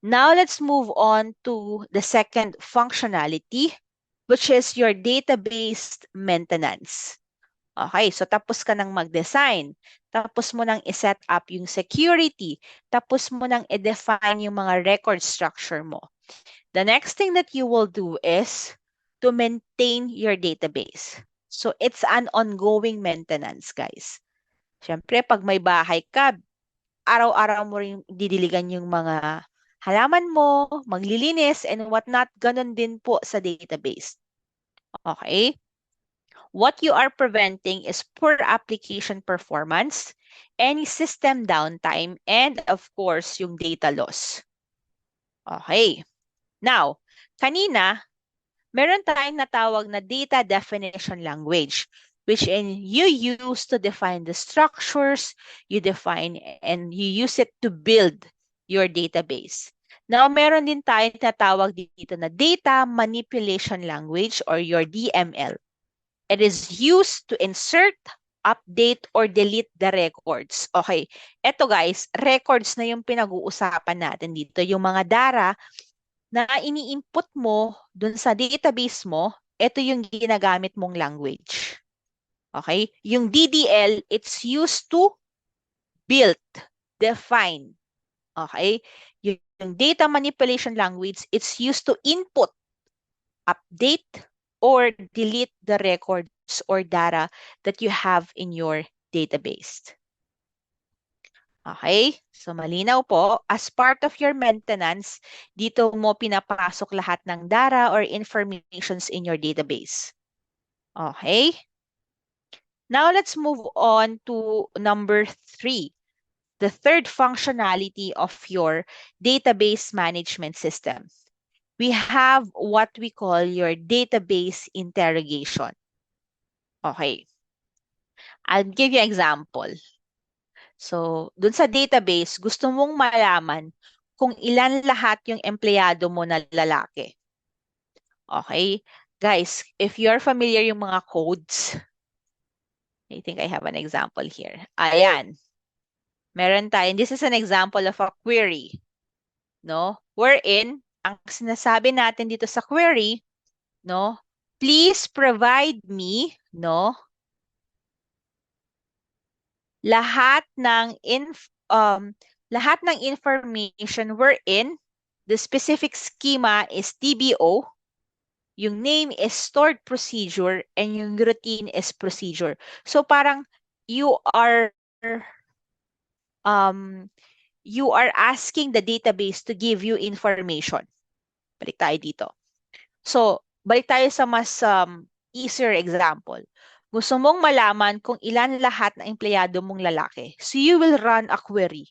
Now let's move on to the second functionality, which is your database maintenance. Okay, so tapos ka nang mag-design, tapos mo nang i-set up yung security, tapos mo nang i-define yung mga record structure mo. The next thing that you will do is to maintain your database. So it's an ongoing maintenance, guys. Siyempre, pag may bahay ka, araw-araw mo rin didiligan yung mga halaman mo, maglilinis, and whatnot. Ganon din po sa database. Okay? What you are preventing is poor application performance, any system downtime, and of course, yung data loss. Okay. Now, kanina, meron tayong natawag na data definition language. which you use to define the structures, you define and you use it to build your database. Now, meron din tayong tatawag dito na data manipulation language or your DML. It is used to insert, update, or delete the records. Okay, eto guys, records na yung pinag-uusapan natin dito. Yung mga data na ini-input mo dun sa database mo, ito yung ginagamit mong language. Okay? Yung DDL, it's used to build, define. Okay? Yung data manipulation language, it's used to input, update, or delete the records or data that you have in your database. Okay? So, malinaw po, as part of your maintenance, dito mo pinapasok lahat ng data or informations in your database. Okay? Now, let's move on to number 3, the third functionality of your database management system. We have what we call your database interrogation. Okay. I'll give you an example. So, dun sa database, gusto mong malaman kung ilan lahat yung empleyado mo na lalaki. Okay? Guys, if you're familiar yung mga codes, I think I have an example here. Ayan. Meron tayo. This is an example of a query. No? Wherein, ang sinasabi natin dito sa query, no? Please provide me, no? Lahat ng information wherein the specific schema is TBO, yung name is stored procedure, and yung routine is procedure. So parang you are asking the database to give you information. Balik tayo dito. So, balik tayo sa mas easier example. Gusto mong malaman kung ilan lahat na empleyado mong lalaki. So, you will run a query.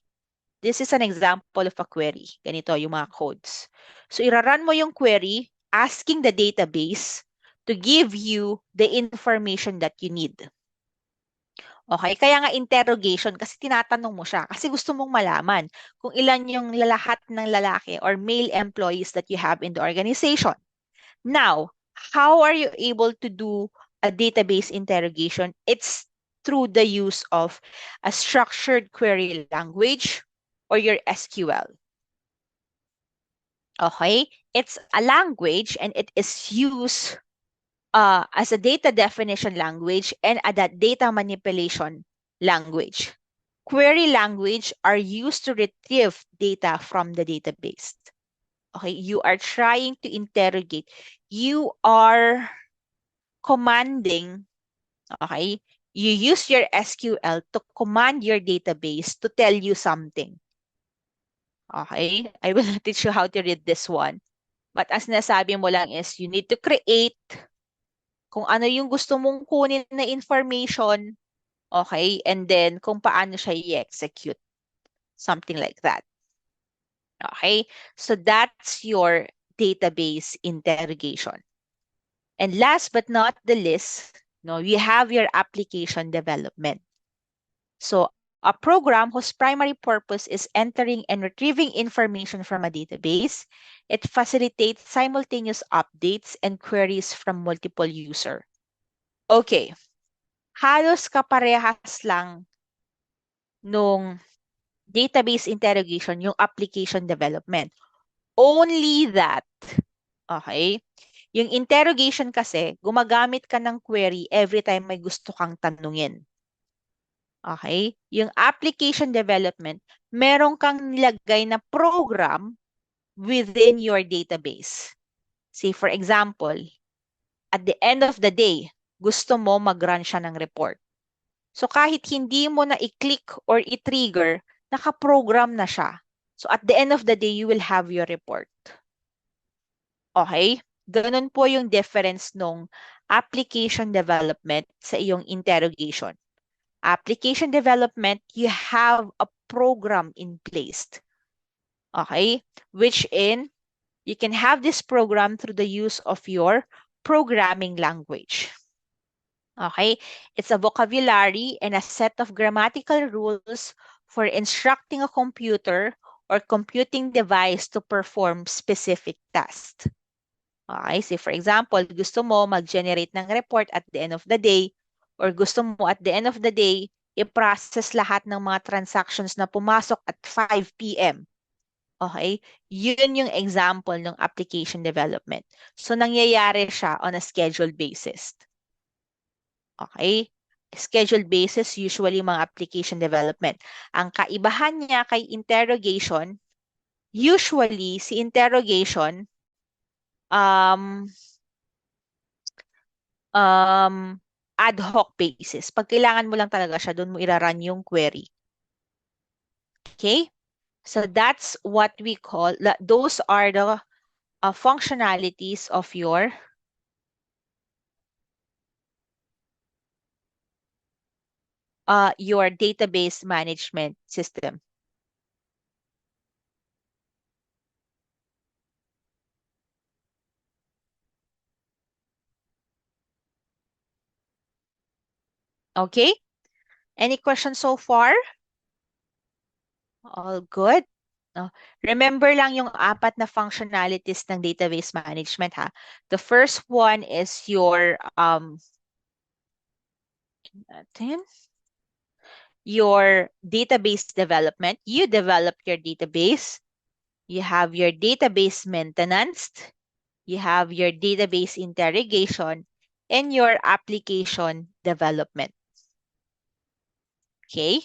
This is an example of a query. Ganito yung mga codes. So, irarun mo yung query asking the database to give you the information that you need. Okay? Kaya nga interrogation kasi tinatanong mo siya kasi gusto mong malaman kung ilan yung lahat ng lalaki or male employees that you have in the organization. Now, how are you able to do a database interrogation? It's through the use of a structured query language or your SQL. Okay? It's a language and it is used as a data definition language and a data manipulation language. Query language are used to retrieve data from the database. Okay, you are trying to interrogate. You are commanding, okay? You use your SQL to command your database to tell you something. Okay? I will not teach you how to read this one. But as nasabi mo lang is you need to create kung ano yung gusto mong kunin na information, okay? And then kung paano siya i-execute. Something like that. Okay? So that's your database interrogation. And last but not the least, no, you have your application development. So a program whose primary purpose is entering and retrieving information from a database, it facilitates simultaneous updates and queries from multiple users. Okay. Halos kaparehas lang nung database interrogation yung application development. Only that, okay, yung interrogation kasi, gumagamit ka ng query every time may gusto kang tanungin. Okay? Yung application development, meron kang nilagay na program within your database. Say, for example, at the end of the day, gusto mo mag-run siya ng report. So kahit hindi mo na i-click or i-trigger, naka-program na siya. So at the end of the day, you will have your report. Okay? Ganun po yung difference nung application development sa iyong interrogation. Application development, you have a program in place. Okay? Which you can have this program through the use of your programming language. Okay? It's a vocabulary and a set of grammatical rules for instructing a computer or computing device to perform specific tasks. Okay? So for example, gusto mo mag-generate ng report at the end of the day or gusto mo at the end of the day i-process lahat ng mga transactions na pumasok at 5 p.m. Okay? Yun yung example ng application development. So nangyayari siya on a scheduled basis. Okay? Scheduled basis, usually mga application development. Ang kaibahan niya kay interrogation, usually si interrogation, um, um, ad hoc basis. Pag kailangan mo lang talaga siya, doon mo iraran yung query. Okay? So that's what we call, those are the functionalities of your database management system. Okay? Any questions so far? All good? No. Remember lang yung apat na functionalities ng database management ha. The first one is your database development. You develop your database. You have your database maintenance. You have your database interrogation and your application development. Okay?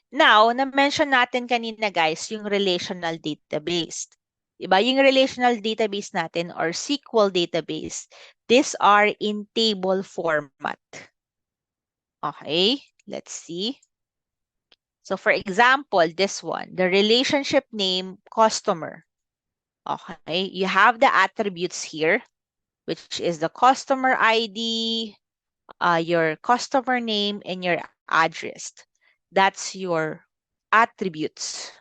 Now, na-mention natin kanina guys, yung relational database. Diba? Yung relational database natin or SQL database, these are in table format. Okay, let's see. So for example, this one, the relationship name customer. Okay, you have the attributes here, which is the customer ID, your customer name, and your address. That's your attributes.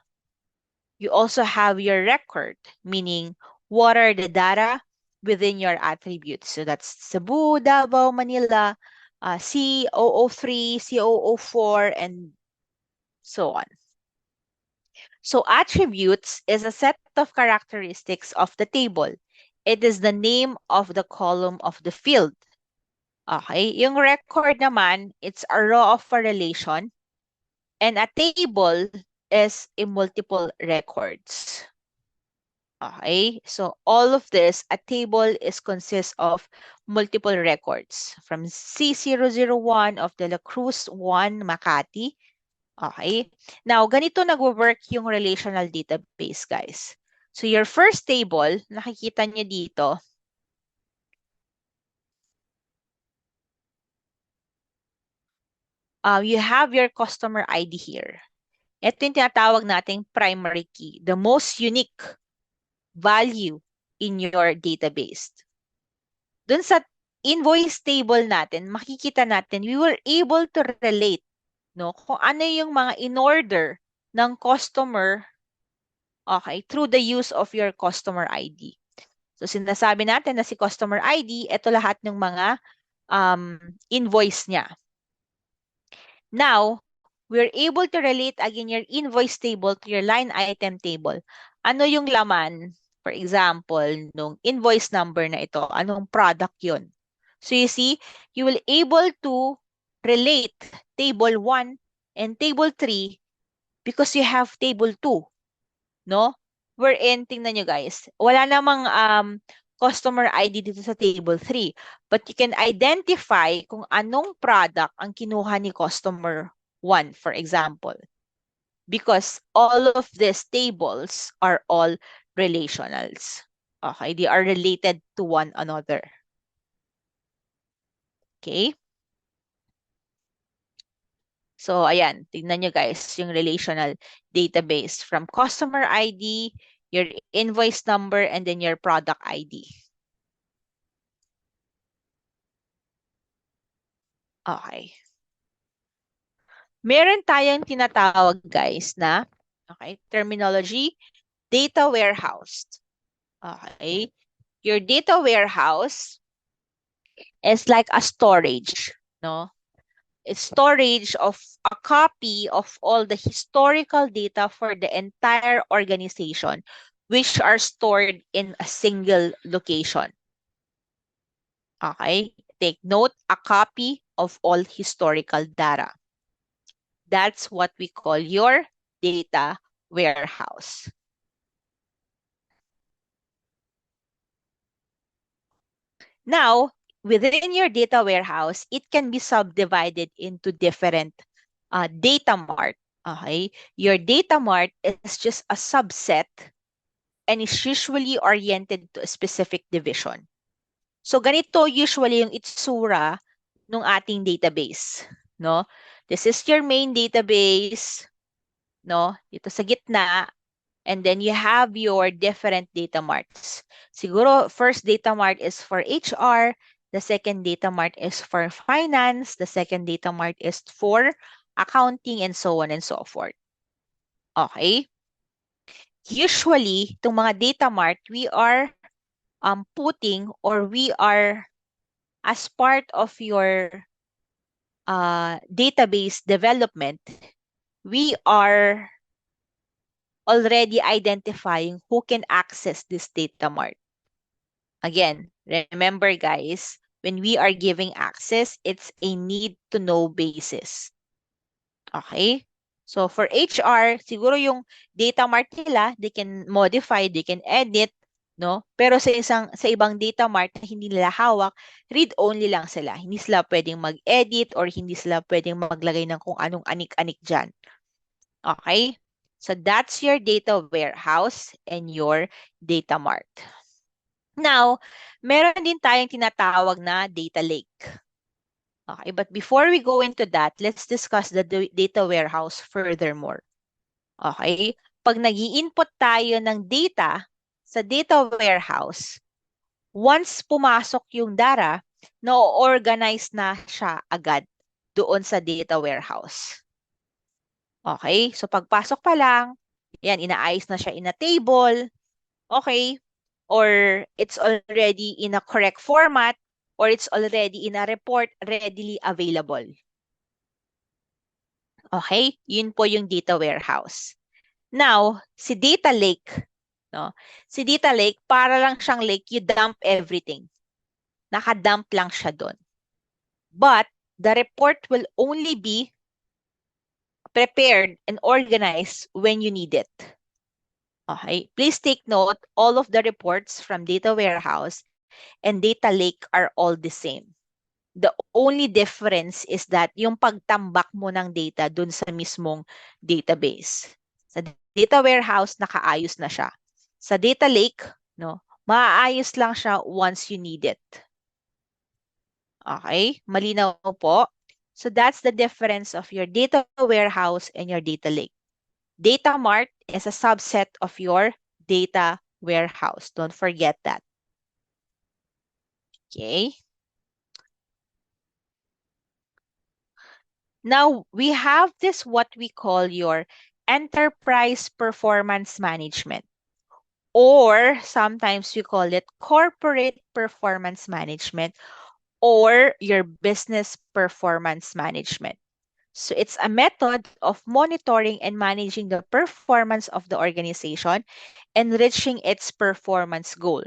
You also have your record, meaning what are the data within your attributes. So that's Cebu, Davao, Manila, C003, C004, and so on. So attributes is a set of characteristics of the table. It is the name of the column of the field. Okay, yung record naman, it's a row of a relation, and a table is a multiple records. Okay, so all of this, a table consists of multiple records from C001 of De La Cruz 1 Makati. Okay, now ganito nagwo-work yung relational database, guys. So your first table, nakikita nyo dito, you have your customer ID here. Ito yung tinatawag nating primary key, the most unique value in your database. Dun sa invoice table natin, makikita natin, we were able to relate, no, kung ano yung mga in-order ng customer, okay, through the use of your customer ID. So, sinasabi natin na si customer ID, ito lahat ng mga invoice niya. Now, we're able to relate again your invoice table to your line item table. Ano yung laman, for example, nung invoice number na ito? Anong product yun? So you see, you will able to relate table 1 and table 3 because you have table 2, no? Wherein, tingnan nyo guys, wala namang customer ID dito sa table 3. But you can identify kung anong product ang kinuha ni customer 1, for example. Because all of these tables are all relationals. Okay, they are related to one another. Okay? So, ayan, tignan nyo guys, yung relational database from customer ID, your invoice number, and then your product ID. Okay. Meron tayong tinatawag guys na, okay, terminology, data warehouse. Okay. Your data warehouse is like a storage, no? It's storage of a copy of all the historical data for the entire organization, which are stored in a single location. Okay? Take note, a copy of all historical data. That's what we call your data warehouse. Now, within your data warehouse, it can be subdivided into different data mart. Okay? Your data mart is just a subset and is usually oriented to a specific division. So ganito usually yung itsura ng ating database, no? This is your main database, no? Ito sa gitna, and then you have your different data marts. Siguro first data mart is for HR, the second data mart is for finance, the second data mart is for accounting, and so on and so forth. Okay? Usually, itong mga data mart, we are putting, or we are, as part of your database development, we are already identifying who can access this data mart. Again, remember guys, when we are giving access, it's a need to know basis. Okay? So for HR, siguro yung data mart nila, they can modify, they can edit, no? Pero sa ibang data mart na hindi nila hawak, read only lang sila. Hindi sila pwedeng mag-edit or hindi sila pwedeng maglagay ng kung anong anik-anik diyan. Okay? So that's your data warehouse and your data mart. Now, meron din tayong tinatawag na data lake. Okay, but before we go into that, let's discuss the data warehouse furthermore. Okay? Pag nag-i-input tayo ng data sa data warehouse, once pumasok yung data, na-organize na siya agad doon sa data warehouse. Okay? So pagpasok pa lang, yan, inaayos na siya in a table. Okay? Or it's already in a correct format, or it's already in a report readily available. Okay? Yun po yung data warehouse. Now, si data lake, no? Si data lake, para lang siyang lake, you dump everything. Nakadump lang siya doon. But, the report will only be prepared and organized when you need it. Okay? Please take note, all of the reports from data warehouse and data lake are all the same. The only difference is that yung pagtambak mo ng data dun sa mismong database. Sa data warehouse, nakaayos na siya. Sa data lake, no, maaayos lang siya once you need it. Okay? Malinaw po? So that's the difference of your data warehouse and your data lake. Data mart is a subset of your data warehouse. Don't forget that. Okay? Now, we have this what we call your enterprise performance management, or sometimes we call it corporate performance management, or your business performance management. So it's a method of monitoring and managing the performance of the organization and reaching its performance goal.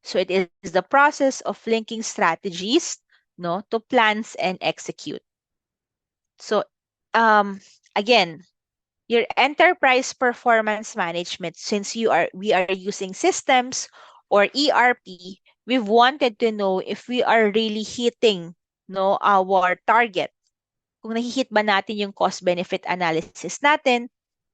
So it is the process of linking strategies, no, to plans and execute. So again, your enterprise performance management, since we are using systems or ERP, we've wanted to know if we are really hitting, no, our target. Kung nahihit ba natin yung cost benefit analysis natin,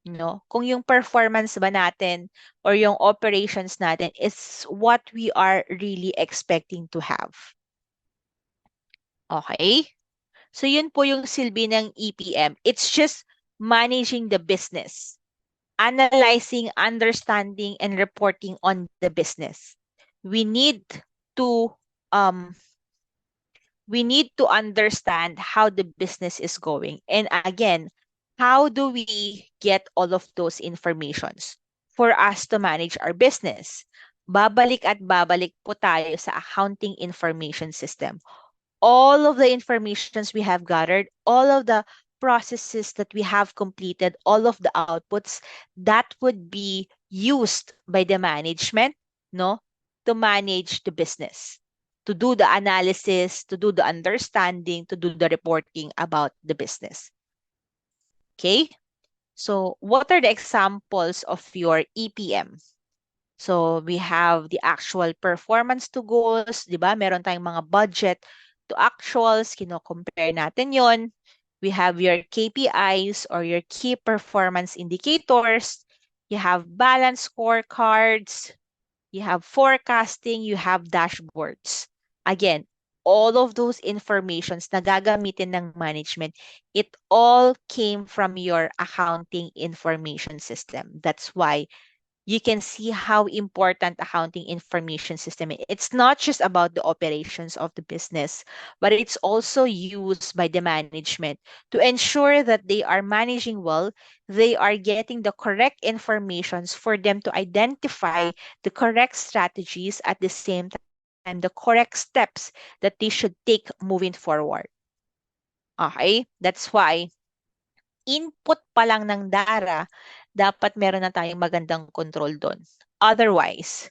no? Kung yung performance ba natin or yung operations natin is what we are really expecting to have. Okay? So yun po yung silbi ng EPM. It's just managing the business, analyzing, understanding, and reporting on the business. We need to understand how the business is going. And again, how do we get all of those informations for us to manage our business? babalik at babalik po tayo sa accounting information system. All of the informations we have gathered, all of the processes that we have completed, all of the outputs that would be used by the management, no, to manage the business, to do the analysis, to do the understanding, to do the reporting about the business. Okay? So, what are the examples of your EPM? So, we have the actual performance to goals, di ba? Meron tayong mga budget to actuals, kino-compare natin yon. We have your KPIs or your key performance indicators. You have balance scorecards. You have forecasting. You have dashboards. Again, all of those informations na gagamitin ng management, it all came from your accounting information system. That's why you can see how important accounting information system is. It's not just about the operations of the business, but it's also used by the management to ensure that they are managing well, they are getting the correct informations for them to identify the correct strategies at the same time, the correct steps that they should take moving forward. Okay? That's why input pa lang ng DARA, dapat meron na tayong magandang control doon. Otherwise,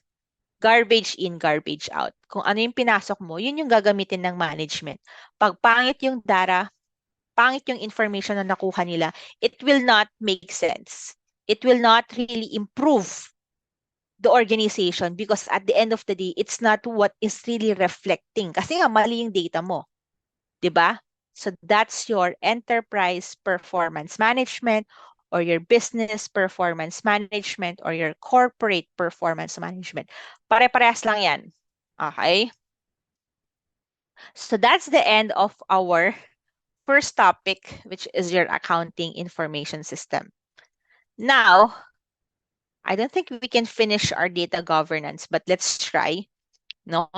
garbage in, garbage out. Kung ano yung pinasok mo, yun yung gagamitin ng management. Pag pangit yung DARA, pangit yung information na nakuha nila, it will not make sense. It will not really improve the organization because at the end of the day, it's not what is really reflecting. Kasi nga, mali yung data mo. 'Di ba? So that's your enterprise performance management or your business performance management or your corporate performance management. Pare-parehas lang 'yan. Okay? So that's the end of our first topic, which is your accounting information system. Now, I don't think we can finish our data governance, but let's try. No?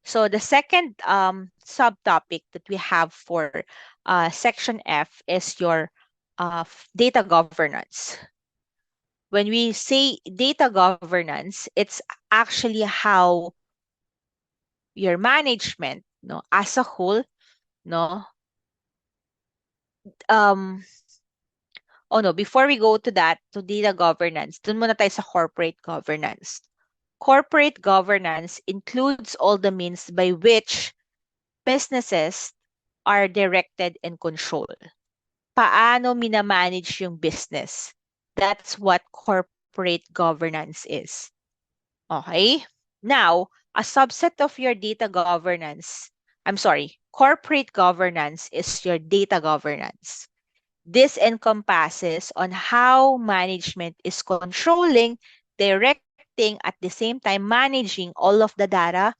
So the second subtopic that we have for section F is your data governance. When we say data governance, it's actually how your management, no, as a whole, no, um, oh no, before we go to that, to data governance, dun muna tayo sa corporate governance. Corporate governance includes all the means by which businesses are directed and controlled. Paano minamanage yung business? That's what corporate governance is. Okay? Now, a subset of your data governance, corporate governance is your data governance. This encompasses on how management is controlling, directing, at the same time managing all of the data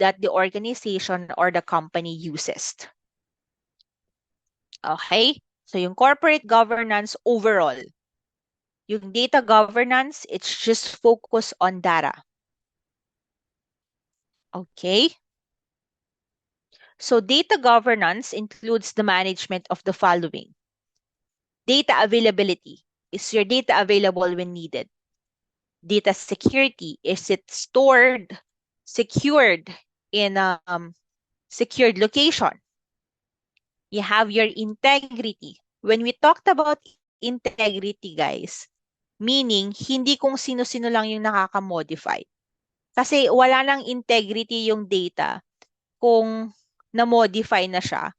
that the organization or the company uses. Okay? So yung corporate governance overall, yung data governance, it's just focus on data. Okay? So data governance includes the management of the following. Data availability. Is your data available when needed? Data security. Is it stored, secured in a secured location? You have your integrity. When we talked about integrity, guys, meaning hindi kung sino-sino lang yung nakaka-modify. Kasi wala nang integrity yung data kung na-modify na siya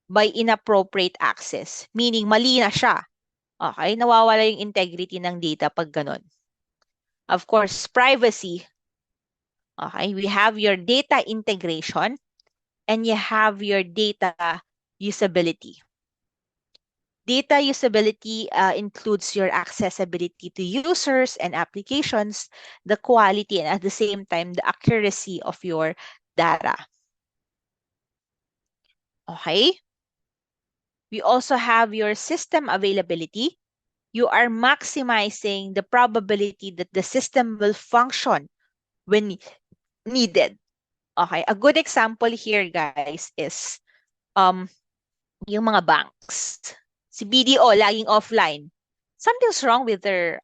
by inappropriate access. Meaning, mali na siya. Okay? Nawawala yung integrity ng data pag ganun. Of course, privacy. Okay? We have your data integration and you have your data usability. Data usability includes your accessibility to users and applications, the quality, and at the same time, the accuracy of your data. Okay? We also have your system availability. You are maximizing the probability that the system will function when needed. Okay, a good example here, guys, is yung mga banks. Si BDO, laging offline. Something's wrong with their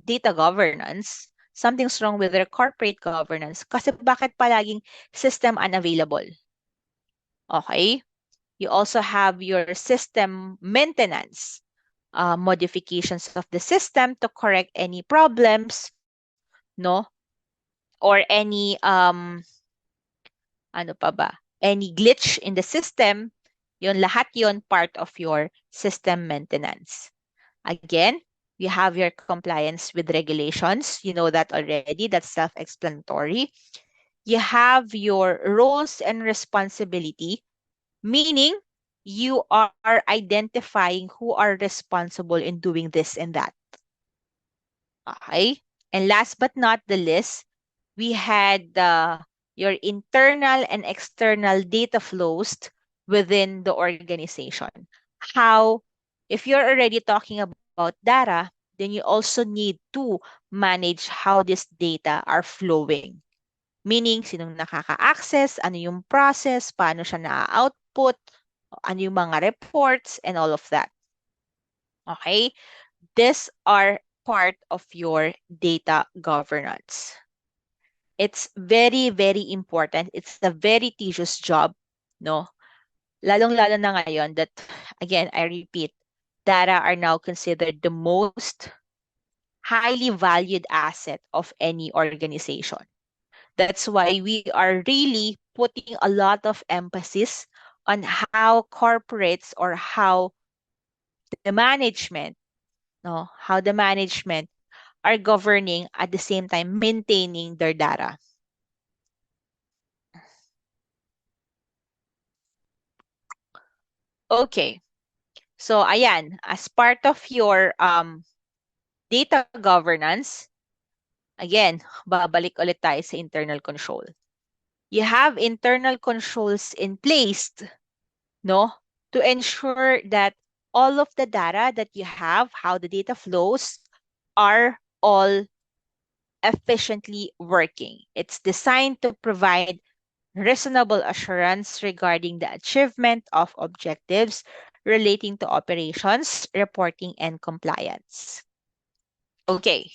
data governance. something's wrong with their corporate governance. Kasi bakit palaging system unavailable? Okay? You also have your system maintenance, modifications of the system to correct any problems, no? Or any ano pa ba? Any glitch in the system, yun lahat yun part of your system maintenance. Again, you have your compliance with regulations. You know that already. That's self-explanatory. You have your roles and responsibility, meaning you are identifying who are responsible in doing this and that. Okay? And last but not the least, we had your internal and external data flows within the organization. How, if you're already talking about data, then you also need to manage how this data are flowing. Meaning, sinong nakaka-access, ano yung process, paano siya na-output, ano yung mga reports, and all of that. Okay? These are part of your data governance. It's very, very important. It's a very tedious job, no? Lalong-lalo na ngayon that, again, I repeat, data are now considered the most highly valued asset of any organization. That's why we are really putting a lot of emphasis on how corporates or how the management, no, how the management are governing at the same time maintaining their data. Okay. So ayan, as part of your data governance, again, babalik ulit tayo sa internal control. You have internal controls in place, no, to ensure that all of the data that you have, how the data flows, are all efficiently working. It's designed to provide reasonable assurance regarding the achievement of objectives relating to operations, reporting, and compliance. Okay.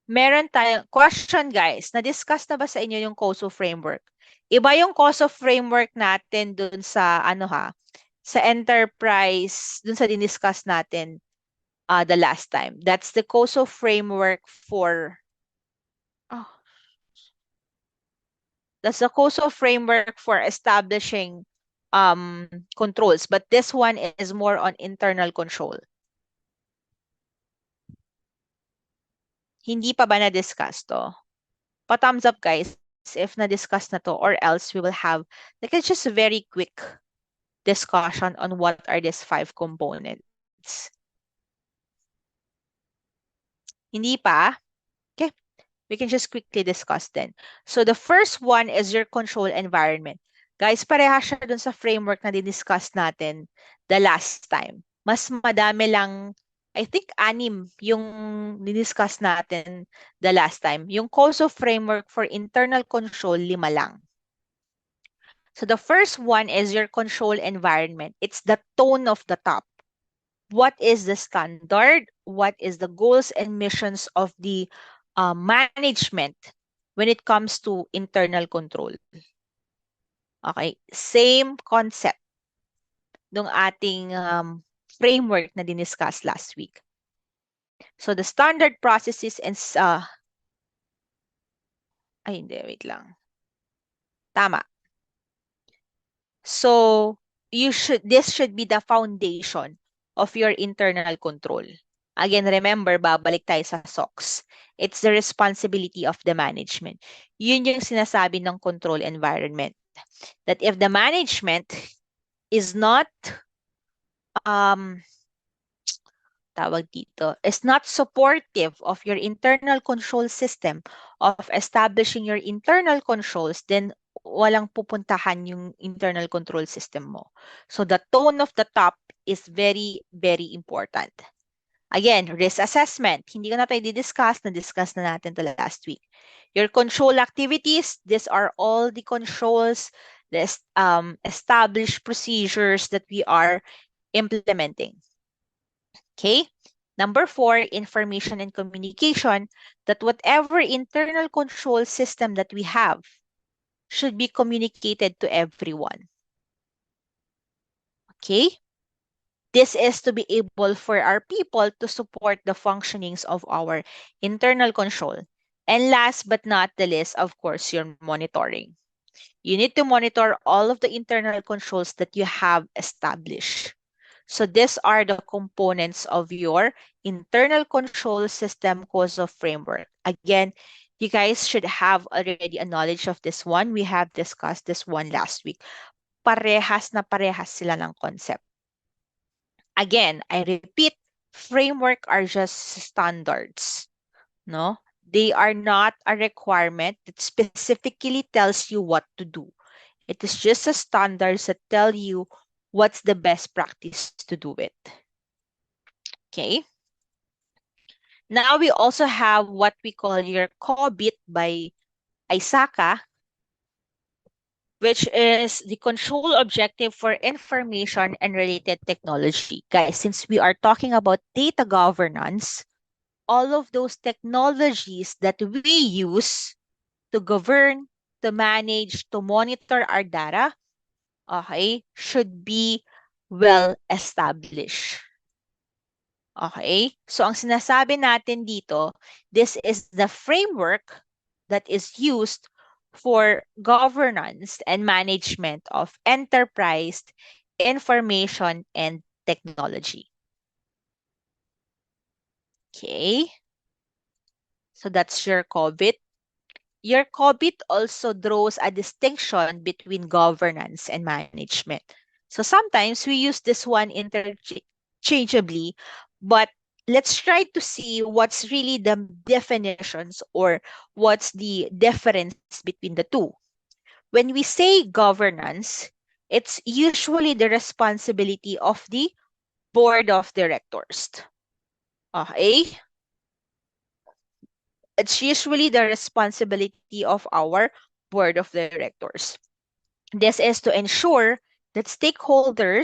Meron tayong question, guys. Na-discuss na ba sa inyo yung COSO framework? Iba yung COSO framework natin dun sa sa enterprise, dun sa diniscuss natin the last time. That's the COSO framework for oh, that's the COSO framework for establishing controls, but this one is more on internal control. Hindi pa ba na-discuss to? Pa-thumbs up, guys, if na-discuss na to, or else we will have like it's just a very quick discussion on what are these 5 components. Hindi pa? Okay, we can just quickly discuss then. So the first one is your control environment. Guys, pareha siya dun sa framework na discuss natin the last time. Mas madami lang, I think 6 yung discuss natin the last time. Yung COSO framework for internal control, 5 lang. So the first one is your control environment. It's the tone of the top. What is the standard? What is the goals and missions of the management when it comes to internal control? Okay, same concept ng ating framework na diniscuss last week. So the standard processes and ay hindi, wait lang. Tama. So this should be the foundation of your internal control. Again, remember, babalik tayo sa SOX. It's the responsibility of the management. Yun yung sinasabi ng control environment. That if the management is not is not supportive of your internal control system, of establishing your internal controls, then walang pupuntahan yung internal control system mo. So the tone of the top is very, very important. Again, risk assessment. Hindi ko na tayo discuss na natin to last week. Your control activities, these are all the controls, the established procedures that we are implementing. Okay? Number 4, information and communication, that whatever internal control system that we have should be communicated to everyone. Okay? This is to be able for our people to support the functionings of our internal control. And last but not the least, of course, your monitoring. You need to monitor all of the internal controls that you have established. So these are the components of your internal control system COSO framework. Again, you guys should have already a knowledge of this one. We have discussed this one last week. Parehas na parehas sila ng concept. Again, I repeat, framework are just standards. No? They are not a requirement that specifically tells you what to do. It is just a standards that tell you what's the best practice to do it. Okay? Now we also have what we call your COBIT by Isaka, which is the control objective for information and related technology. Guys, since we are talking about data governance, all of those technologies that we use to govern, to manage, to monitor our data, okay, should be well established. Okay? So ang sinasabi natin dito, this is the framework that is used for governance and management of enterprise information and technology. Okay? So that's your COVID. Your COVID also draws a distinction between governance and management. So sometimes we use this one interchangeably, but let's try to see what's really the definitions or what's the difference between the two. When we say governance, it's usually the responsibility of the board of directors. Okay? It's usually the responsibility of our board of directors. This is to ensure that stakeholder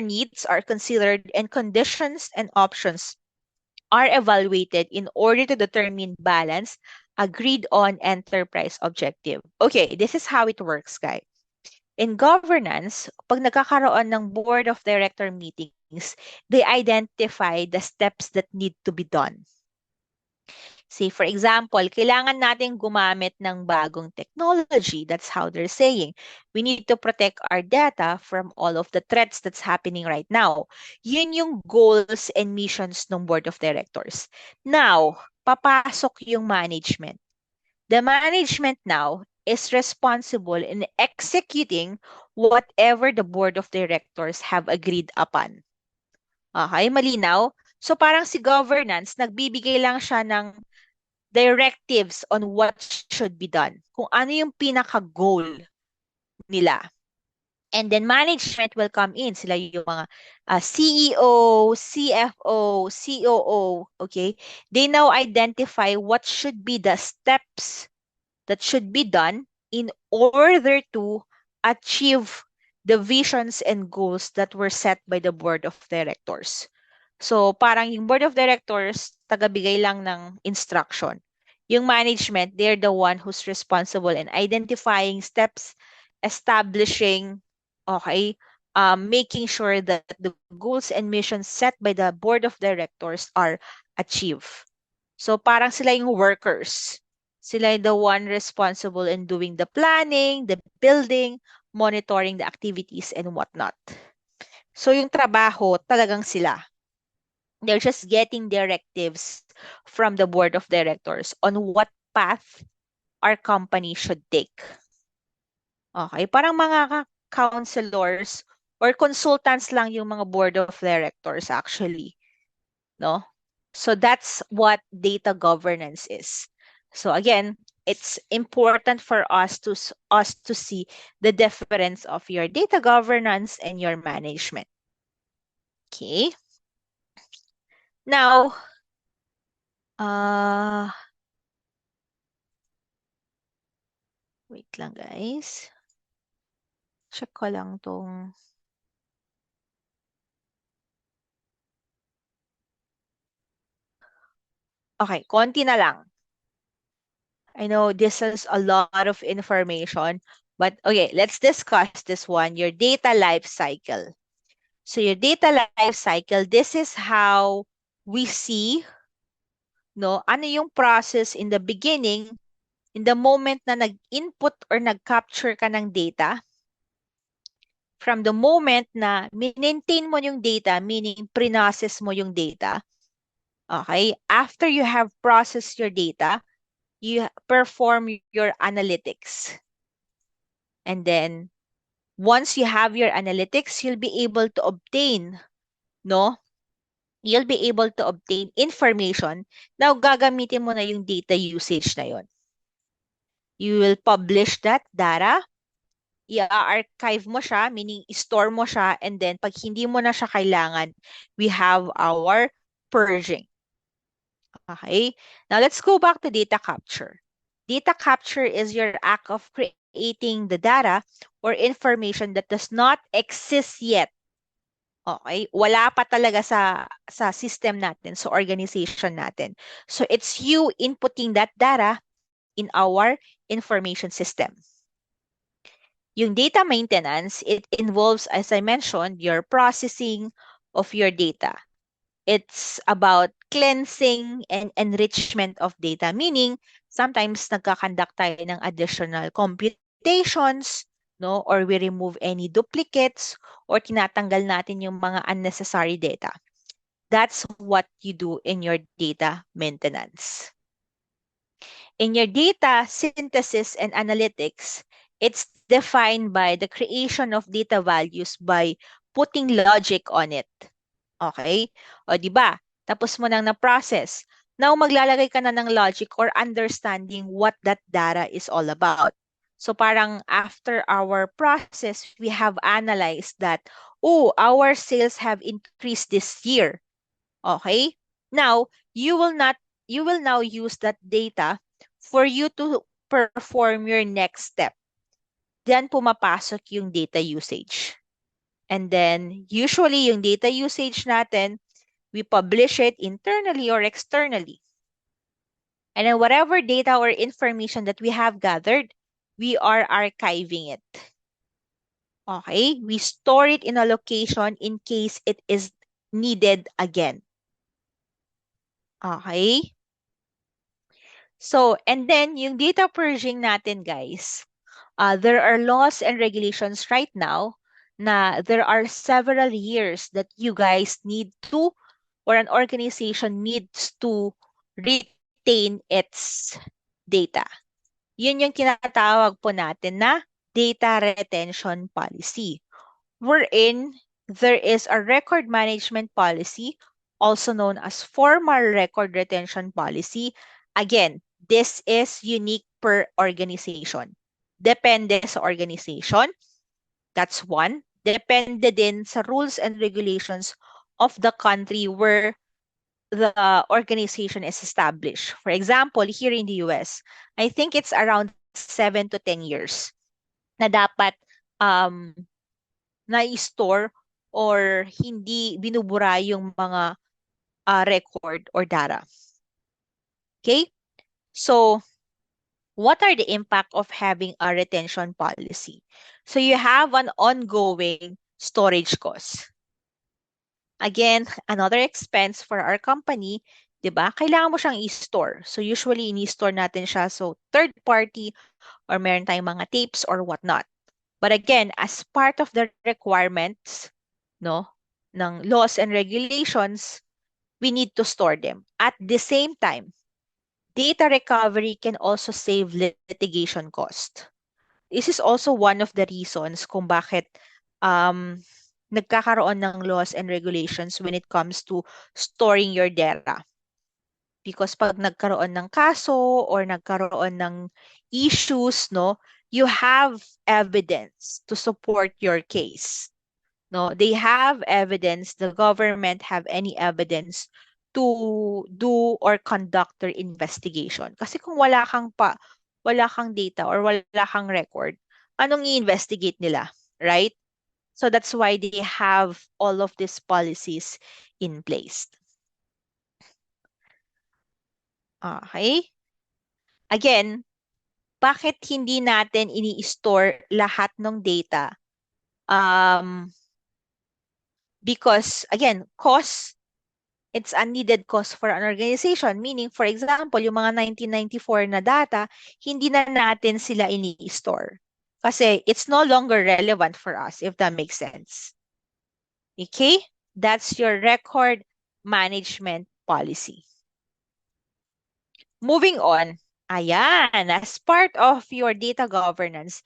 needs are considered and conditions and options are evaluated in order to determine balance agreed on enterprise objective. Okay, this is how it works, guys. In governance, pag nagkakaroon ng board of director meetings, they identify the steps that need to be done. Say, for example, kailangan natin gumamit ng bagong technology. That's how they're saying. We need to protect our data from all of the threats that's happening right now. Yun yung goals and missions ng board of directors. Now, papasok yung management. The management now is responsible in executing whatever the board of directors have agreed upon. Okay, malinaw? So parang si governance, nagbibigay lang siya ng directives on what should be done. Kung ano yung pinaka-goal nila. And then management will come in. Sila yung mga CEO, CFO, COO, okay? They now identify what should be the steps that should be done in order to achieve the visions and goals that were set by the board of directors. So, parang yung board of directors, tagabigay lang ng instruction. Yung management, they're the one who's responsible in identifying steps, establishing, okay, making sure that the goals and missions set by the board of directors are achieved. So, parang sila yung workers. Sila yung the one responsible in doing the planning, the building, monitoring the activities, and whatnot. So, yung trabaho, talagang sila. They're just getting directives from the board of directors on what path our company should take. Okay, parang mga counselors or consultants lang yung mga board of directors actually, no? So that's what data governance is. So again, it's important for us to see the difference of your data governance and your management. Okay. Now, wait lang guys. Check ko lang tong Okay, konti na lang. I know this is a lot of information, but okay, let's discuss this one, your data life cycle. So your data life cycle, this is how we see, no, ano yung process in the beginning, in the moment na nag-input or nag-capture ka ng data, from the moment na maintain mo yung data, meaning pre-process mo yung data, okay? After you have processed your data, you perform your analytics. And then, once you have your analytics, you'll be able to obtain, no? You'll be able to obtain information na gagamitin mo na yung data usage na yon. You will publish that data, i-archive mo siya, meaning store mo siya, and then pag hindi mo na siya kailangan, we have our purging. Okay? Now, let's go back to data capture. Data capture is your act of creating the data or information that does not exist yet. Okay? Wala pa talaga sa system natin, sa organization natin. So, it's you inputting that data in our information system. Yung data maintenance, it involves, as I mentioned, your processing of your data. It's about cleansing and enrichment of data, meaning sometimes nagkakandak tayo ng additional computations, no? Or we remove any duplicates or tinatanggal natin yung mga unnecessary data. That's what you do in your data maintenance. In your data synthesis and analytics, it's defined by the creation of data values by putting logic on it. Okay? O di ba? Tapos mo nang na-process. Now maglalagay ka na ng logic or understanding what that data is all about. So parang after our process, we have analyzed that, oh, our sales have increased this year. Okay? Now, you will now use that data for you to perform your next step. Then pumapasok yung data usage. And then usually yung data usage natin, we publish it internally or externally. And then whatever data or information that we have gathered, we are archiving it. Okay? We store it in a location in case it is needed again. Okay? So, and then yung data purging natin, guys, there are laws and regulations right now na there are several years that you guys need to, or an organization needs to retain its data. Yun yung tinatawag po natin na data retention policy, wherein there is a record management policy, also known as formal record retention policy. Again, this is unique per organization. Depende sa organization. That's one. Depende din sa rules and regulations of the country where the organization is established. For example, here in the US, I think it's around 7 to 10 years na dapat um, na-store or hindi binubura yung mga record or data. Okay? So, what are the impact of having a retention policy? So, you have an ongoing storage cost. Again, another expense for our company, 'di ba? Kailangan mo siyang i-store. So usually ini-store natin siya so third party or meron tayong mga tapes or whatnot. But again, as part of the requirements, no, ng laws and regulations, we need to store them. At the same time, data recovery can also save litigation cost. This is also one of the reasons kung bakit um, nagkakaroon ng laws and regulations when it comes to storing your data. Because pag nagkaroon ng kaso or nagkaroon ng issues, no, you have evidence to support your case. No, they have evidence, the government have any evidence to do or conduct their investigation. Kasi kung wala kang data or wala kang record, anong i-investigate nila, right? So that's why they have all of these policies in place. Okay? Again, bakit hindi natin ini-store lahat ng data? Um, because, again, cost, it's unneeded cost for an organization. Meaning, for example, yung mga 1994 na data, hindi na natin sila ini-store. Kasi it's no longer relevant for us, if that makes sense. Okay? That's your record management policy. Moving on. Ayan, as part of your data governance,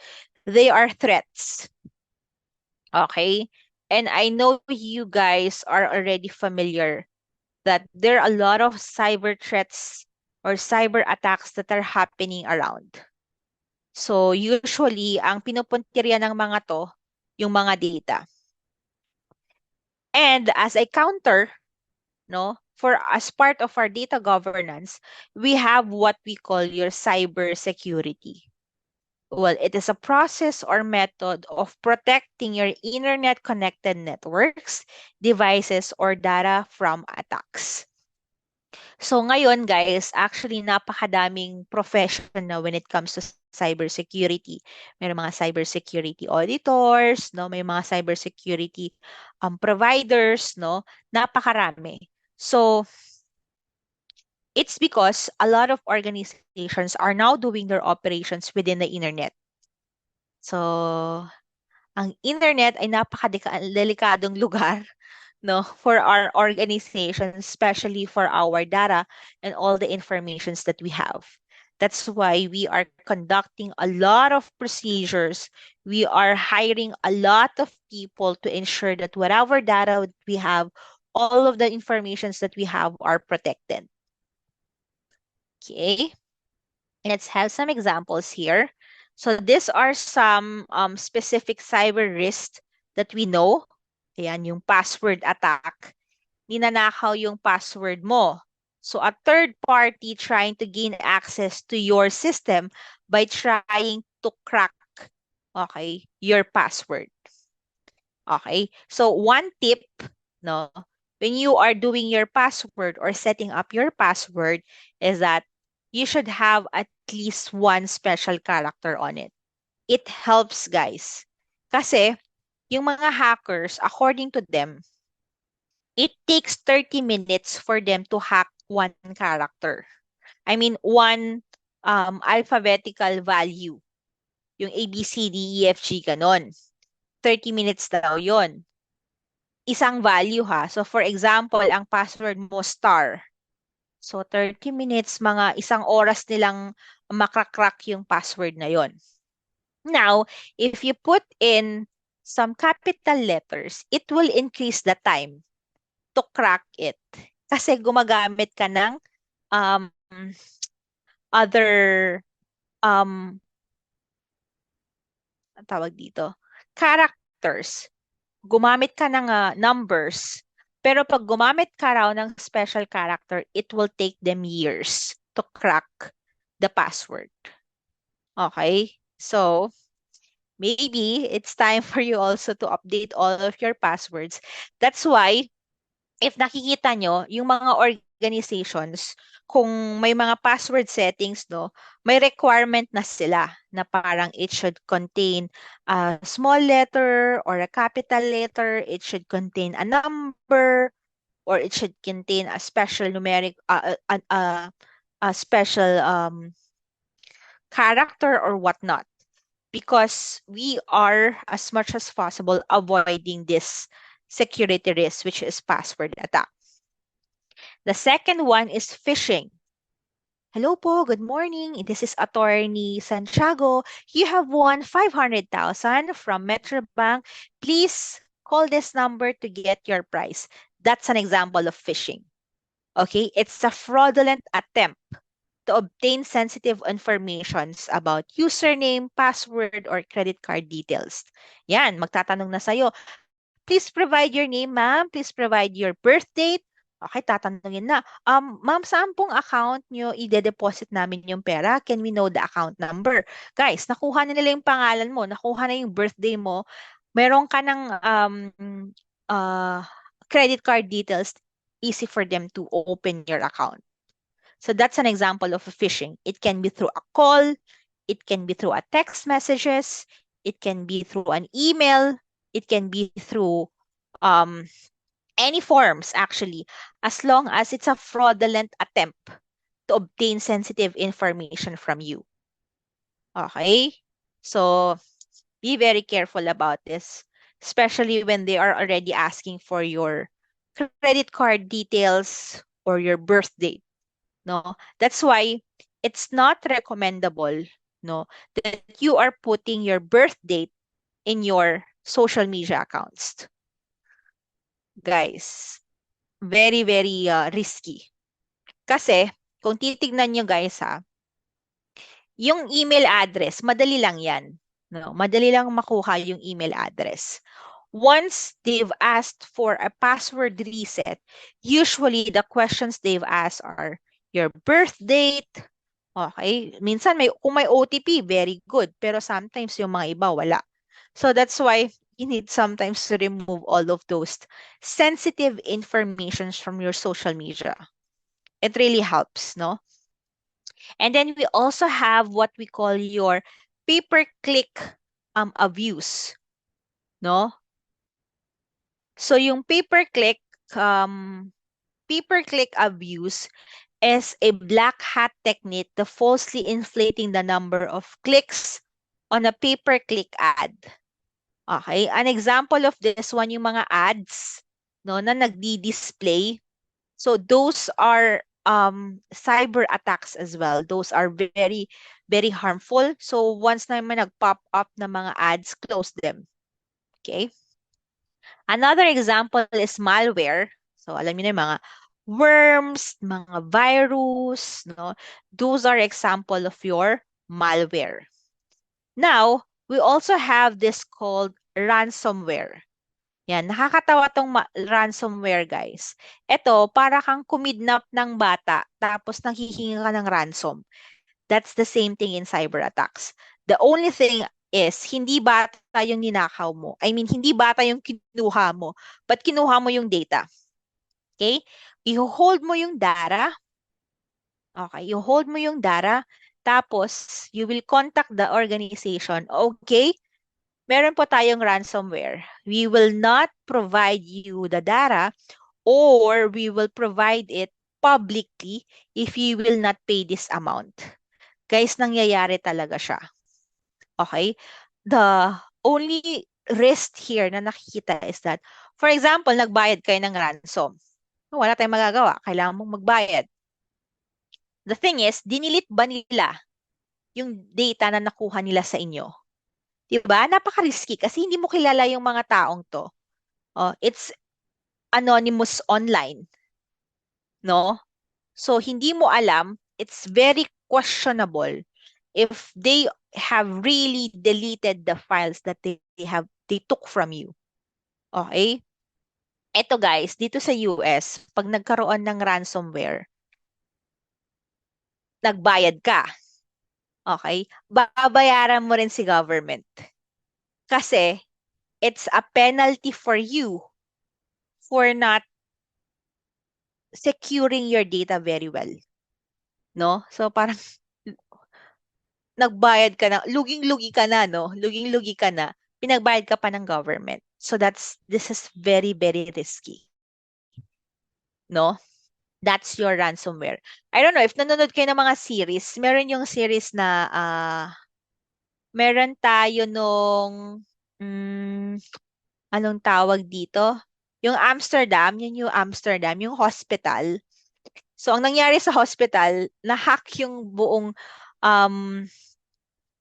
they are threats. Okay? And I know you guys are already familiar that there are a lot of cyber threats or cyber attacks that are happening around. So usually, ang pinupuntirya ng mga to, yung mga data. And as a counter, no, for as part of our data governance, we have what we call your cyber security. Well, it is a process or method of protecting your internet connected networks, devices, or data from attacks. So ngayon guys, actually napakadaming profession na when it comes to cybersecurity. May mga cybersecurity auditors, no, may mga cybersecurity providers, no, napakarami. So it's because a lot of organizations are now doing their operations within the internet. So ang internet ay napakadelikadong lugar, no, for our organization, especially for our data and all the informations that we have. That's why we are conducting a lot of procedures. We are hiring a lot of people to ensure that whatever data we have, all of the informations that we have are protected. Okay, let's have some examples here. So these are some specific cyber risks that we know. Ayan, yung password attack. Ninanakaw yung password mo. So a third party trying to gain access to your system by trying to crack, okay, your password. Okay? So one tip, no, when you are doing your password or setting up your password is that you should have at least one special character on it. It helps, guys. Kasi yung mga hackers, according to them, it takes 30 minutes for them to hack one character. I mean, one alphabetical value. Yung A, B, C, D, E, F, G, ganon. 30 minutes daw yon. Isang value ha. So for example, ang password mo star. So 30 minutes, mga isang oras nilang makakrack yung password na yon. Now, if you put in some capital letters, it will increase the time to crack it. Kasi gumagamit ka ng um, other tawag dito, characters. Gumamit ka ng numbers. Pero pag gumamit ka raw ng special character, it will take them years to crack the password. Okay? So, maybe it's time for you also to update all of your passwords. That's why, if nakikita nyo, yung mga organizations, kung may mga password settings, no, may requirement na sila na parang it should contain a small letter or a capital letter, it should contain a number, or it should contain a special numeric, a special character or whatnot. Because we are, as much as possible, avoiding this security risk, which is password attack. The second one is phishing. Hello po, good morning. This is Attorney Santiago. You have won 500,000 from Metrobank. Please call this number to get your prize. That's an example of phishing. Okay, it's a fraudulent attempt to obtain sensitive informations about username, password, or credit card details. Yan, magtatanong na sa'yo. Please provide your name, ma'am. Please provide your birth date. Okay, tatanungin na. Ma'am, saan pong account nyo ide-deposit namin yung pera? Can we know the account number? Guys, nakuha na nila yung pangalan mo, nakuha na yung birthday mo, meron ka ng credit card details, easy for them to open your account. So that's an example of phishing. It can be through a call, it can be through a text messages, it can be through an email, it can be through um, any forms actually, as long as it's a fraudulent attempt to obtain sensitive information from you. Okay? So be very careful about this, especially when they are already asking for your credit card details or your birth date. No, that's why it's not recommendable, no, that you are putting your birth date in your social media accounts. Guys, very, very risky. Kasi, kung titignan nyo guys yung email address, madali lang yan. No? Madali lang makuha yung email address. Once they've asked for a password reset, usually the questions they've asked are your birth date. Okay? Minsan kung may OTP, very good. Pero sometimes yung mga iba, wala. So that's why you need sometimes to remove all of those sensitive informations from your social media. It really helps, no? And then we also have what we call your pay-per-click abuse, no? So yung pay-per-click abuse is a black hat technique to falsely inflating the number of clicks on a pay-per-click ad. Okay, an example of this one yung mga ads no na nagdi-display. So those are cyber attacks as well. Those are very very harmful. So once na may nag-pop up na mga ads, close them. Okay? Another example is malware. So alam niyo na yung mga worms, mga virus, no? Those are example of your malware. Now, we also have this called ransomware. Yan, nakakatawa tong ransomware, guys. Ito, para kang kumidnap ng bata, tapos nanghihingi ka ng ransom. That's the same thing in cyber attacks. The only thing is, hindi bata yung ninakaw mo. I mean, hindi bata yung kinuha mo, but kinuha mo yung data. Okay? I-hold mo yung data. Okay, i-hold mo yung data. Tapos, you will contact the organization. Okay, meron po tayong ransomware. We will not provide you the data or we will provide it publicly if you will not pay this amount. Guys, nangyayari talaga siya. Okay? The only risk here na nakikita is that, for example, nagbayad kayo ng ransom. Wala tayong magagawa. Kailangan mong magbayad. The thing is, dinilit ba nila yung data na nakuha nila sa inyo? Diba? Napaka-risky kasi hindi mo kilala yung mga taong to. It's anonymous online. No? So, hindi mo alam, it's very questionable if they have really deleted the files that they took from you. Okay? Ito guys, dito sa US, pag nagkaroon ng ransomware, nagbayad ka. Okay? Babayaran mo rin si government. Kasi, it's a penalty for you for not securing your data very well. No? So, parang nagbayad ka na, luging-lugi ka na, no? Luging-lugi ka na, pinagbayad ka pa ng government. So, this is very, very risky. No? That's your ransomware. I don't know, if nanonood kayo ng mga series, meron yung series na, meron tayo nung, anong tawag dito? Yung Amsterdam, yun yung Amsterdam, yung hospital. So, ang nangyari sa hospital, na-hack yung buong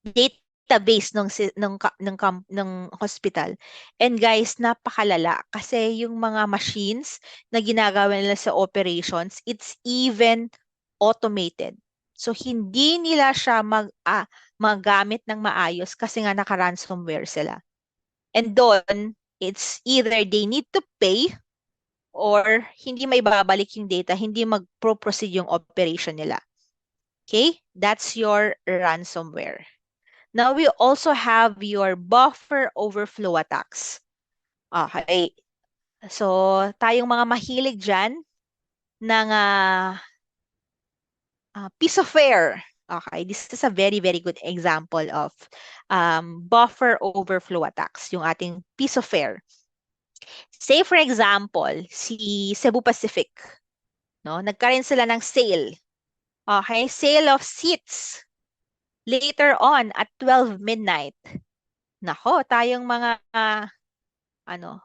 database ng hospital. And guys, napakalala kasi yung mga machines na ginagawa nila sa operations, it's even automated. So, hindi nila siya magamit ng maayos kasi nga naka-ransomware sila. And doon, it's either they need to pay or hindi may babalik yung data, hindi mag-proceed yung operation nila. Okay? That's your ransomware. Now, we also have your buffer overflow attacks. Okay. So, tayong mga mahilig dyan ng piece of air. Okay, this is a very, very good example of buffer overflow attacks, yung ating piece of air. Say for example, si Cebu Pacific, no? Nagkaroon sila ng sale. Okay, sale of seats. Later on at 12 midnight. Nako, tayong mga ano,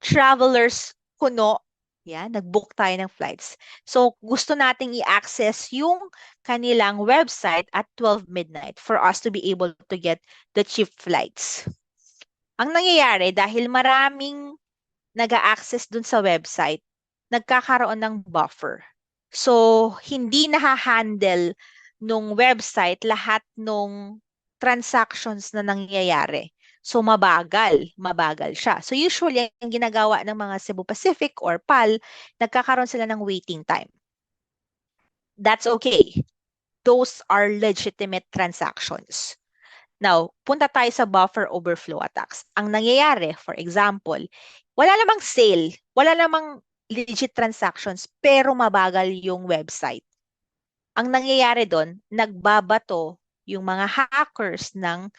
travelers kuno. Yan, nag-book tayo ng flights. So, gusto nating i-access yung kanilang website at 12 midnight for us to be able to get the cheap flights. Ang nangyayari, dahil maraming nag-access dun sa website, nagkakaroon ng buffer. So, hindi nahahandle nung website lahat nung transactions na nangyayari. So, mabagal siya. So, usually, ang ginagawa ng mga Cebu Pacific or PAL, nagkakaroon sila ng waiting time. That's okay. Those are legitimate transactions. Now, punta tayo sa buffer overflow attacks. Ang nangyayari, for example, wala namang sale, wala namang legit transactions, pero mabagal yung website. Ang nangyayari doon, nagbabato yung mga hackers ng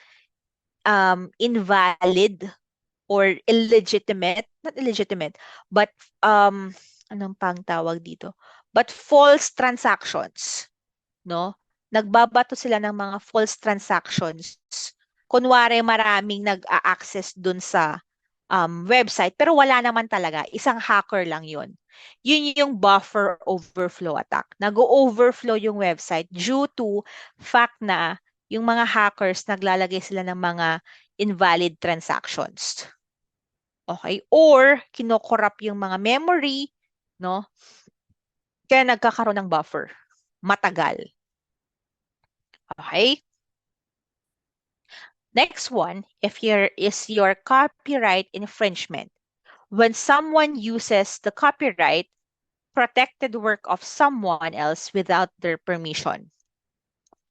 invalid or illegitimate, not illegitimate, but anong pang tawag dito? But false transactions, no? Nagbabato sila ng mga false transactions. Kunwari maraming nag-a-access dun sa website, pero wala naman talaga. Isang hacker lang yun. Yun yung buffer overflow attack. Nag-overflow yung website due to fact na yung mga hackers naglalagay sila ng mga invalid transactions. Okay? Or kinokorrupt yung mga memory, no? Kaya nagkakaroon ng buffer. Matagal. Okay? Next one, if is your copyright infringement. When someone uses the copyright protected work of someone else without their permission.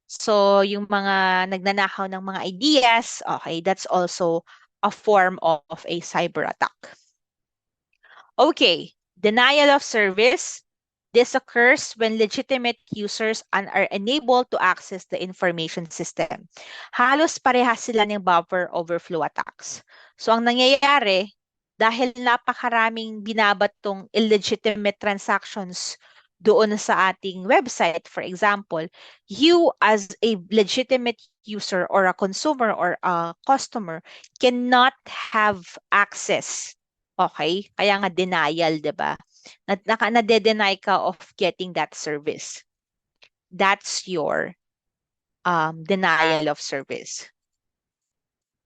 So, yung mga nagnanakaw ng mga ideas, okay, that's also a form of a cyber attack. Okay, denial of service. This occurs when legitimate users are unable to access the information system. Halos parehas sila ng buffer overflow attacks. So, ang nangyayari, dahil napakaraming binabatong illegitimate transactions doon sa ating website, for example, you as a legitimate user or a consumer or a customer cannot have access. Okay? Kaya nga denial, di ba? Nade-deny ka of getting that service. That's your denial of service.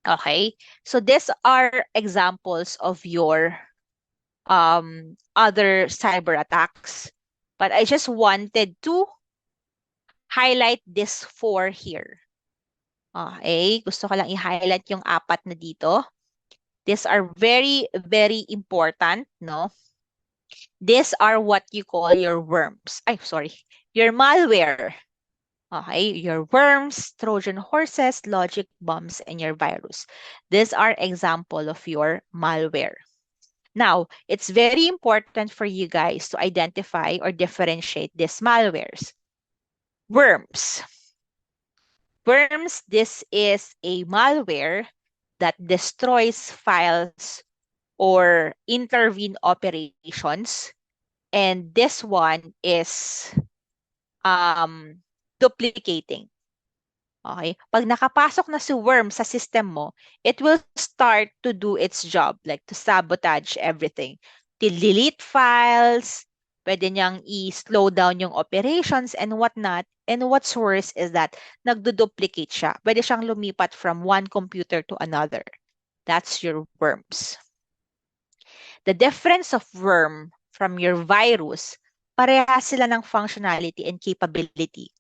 Okay? So these are examples of your other cyber attacks. But I just wanted to highlight this 4 here. Okay? Gusto ko lang i-highlight yung 4 na dito. These are very, very important, no? These are what you call your worms. Your malware. Okay, your worms, Trojan horses, logic bombs, and your virus. These are example of your malware. Now, it's very important for you guys to identify or differentiate these malwares. Worms. Worms, this is a malware that destroys files or intervene operations. And this one is duplicating. Okay? Pag nakapasok na si worm sa system mo, it will start to do its job, like to sabotage everything. Delete files, pwede niyang i-slow down yung operations and whatnot. And what's worse is that nagdo-duplicate siya. Pwede siyang lumipat from one computer to another. That's your worms. The difference of worm from your virus, parehas sila ng functionality and capability.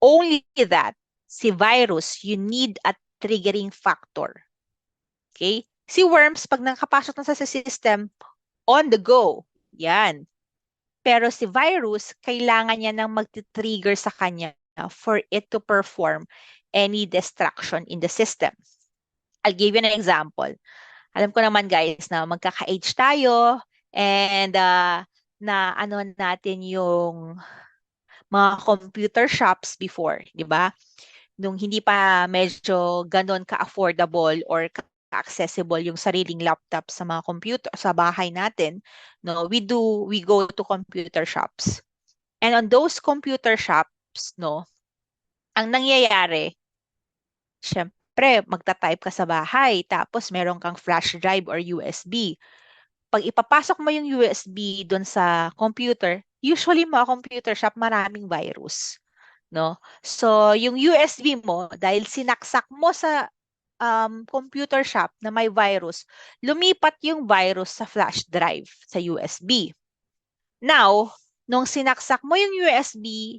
Only that, si virus, you need a triggering factor. Okay? Si worms, pag nakapasok na sa system, on the go. Yan. Pero si virus, kailangan niya nang mag-trigger sa kanya for it to perform any destruction in the system. I'll give you an example. Alam ko naman guys na magkaka-age tayo and na ano natin yung mga computer shops before, di ba? Nung hindi pa medyo ganon ka-affordable or accessible yung sariling laptop sa mga computer sa bahay natin, no, we go to computer shops. And on those computer shops, no, ang nangyayari, syempre, magta-type ka sa bahay, tapos meron kang flash drive or USB. Pag ipapasok mo yung USB doon sa computer, usually mga computer shop, maraming virus. No? So, yung USB mo, dahil sinaksak mo sa computer shop na may virus, lumipat yung virus sa flash drive sa USB. Now, nung sinaksak mo yung USB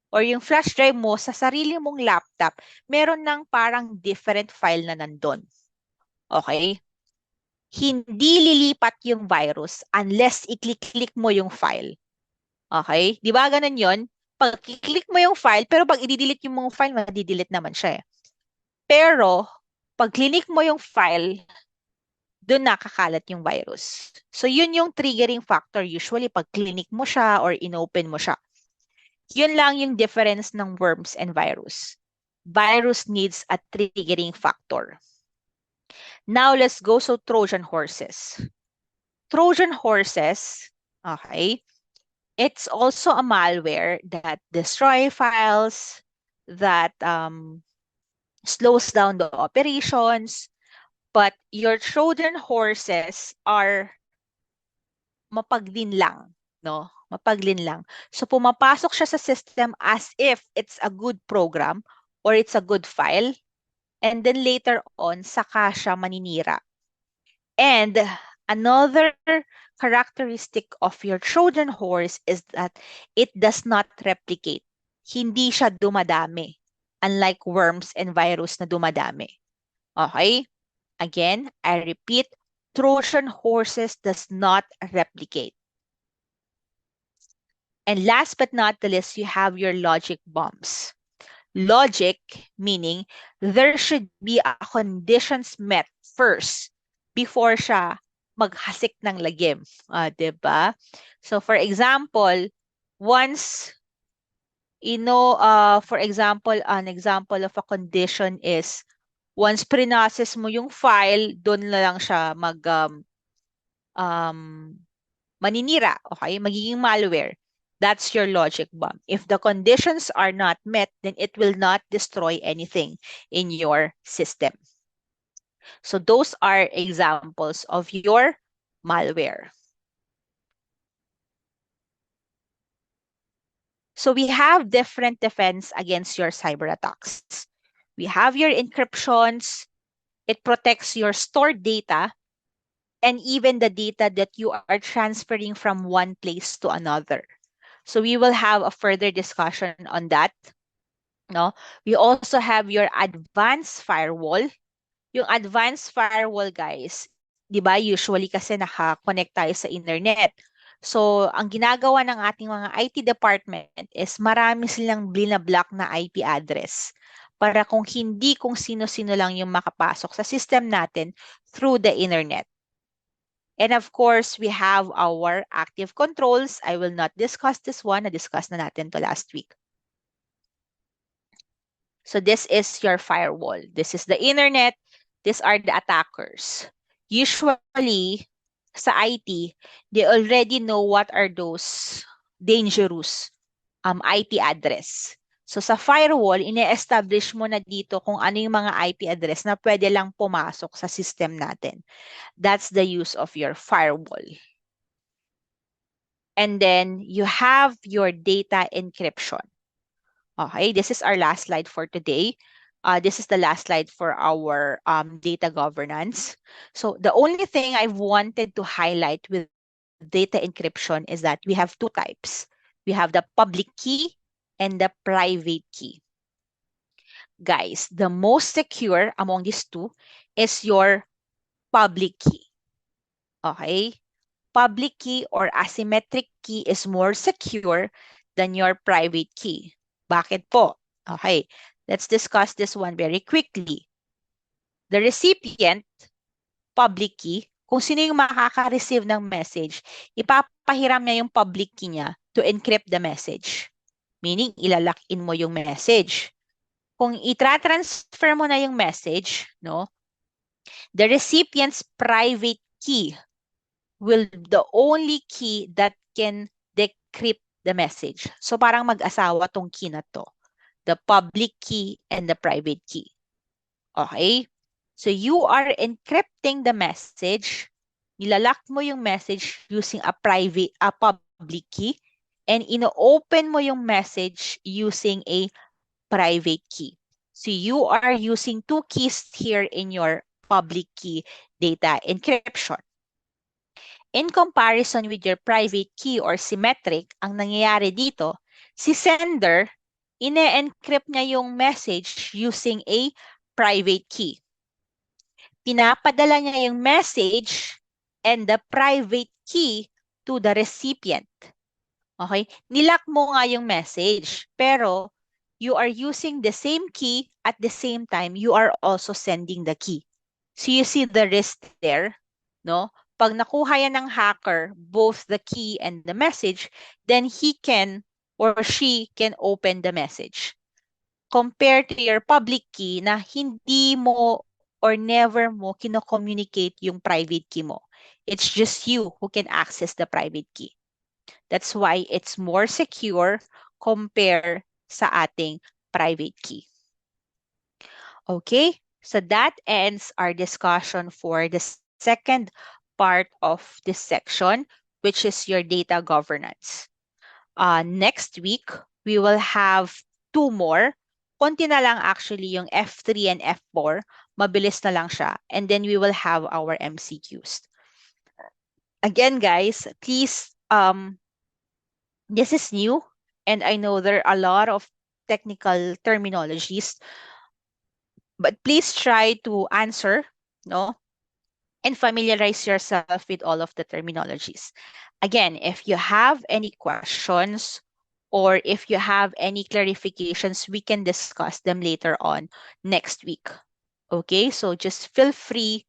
or yung flash drive mo sa sarili mong laptop, meron ng parang different file na nandun. Okay? Hindi lilipat yung virus unless i-click mo yung file. Okay? Di ba ganun yun? Pag i-click mo yung file, pero pag i-delete yung mong file, madi-delete naman siya eh. Pero, pag click mo yung file, doon nakakalat yung virus. So, yun yung triggering factor usually pag click mo siya or inopen mo siya. Yun lang yung difference ng worms and virus. Virus needs a triggering factor. Now, let's go to Trojan horses. Trojan horses, okay, it's also a malware that destroys files, that slows down the operations, but your Trojan horses are mapaglinlang, no? Mapaglinlang. So pumapasok siya sa system as if it's a good program or it's a good file, and then later on, saka siya maninira. And another characteristic of your Trojan horse is that it does not replicate. Hindi siya dumadami, unlike worms and virus na dumadami. Okay? Again, I repeat, Trojan horses does not replicate. And last but not the least, you have your logic bombs. Logic, meaning there should be a conditions met first before siya maghasik ng lagim. Diba? So, for example, once, for example, an example of a condition is once pre-process mo yung file, doon na lang siya maninira, okay? Magiging malware. That's your logic bomb. If the conditions are not met, then it will not destroy anything in your system. So those are examples of your malware. So we have different defense against your cyber attacks. We have your encryptions. It protects your stored data and even the data that you are transferring from one place to another. So we will have a further discussion on that. No? We also have your advanced firewall. Yung advanced firewall, guys, di ba, usually kasi naka-connect tayo sa internet. So, ang ginagawa ng ating mga IT department is marami silang binablock na IP address para kung sino-sino lang yung makapasok sa system natin through the internet. And of course, we have our active controls. I will not discuss this one. Na-discuss na natin to last week. So this is your firewall. This is the internet. These are the attackers. Usually, sa IT, they already know what are those dangerous IP address. So sa firewall, ine-establish mo na dito kung ano yung mga IP address na pwede lang pumasok sa system natin. That's the use of your firewall. And then you have your data encryption. Okay, this is our last slide for today. This is the last slide for our data governance. So the only thing I wanted to highlight with data encryption is that we have two types. We have the public key and the private key. Guys, the most secure among these two is your public key. Okay? Public key or asymmetric key is more secure than your private key. Bakit po? Okay, let's discuss this one very quickly. The recipient, public key, kung sino yung makaka-receive ng message, ipapahiram niya yung public key niya to encrypt the message. Meaning, ilalock in mo yung message. Kung itra-transfer mo na yung message, no, the recipient's private key will the only key that can decrypt the message. So parang mag-asawa tong key na to. The public key and the private key. Okay? So you are encrypting the message, nilalock mo yung message using a public key, and ino-open mo yung message using a private key. So you are using two keys here in your public key data encryption. In comparison with your private key or symmetric, ang nangyayari dito, si sender, ine-encrypt niya yung message using a private key. Pinapadala niya yung message and the private key to the recipient. Okay? Nilock mo nga yung message, pero you are using the same key at the same time, you are also sending the key. So you see the risk there, no? Pag nakuha yan ng hacker, both the key and the message, then he can or she can open the message. Compared to your public key na hindi mo or never mo kino-communicate yung private key mo. It's just you who can access the private key. That's why it's more secure compare sa ating private key. Okay, so that ends our discussion for the second part of this section, which is your data governance. Next week, we will have two more. Konti na lang actually yung F3 and F4. Mabilis na lang siya. And then we will have our MCQs. Again, guys, please, this is new. And I know there are a lot of technical terminologies. But please try to answer, no? And familiarize yourself with all of the terminologies. Again, if you have any questions or if you have any clarifications, we can discuss them later on next week. Okay, so just feel free